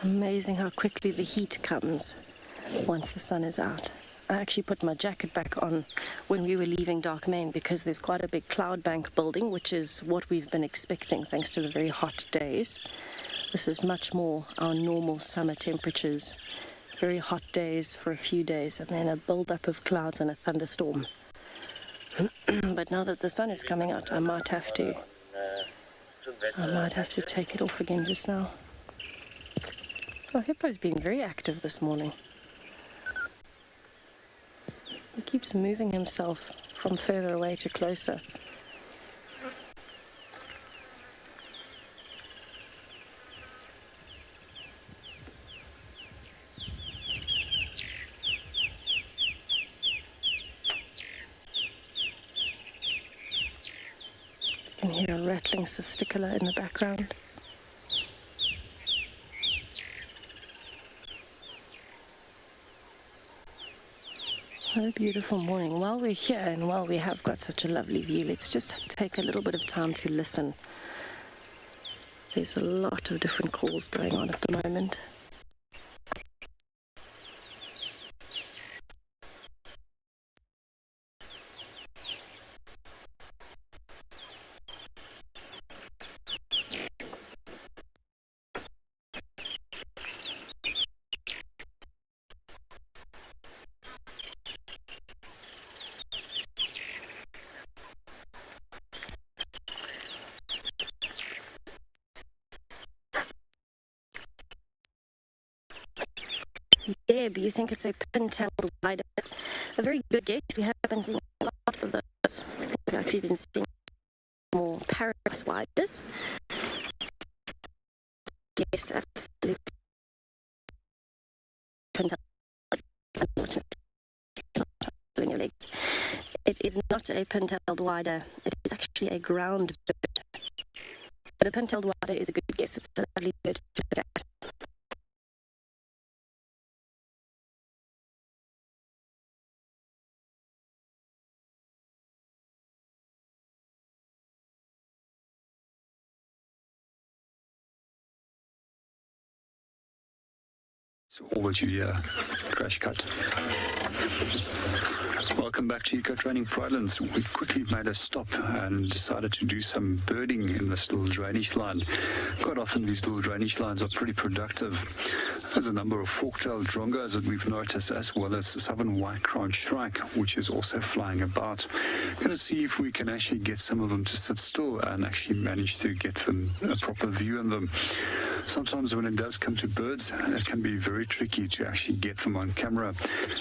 Amazing how quickly the heat comes once the sun is out. I actually put my jacket back on when we were leaving Darkmain because there's quite a big cloud bank building, which is what we've been expecting thanks to the very hot days. This is much more our normal summer temperatures. Very hot days for a few days and then a build-up of clouds and a thunderstorm. But now that the sun is coming out, I might have to take it off again just now. Oh, Hippo's being very active this morning. He keeps moving himself from further away to closer. You can hear a rattling cisticola in the background. What a beautiful morning. While we're here and while we have got such a lovely view, let's just take a little bit of time to listen. There's a lot of different calls going on at the moment. Deb, you think it's a pin-tailed wider? A very good guess. We have been seeing a lot of those. We've actually been seeing more Paris widers. Yes, absolutely. It is not a pin-tailed wider. It is actually a ground bird. But a pin-tailed wider is a good guess. It's a lovely bird to look at. So always you hear crash cut. Welcome back to Eco Training Pridelands. We quickly made a stop and decided to do some birding in this little drainage line. Quite often these little drainage lines are pretty productive. There's a number of fork-tailed drongos that we've noticed, as well as the southern white-crowned shrike, which is also flying about. We're going to see if we can actually get some of them to sit still and actually manage to get them a proper view on them. Sometimes when it does come to birds, it can be very tricky to actually get them on camera,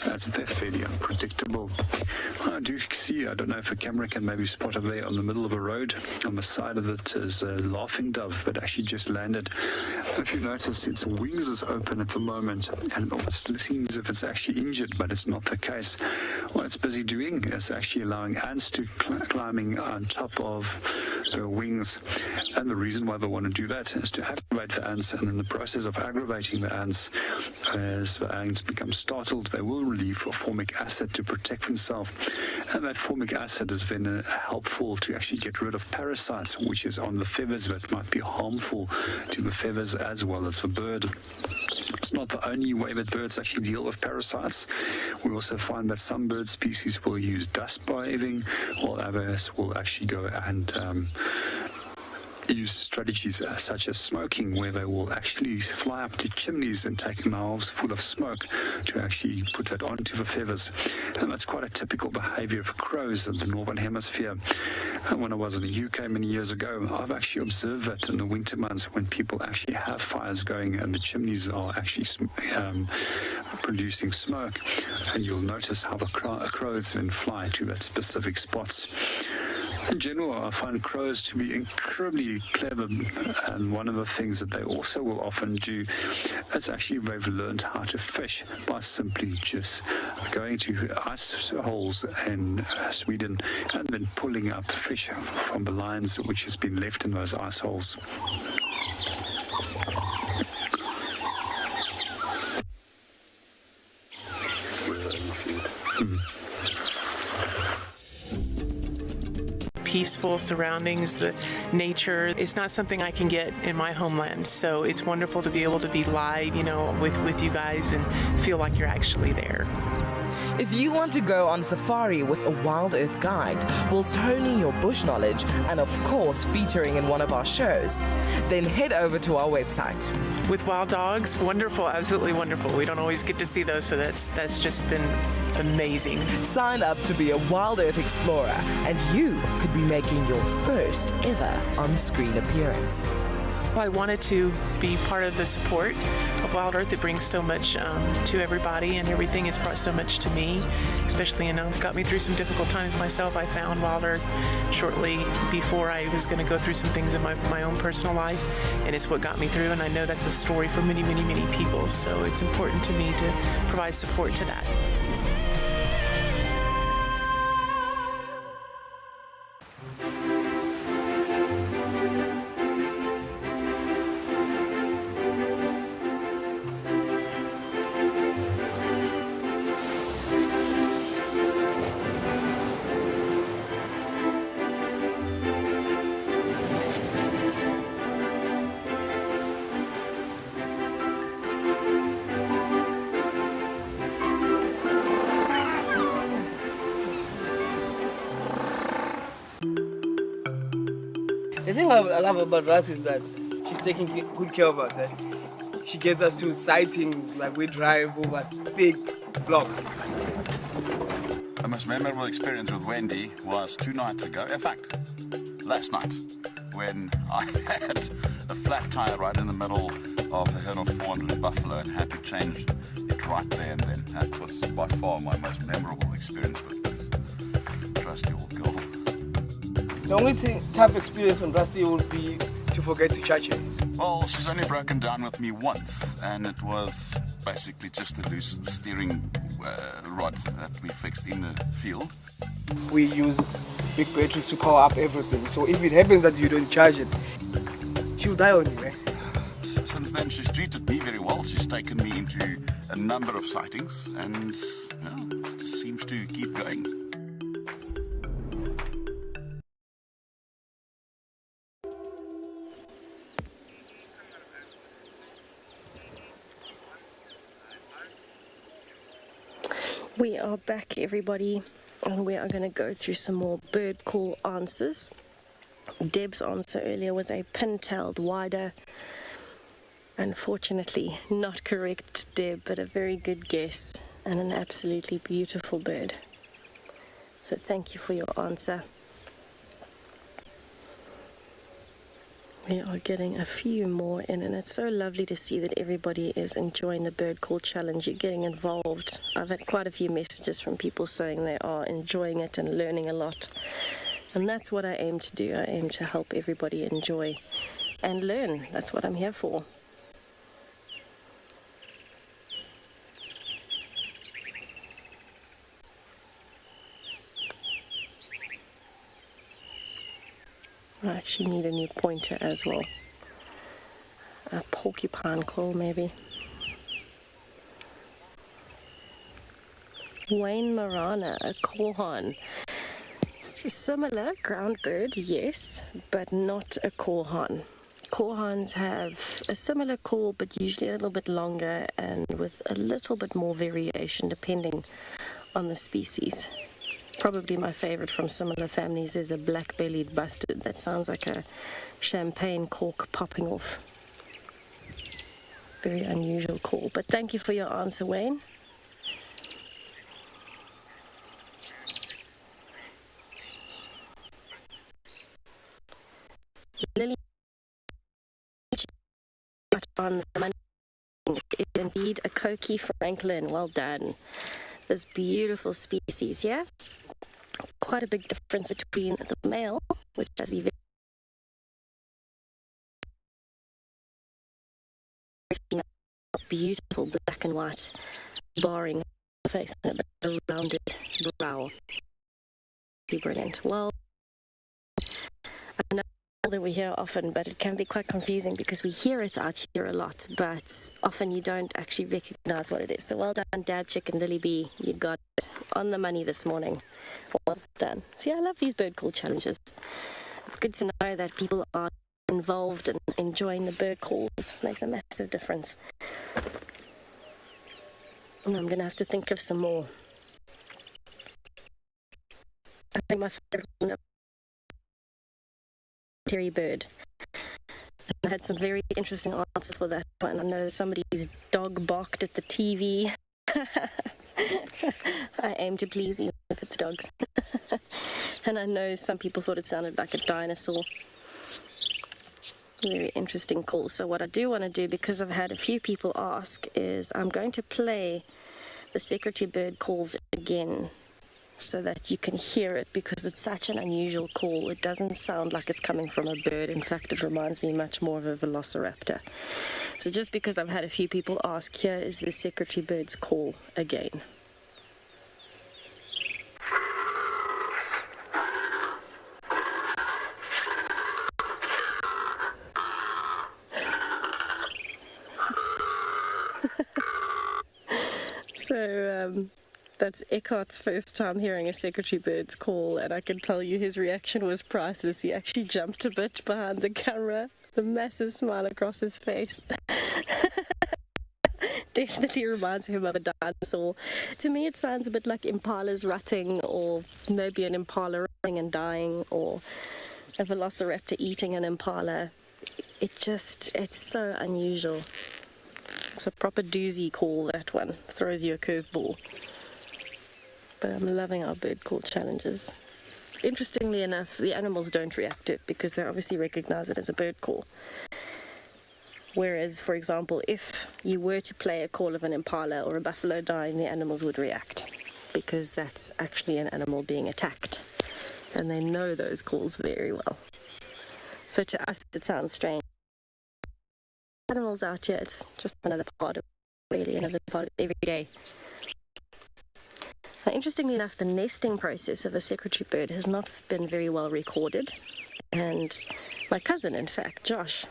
as they're fairly unpredictable. I do see, I don't know if a camera can maybe spot it there on the middle of a road. On the side of it is a laughing dove, but actually just landed. If you notice, its wings is open at the moment, and it almost seems as if it's actually injured, but it's not the case. What it's busy doing is actually allowing ants to climbing on top of the wings, and the reason why they want to do that is to aggravate the ants, and in the process of aggravating the ants, as the ants become startled, they will release formic acid to protect themselves, and that formic acid has been helpful to actually get rid of parasites, which is on the feathers, that might be harmful to the feathers as well as the bird. It's not the only way that birds actually deal with parasites. We also find that some bird species will use dust biving, while others will actually go and use strategies such as smoking, where they will actually fly up to chimneys and take mouths full of smoke to actually put that onto the feathers. And that's quite a typical behavior of crows in the Northern Hemisphere. And when I was in the UK many years ago, I've actually observed that in the winter months when people actually have fires going and the chimneys are actually producing smoke, and you'll notice how the crows then fly to that specific spots. In general, I find crows to be incredibly clever, and one of the things that they also will often do is actually they've learned how to fish by simply just going to ice holes in Sweden and then pulling up fish from the lines which has been left in those ice holes. Peaceful surroundings, the nature is not something I can get in my homeland. So it's wonderful to be able to be live, you know, with you guys and feel like you're actually there. If you want to go on safari with a WildEarth guide whilst honing your bush knowledge and of course featuring in one of our shows, then head over to our website. With wild dogs, wonderful, absolutely wonderful. We don't always get to see those, so that's just been amazing. Sign up to be a WildEarth explorer and you could be making your first ever on-screen appearance. I wanted to be part of the support of WildEarth. It brings so much to everybody, and everything has brought so much to me, especially, you know, got me through some difficult times myself. I found WildEarth shortly before I was going to go through some things in my own personal life, and it's what got me through, and I know that's a story for many, many, many people, so it's important to me to provide support to that. The thing I love about Russ is that she's taking good care of us. She gets us to sightings, like we drive over big blocks. The most memorable experience with Wendy was 2 nights ago. In fact, last night, when I had a flat tire right in the middle of a herd of 400 buffalo and had to change it right there and then. That was by far my most memorable experience with this trusty old girl. The only tough experience on Rusty would be to forget to charge her. Well, she's only broken down with me once, and it was basically just a loose steering rod that we fixed in the field. We use big batteries to power up everything, so if it happens that you don't charge it, she'll die on you, eh? Since then, she's treated me very well. She's taken me into a number of sightings, and it just seems to keep going. We are back, everybody, and we are going to go through some more bird call answers. Deb's answer earlier was a pin-tailed wider. Unfortunately, not correct, Deb, but a very good guess and an absolutely beautiful bird. So thank you for your answer. We are getting a few more in, and it's so lovely to see that everybody is enjoying the bird call challenge. You're getting involved. I've had quite a few messages from people saying they are enjoying it and learning a lot. And that's what I aim to do. I aim to help everybody enjoy and learn. That's what I'm here for. I actually need a new pointer as well. A porcupine call, maybe. Wayne Marana, a korhaan. Similar ground bird, yes, but not a korhaan. Korhaans have a similar call, but usually a little bit longer and with a little bit more variation depending on the species. Probably my favorite from similar families is a black-bellied bustard. That sounds like a champagne cork popping off. Very unusual call, but thank you for your answer, Wayne. Lily on the money is indeed a Coqui Franklin. Well done. This beautiful species, yeah? Quite a big difference between the male, which has the very beautiful black and white barring face and a rounded brow. Brilliant. Well, I know that we hear often, but it can be quite confusing because we hear it out here a lot, but often you don't actually recognize what it is. So well done, Dab Chick and Lily B. You got it on the money this morning. Well done. See, I love these bird call challenges. It's good to know that people are involved and enjoying the bird calls. Makes a massive difference. And I'm going to have to think of some more. I think my favorite one is Terry bird. I had some very interesting answers for that one. I know somebody's dog barked at the TV. I aim to please even if it's dogs. And I know some people thought it sounded like a dinosaur. Very interesting call. So what I do want to do, because I've had a few people ask, is I'm going to play the secretary bird calls again so that you can hear it, because it's such an unusual call. It doesn't sound like it's coming from a bird. In fact, it reminds me much more of a velociraptor. So just because I've had a few people ask, here is the secretary bird's call again. So that's Eckhart's first time hearing a secretary bird's call, and I can tell you his reaction was priceless. He actually jumped a bit behind the camera, the massive smile across his face. Definitely reminds him of a dinosaur. To me, it sounds a bit like impalas rutting, or maybe an impala running and dying, or a velociraptor eating an impala. It's so unusual. It's a proper doozy call, that one. Throws you a curveball. But I'm loving our bird call challenges. Interestingly enough, the animals don't react to it because they obviously recognize it as a bird call. Whereas, for example, if you were to play a call of an impala or a buffalo dying, the animals would react because that's actually an animal being attacked. And they know those calls very well. So to us, it sounds strange. Animals out here, it's just another part of really another part of every day. Now, interestingly enough, the nesting process of a secretary bird has not been very well recorded, and my cousin, in fact, Josh,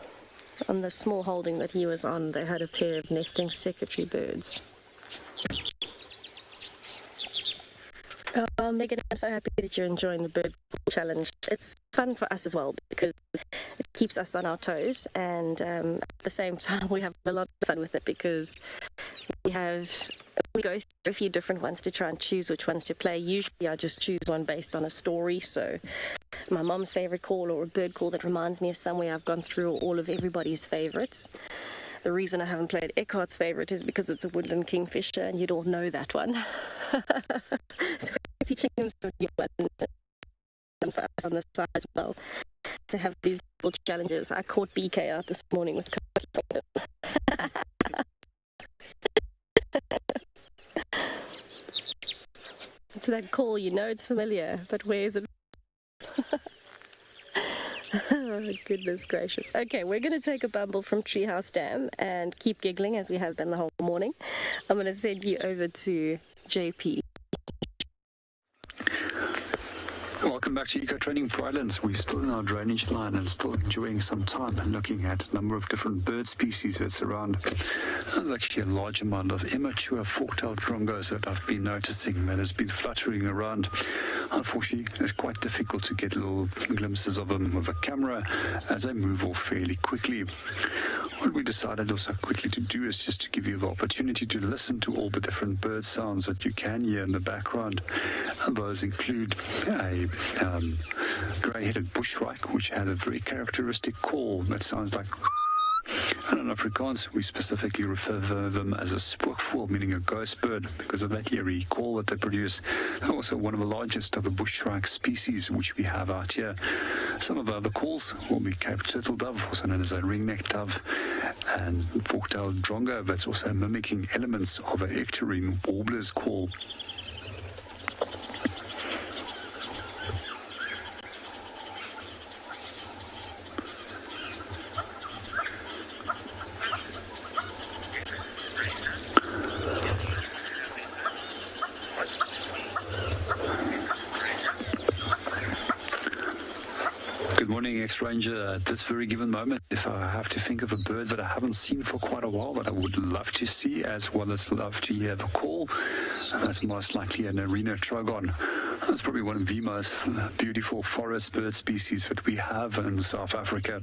on the small holding that he was on, they had a pair of nesting secretary birds. Oh, Megan, I'm so happy that you're enjoying the bird challenge. It's fun for us as well because it keeps us on our toes, and at the same time we have a lot of fun with it because we go through a few different ones to try and choose which ones to play. Usually I just choose one based on a story, so my mom's favorite call or a bird call that reminds me of somewhere. I've gone through all of everybody's favorites. The reason I haven't played Eckhart's favorite is because it's a woodland kingfisher and you'd all know that one. So we're teaching them some new ones and for us on the side as well to have these little challenges. I caught BK out this morning with It's that call, you know it's familiar, but where is it? Oh, goodness gracious. Okay, we're going to take a bumble from Treehouse Dam and keep giggling as we have been the whole morning. I'm going to send you over to JP. Welcome back to Eco Training Pridelands. We're still in our drainage line and still enjoying some time looking at a number of different bird species that's around. There's actually a large amount of immature fork-tailed drongos that I've been noticing that has been fluttering around. Unfortunately, it's quite difficult to get little glimpses of them with a camera as they move off fairly quickly. What we decided also quickly to do is just to give you the opportunity to listen to all the different bird sounds that you can hear in the background. And those include a grey-headed bushwrack, which has a very characteristic call that sounds like. And in Afrikaans, we specifically refer to them as a spookvoël, meaning a ghost bird, because of that eerie call that they produce. And also one of the largest of the bushwrack species which we have out here. Some of the other calls will be Cape turtle dove, also known as a ringneck dove, and fork-tailed drongo, that's also mimicking elements of an ectorine warbler's call. Ranger, at this very given moment, if I have to think of a bird that I haven't seen for quite a while, that I would love to see, as well as love to hear the call, that's most likely an arena trogon. That's probably one of the most beautiful forest bird species that we have in South Africa.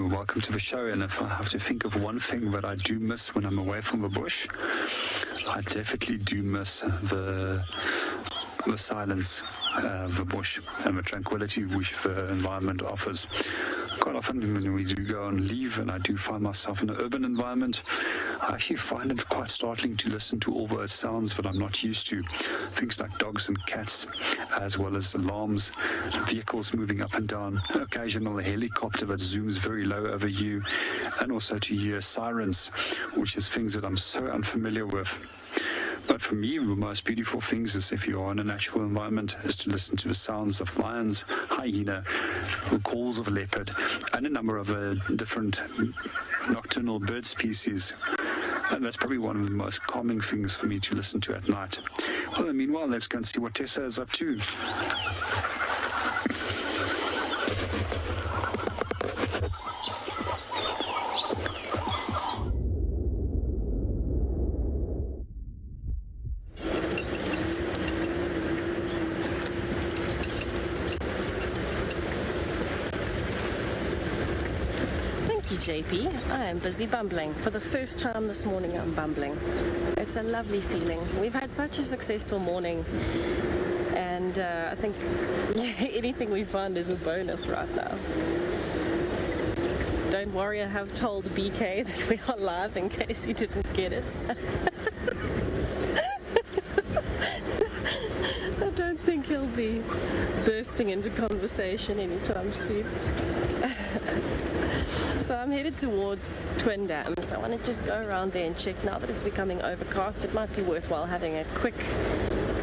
Welcome to the show, and if I have to think of one thing that I do miss when I'm away from the bush, I definitely do miss the silence of the bush and the tranquility which the environment offers. Quite often when we do go on leave and I do find myself in an urban environment, I actually find it quite startling to listen to all those sounds that I'm not used to. Things like dogs and cats, as well as alarms, vehicles moving up and down, an occasional helicopter that zooms very low over you, and also to hear sirens, which is things that I'm so unfamiliar with. But for me, the most beautiful things is, if you are in a natural environment, is to listen to the sounds of lions, hyena, the calls of leopard, and a number of different nocturnal bird species. And that's probably one of the most calming things for me to listen to at night. Well, meanwhile, let's go and see what Tessa is up to. JP, I am busy bumbling. For the first time this morning, I'm bumbling. It's a lovely feeling. We've had such a successful morning, and I think anything we find is a bonus right now. Don't worry, I have told BK that we are live in case he didn't get it. I don't think he'll be bursting into conversation anytime soon. So I'm headed towards Twin Dams. I want to just go around there and check. Now that it's becoming overcast, it might be worthwhile having a quick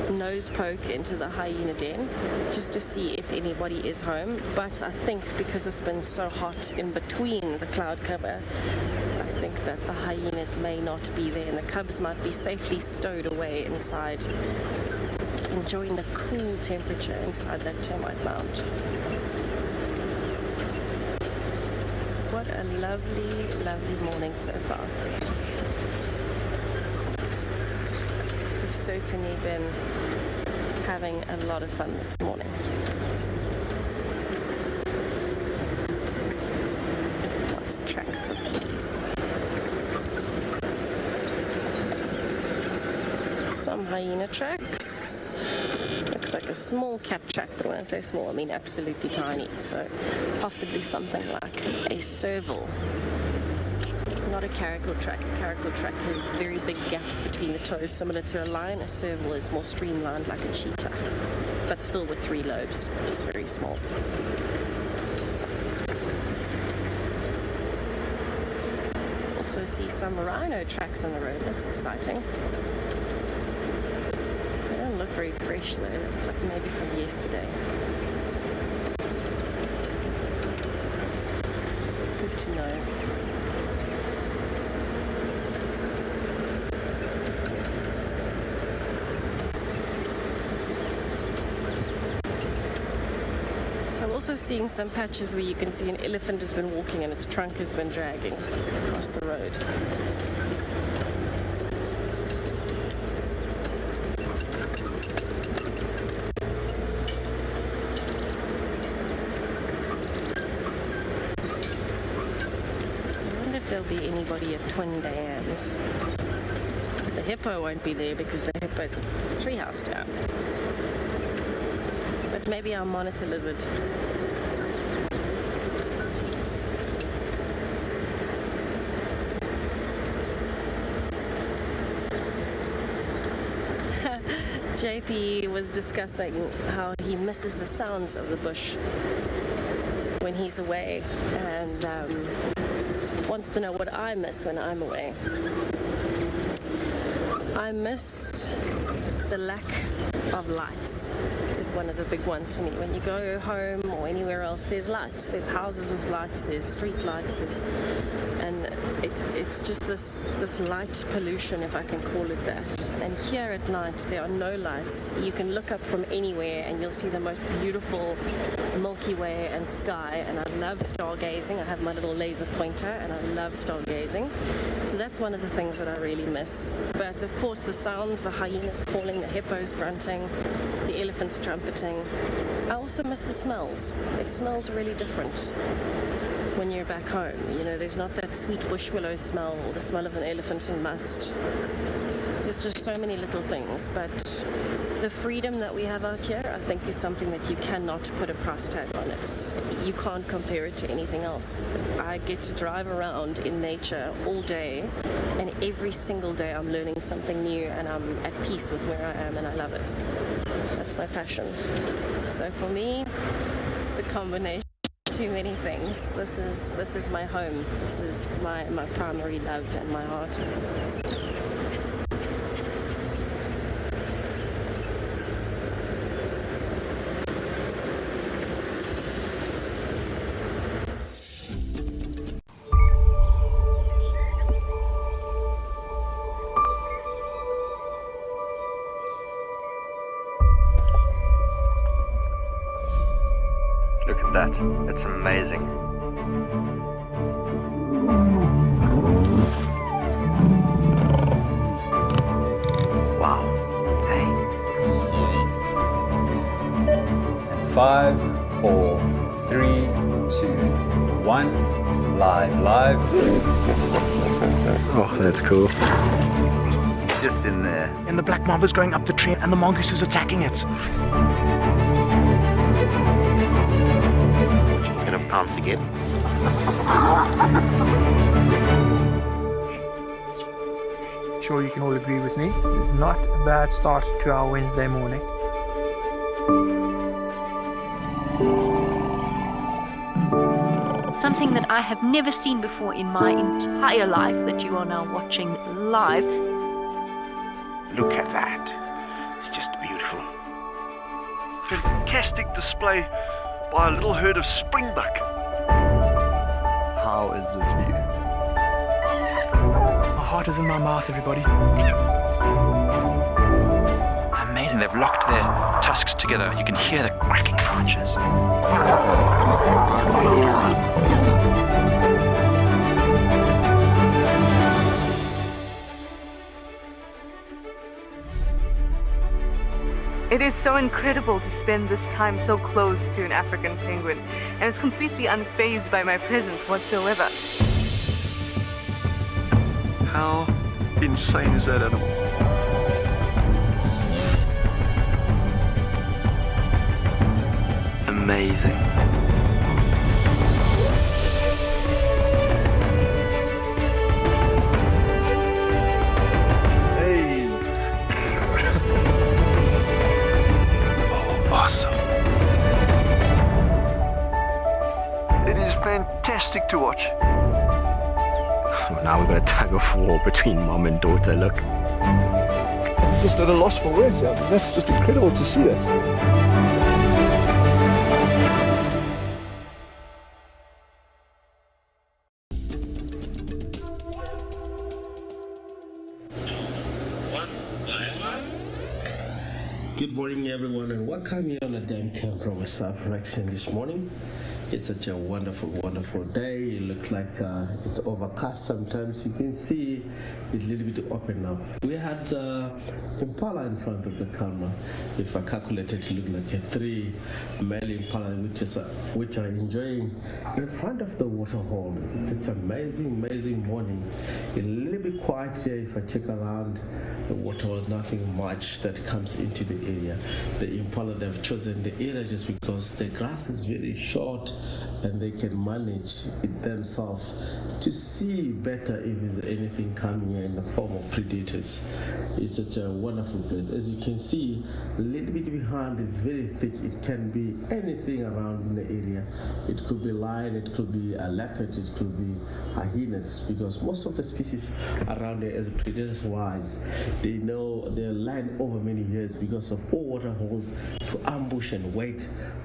nose poke into the hyena den just to see if anybody is home. But I think because it's been so hot in between the cloud cover, I think that the hyenas may not be there, and the cubs might be safely stowed away inside, enjoying the cool temperature inside that termite mound. What a lovely, lovely morning so far. We've certainly been having a lot of fun this morning. Lots of tracks of these. Some hyena tracks. Looks like a small cat track, but when I say small, I mean absolutely tiny. So possibly something like a serval. Not a caracal track. A caracal track has very big gaps between the toes, similar to a lion. A serval is more streamlined like a cheetah, but still with 3 lobes, just very small. Also see some rhino tracks on the road. That's exciting. Look very fresh though, like maybe from yesterday. Good to know. I'm also seeing some patches where you can see an elephant has been walking and its trunk has been dragging across the road. There'll be anybody at Twin Dams. The hippo won't be there because the hippo's at Treehouse down. But maybe our monitor lizard. JP was discussing how he misses the sounds of the bush when he's away, and wants to know what I miss when I'm away. I miss the lack of lights is one of the big ones for me. When you go home or anywhere else, there's lights. There's houses with lights, there's street lights, and it's just this light pollution, if I can call it that. And here at night, there are no lights. You can look up from anywhere and you'll see the most beautiful Milky Way and sky, and I love stargazing. I have my little laser pointer and I love stargazing. So that's one of the things that I really miss. But of course the sounds, the hyenas calling, the hippos grunting, the elephants trumpeting. I also miss the smells. It smells really different when you're back home. You know, there's not that sweet bush willow smell or the smell of an elephant in must. There's just so many little things, but the freedom that we have out here, I think, is something that you cannot put a price tag on. You can't compare it to anything else. I get to drive around in nature all day, and every single day I'm learning something new, and I'm at peace with where I am, and I love it. That's my passion. So for me, it's a combination of too many things. This is my home. This is my primary love and my heart. Look at that, it's amazing. Wow, hey. And 5, 4, 3, 2, 1, live. Oh, that's cool. Just in there. And the black mamba's going up the tree and the mongoose is attacking it. She's gonna pounce again. Sure, you can all agree with me. It's not a bad start to our Wednesday morning. Something that I have never seen before in my entire life that you are now watching live. Look at that. It's just beautiful. Fantastic display by a little herd of springbuck. How is this view? My heart is in my mouth, everybody. Amazing, they've locked their tusks together. You can hear the cracking branches. It is so incredible to spend this time so close to an African penguin, and it's completely unfazed by my presence whatsoever. How insane is that animal? Amazing. Awesome. It is fantastic to watch. Well, now we've got a tug of war between mom and daughter, look. I'm just at a loss for words. I mean, that's just incredible to see that. Good morning, everyone, and welcome here on the dam camp from myself, Rexon, this morning. It's such a wonderful, wonderful day. It looks like it's overcast sometimes. You can see it's a little bit open now. We had Impala in front of the camera. If I calculated, it looked like 3 male Impala, which are enjoying in front of the waterhole. It's such an amazing, amazing morning. It's a little bit quiet here. If I check around the waterhole, nothing much that comes into the area. The Impala, they've chosen the area just because the grass is very short and they can manage it themselves to see better if there's anything coming here in the form of predators. It's such a wonderful place. As you can see, a little bit behind is very thick. It can be anything around in the area. It could be lion, it could be a leopard, it could be hyenas, because most of the species around there, as predators wise, they know they're lined over many years because of all water holes to ambush and wait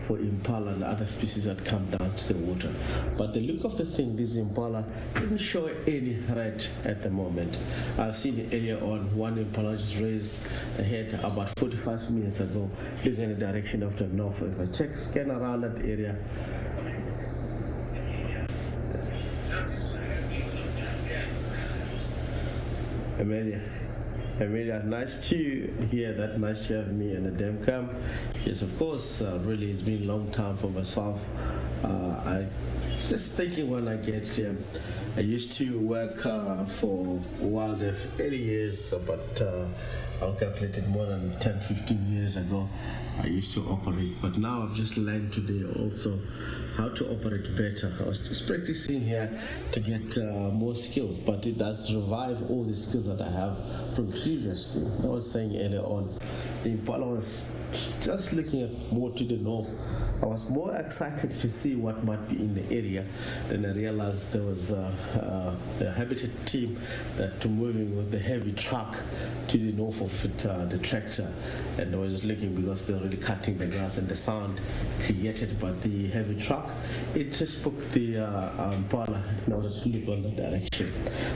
for Impala and other species that come down to the water. But the look of the thing, this Impala didn't show any threat at the moment. I've seen it earlier on, one Impala just raised a head about 45 minutes ago, looking in the direction of the north. If I scan around that area, Amelia, nice to hear that. Nice to have me in the dam camp. Yes, of course, really it's been a long time for myself. I just thinking when I get here, I used to work for WildEarth 80 years, but I'll calculate it more than 10, 15 years ago. I used to operate, but now I've just learned today also how to operate better. I was just practicing here to get more skills, but it does revive all the skills that I have from previously. I was saying earlier on, the Impala was just looking at more to the north. I was more excited to see what might be in the area. Then I realized there was a habitat team that moving with the heavy truck to the north of it, the tractor. And I was just looking because they're already cutting the grass, and the sound created by the heavy truck, it just spoke the Impala in order to look on the direction.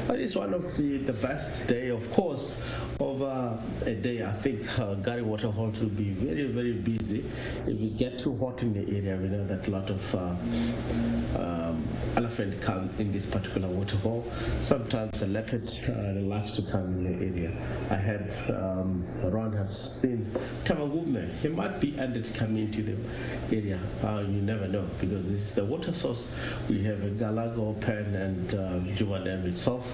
But it's one of the best day, of course, of a day. I think Kruger Waterhole will be very, very busy. If it gets too hot in the area, we know that a lot of elephant come in this particular waterhole. Sometimes the leopard likes to come in the area. I had around have seen Tavagubne. He might be ended coming into the area. You never know, because this is the water source. We have a Galago Pen and Djuma Dam itself.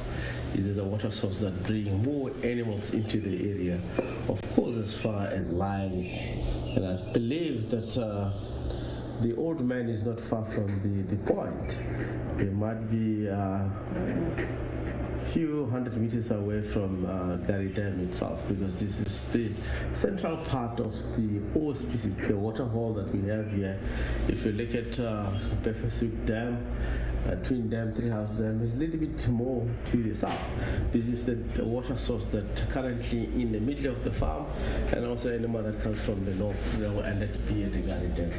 This is a water source that brings more animals into the area. Of course, as far as lions, and I believe that the old man is not far from the point. It might be a few hundred meters away from Kruger Dam itself, because this is the central part of the all species, the waterhole that we have here. If you look at Befesuk Dam, Twin Dam, Treehouse Dam is a little bit more to the south. This is the water source that currently in the middle of the farm, and also animal that comes from the north, and that be at the Kruger Dam.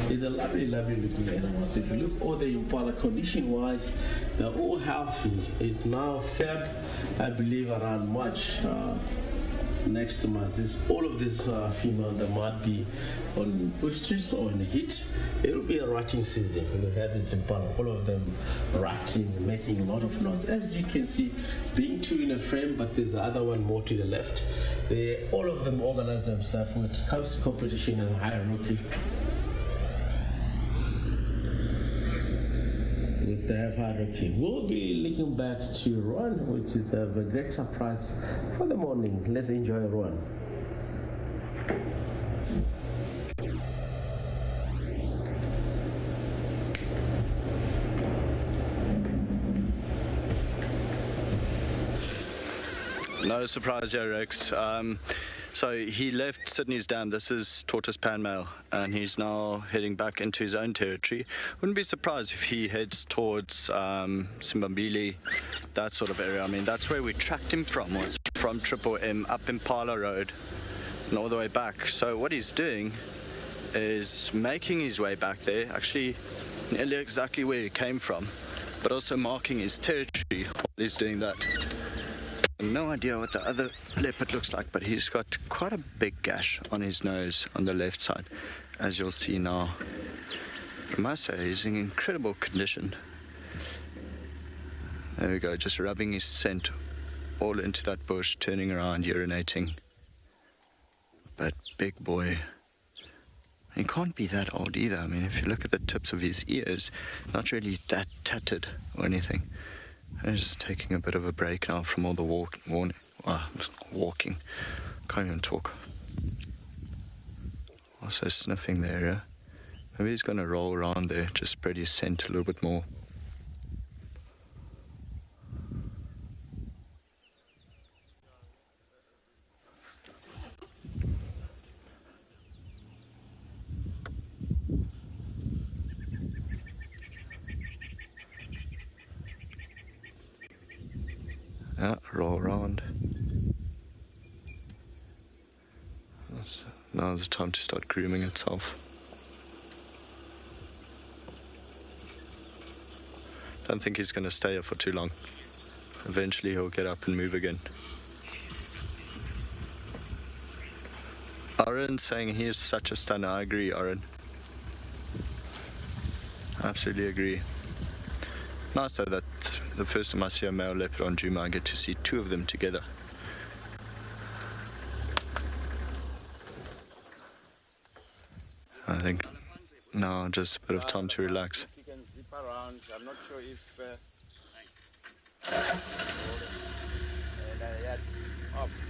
It's a lovely, lovely looking animals. If you look all the Impala condition-wise, they're all healthy. It's now Feb, I believe around March. Next month, all of these female that might be on oysters or in the heat. It will be a ratting season. We have this Impala, all of them ratting, making a lot of noise. As you can see, being two in a frame, but there's the other one more to the left. All of them organize themselves when it comes to competition and hierarchy. With the hierarchy, we'll be looking back to Ron, which is a great surprise for the morning. Let's enjoy Ron. No surprise here, Rex. So he left Sydney's dam. This is Tortoise Panmale, and he's now heading back into his own territory. Wouldn't be surprised if he heads towards Simbambili, that sort of area. I mean, that's where we tracked him from, was from Triple M up Impala Road and all the way back. So what he's doing is making his way back there, actually nearly exactly where he came from, but also marking his territory while he's doing that. No idea what the other leopard looks like, but he's got quite a big gash on his nose on the left side, as you'll see now. I must say, he's in incredible condition. There we go, just rubbing his scent all into that bush, turning around, urinating. But big boy. He can't be that old either. I mean, if you look at the tips of his ears, not really that tattered or anything. I'm just taking a bit of a break now from all the walking. Can't even talk. Also sniffing the area. Maybe he's going to roll around there, just spread his scent a little bit more. Yeah, roll around. Now's the time to start grooming itself. Don't think he's going to stay here for too long. Eventually he'll get up and move again. Aaron's saying he is such a stunner. I agree, Aaron. Absolutely agree. Nice though that the first time I see a male leopard on Djuma, I get to see two of them together. I think now just a bit of time to relax. If you can zip around, I'm not sure if yeah, it's off.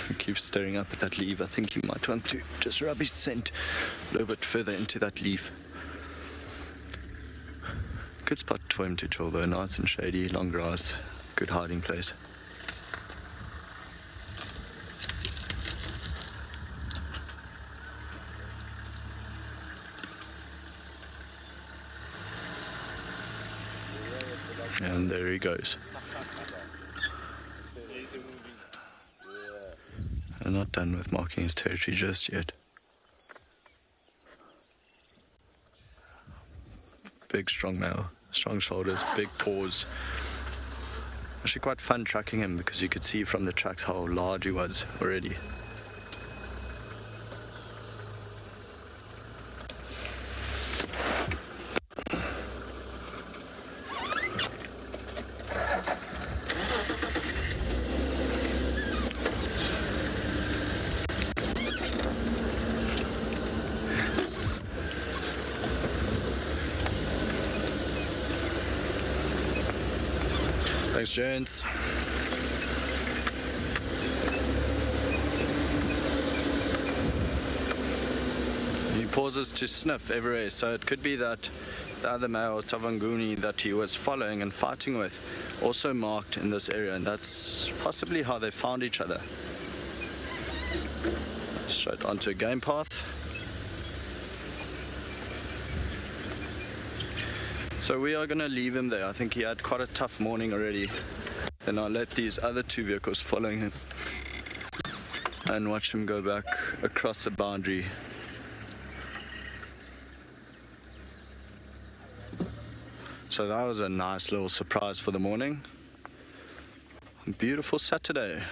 He keeps staring up at that leaf. I think he might want to just rub his scent a little bit further into that leaf. Good spot for him to chill though, nice and shady, long grass, good hiding place. And there he goes. I'm not done with marking his territory just yet. Big strong male, strong shoulders, big paws. Actually quite fun tracking him because you could see from the tracks how large he was already. Thanks, gents. He pauses to sniff everywhere, so it could be that the other male, Tavanguni, that he was following and fighting with, also marked in this area, and that's possibly how they found each other. Straight onto a game path. So we are going to leave him there. I think he had quite a tough morning already. Then I'll let these other two vehicles following him and watch him go back across the boundary. So that was a nice little surprise for the morning. Beautiful Saturday.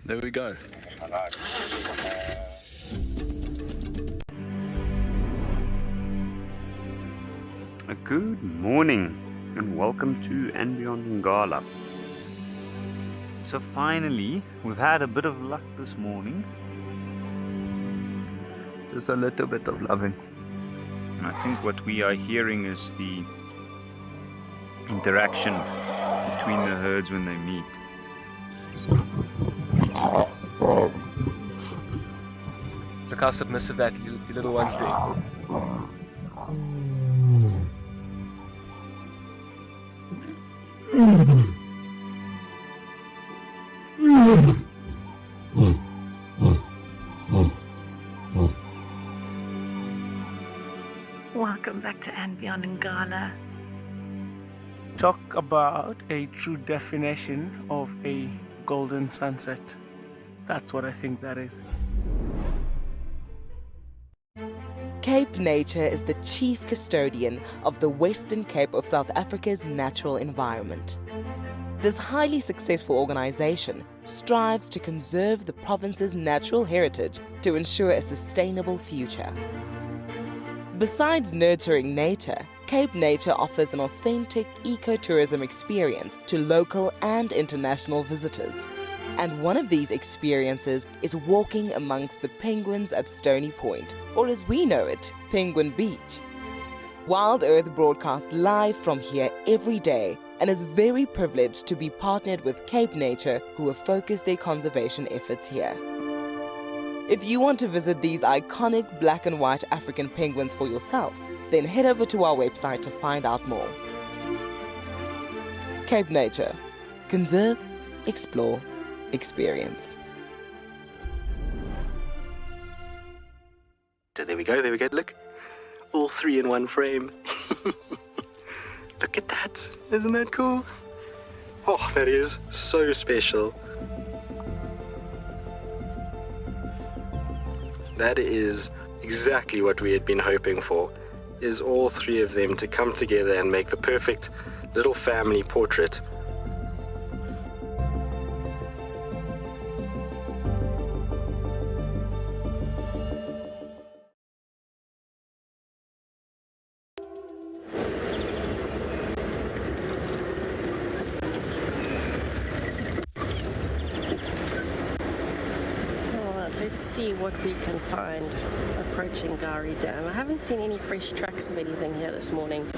There we go. Good morning and welcome to and beyond Ngala. So finally, we've had a bit of luck this morning. Just a little bit of loving. And I think what we are hearing is the interaction between the herds when they meet. Look how submissive that little one's being. Welcome back to And Beyond Ngala. Talk about a true definition of a golden sunset. That's what I think that is. Cape Nature is the chief custodian of the Western Cape of South Africa's natural environment. This highly successful organization strives to conserve the province's natural heritage to ensure a sustainable future. Besides nurturing nature, Cape Nature offers an authentic ecotourism experience to local and international visitors. And one of these experiences is walking amongst the penguins at Stony Point, or as we know it, Penguin Beach. WildEarth broadcasts live from here every day and is very privileged to be partnered with Cape Nature, who have focused their conservation efforts here. If you want to visit these iconic black and white African penguins for yourself, then head over to our website to find out more. Cape Nature. Conserve, explore, experience. So there we go, look. All three in one frame. Look at that, isn't that cool? Oh, that is so special. That is exactly what we had been hoping for, is all three of them to come together and make the perfect little family portrait. Let's see what we can find approaching Gari Dam. I haven't seen any fresh tracks of anything here this morning.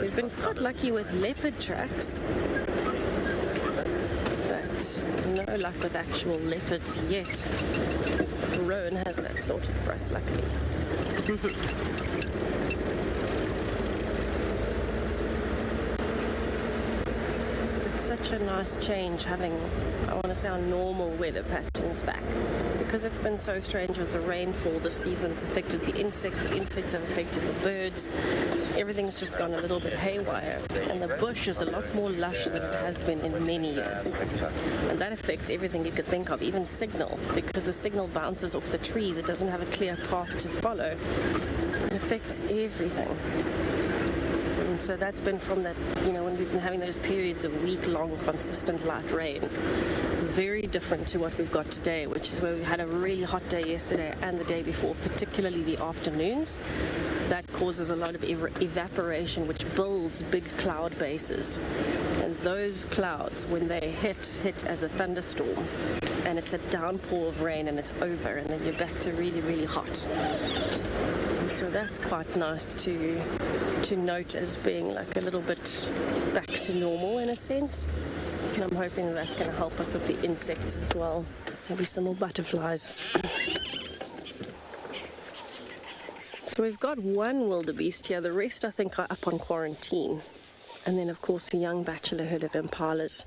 We've been quite lucky with leopard tracks, but no luck with actual leopards yet. Rowan has that sorted for us, luckily. Such a nice change having, I want to say, our normal weather patterns back, because it's been so strange with the rainfall this season. It's affected the insects have affected the birds. Everything's just gone a little bit haywire, and the bush is a lot more lush than it has been in many years, and that affects everything you could think of, even signal, because the signal bounces off the trees. It doesn't have a clear path to follow. It affects everything. And so that's been from that, when we've been having those periods of week-long consistent light rain. Very different to what we've got today, which is where we had a really hot day yesterday and the day before, particularly the afternoons. That causes a lot of evaporation, which builds big cloud bases. And those clouds, when they hit as a thunderstorm, and it's a downpour of rain and it's over, and then you're back to really, really hot. And so that's quite nice to note as being like a little bit back to normal in a sense. And I'm hoping that that's going to help us with the insects as well. Maybe some more butterflies. So we've got one wildebeest here. The rest, I think, are up on quarantine. And then, of course, a young bachelor herd of impalas.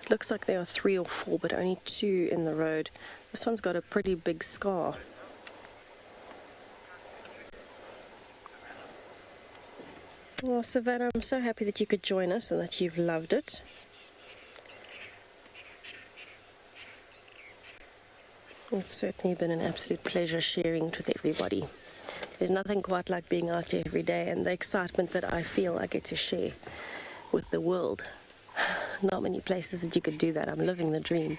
It looks like there are 3 or 4, but only 2 in the road. This one's got a pretty big scar. Well, Savannah, I'm so happy that you could join us and that you've loved it. It's certainly been an absolute pleasure sharing it with everybody. There's nothing quite like being out here every day, and the excitement that I feel I get to share with the world. Not many places that you could do that. I'm living the dream.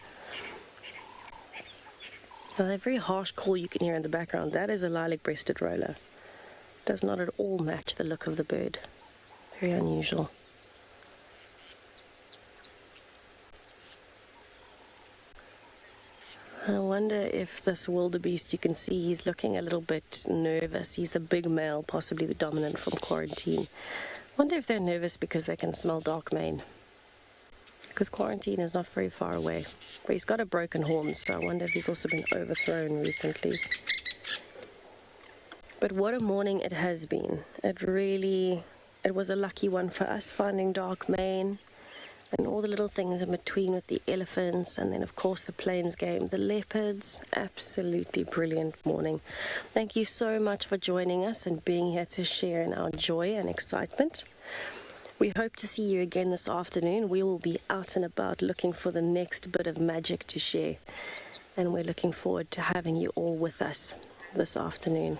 Now, that very harsh call you can hear in the background, that is a lilac-breasted roller. Does not at all match the look of the bird. Very unusual. I wonder if this wildebeest, you can see he's looking a little bit nervous. He's the big male, possibly the dominant from quarantine. I wonder if they're nervous because they can smell dark mane. Because quarantine is not very far away. But he's got a broken horn, so I wonder if he's also been overthrown recently. But what a morning it has been. It was a lucky one for us, finding dark mane and all the little things in between with the elephants, and then of course the plains game, the leopards. Absolutely brilliant morning. Thank you so much for joining us and being here to share in our joy and excitement. We hope to see you again this afternoon. We will be out and about looking for the next bit of magic to share. And we're looking forward to having you all with us this afternoon.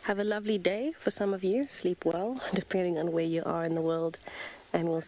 Have a lovely day for some of you. Sleep well, depending on where you are in the world. And we'll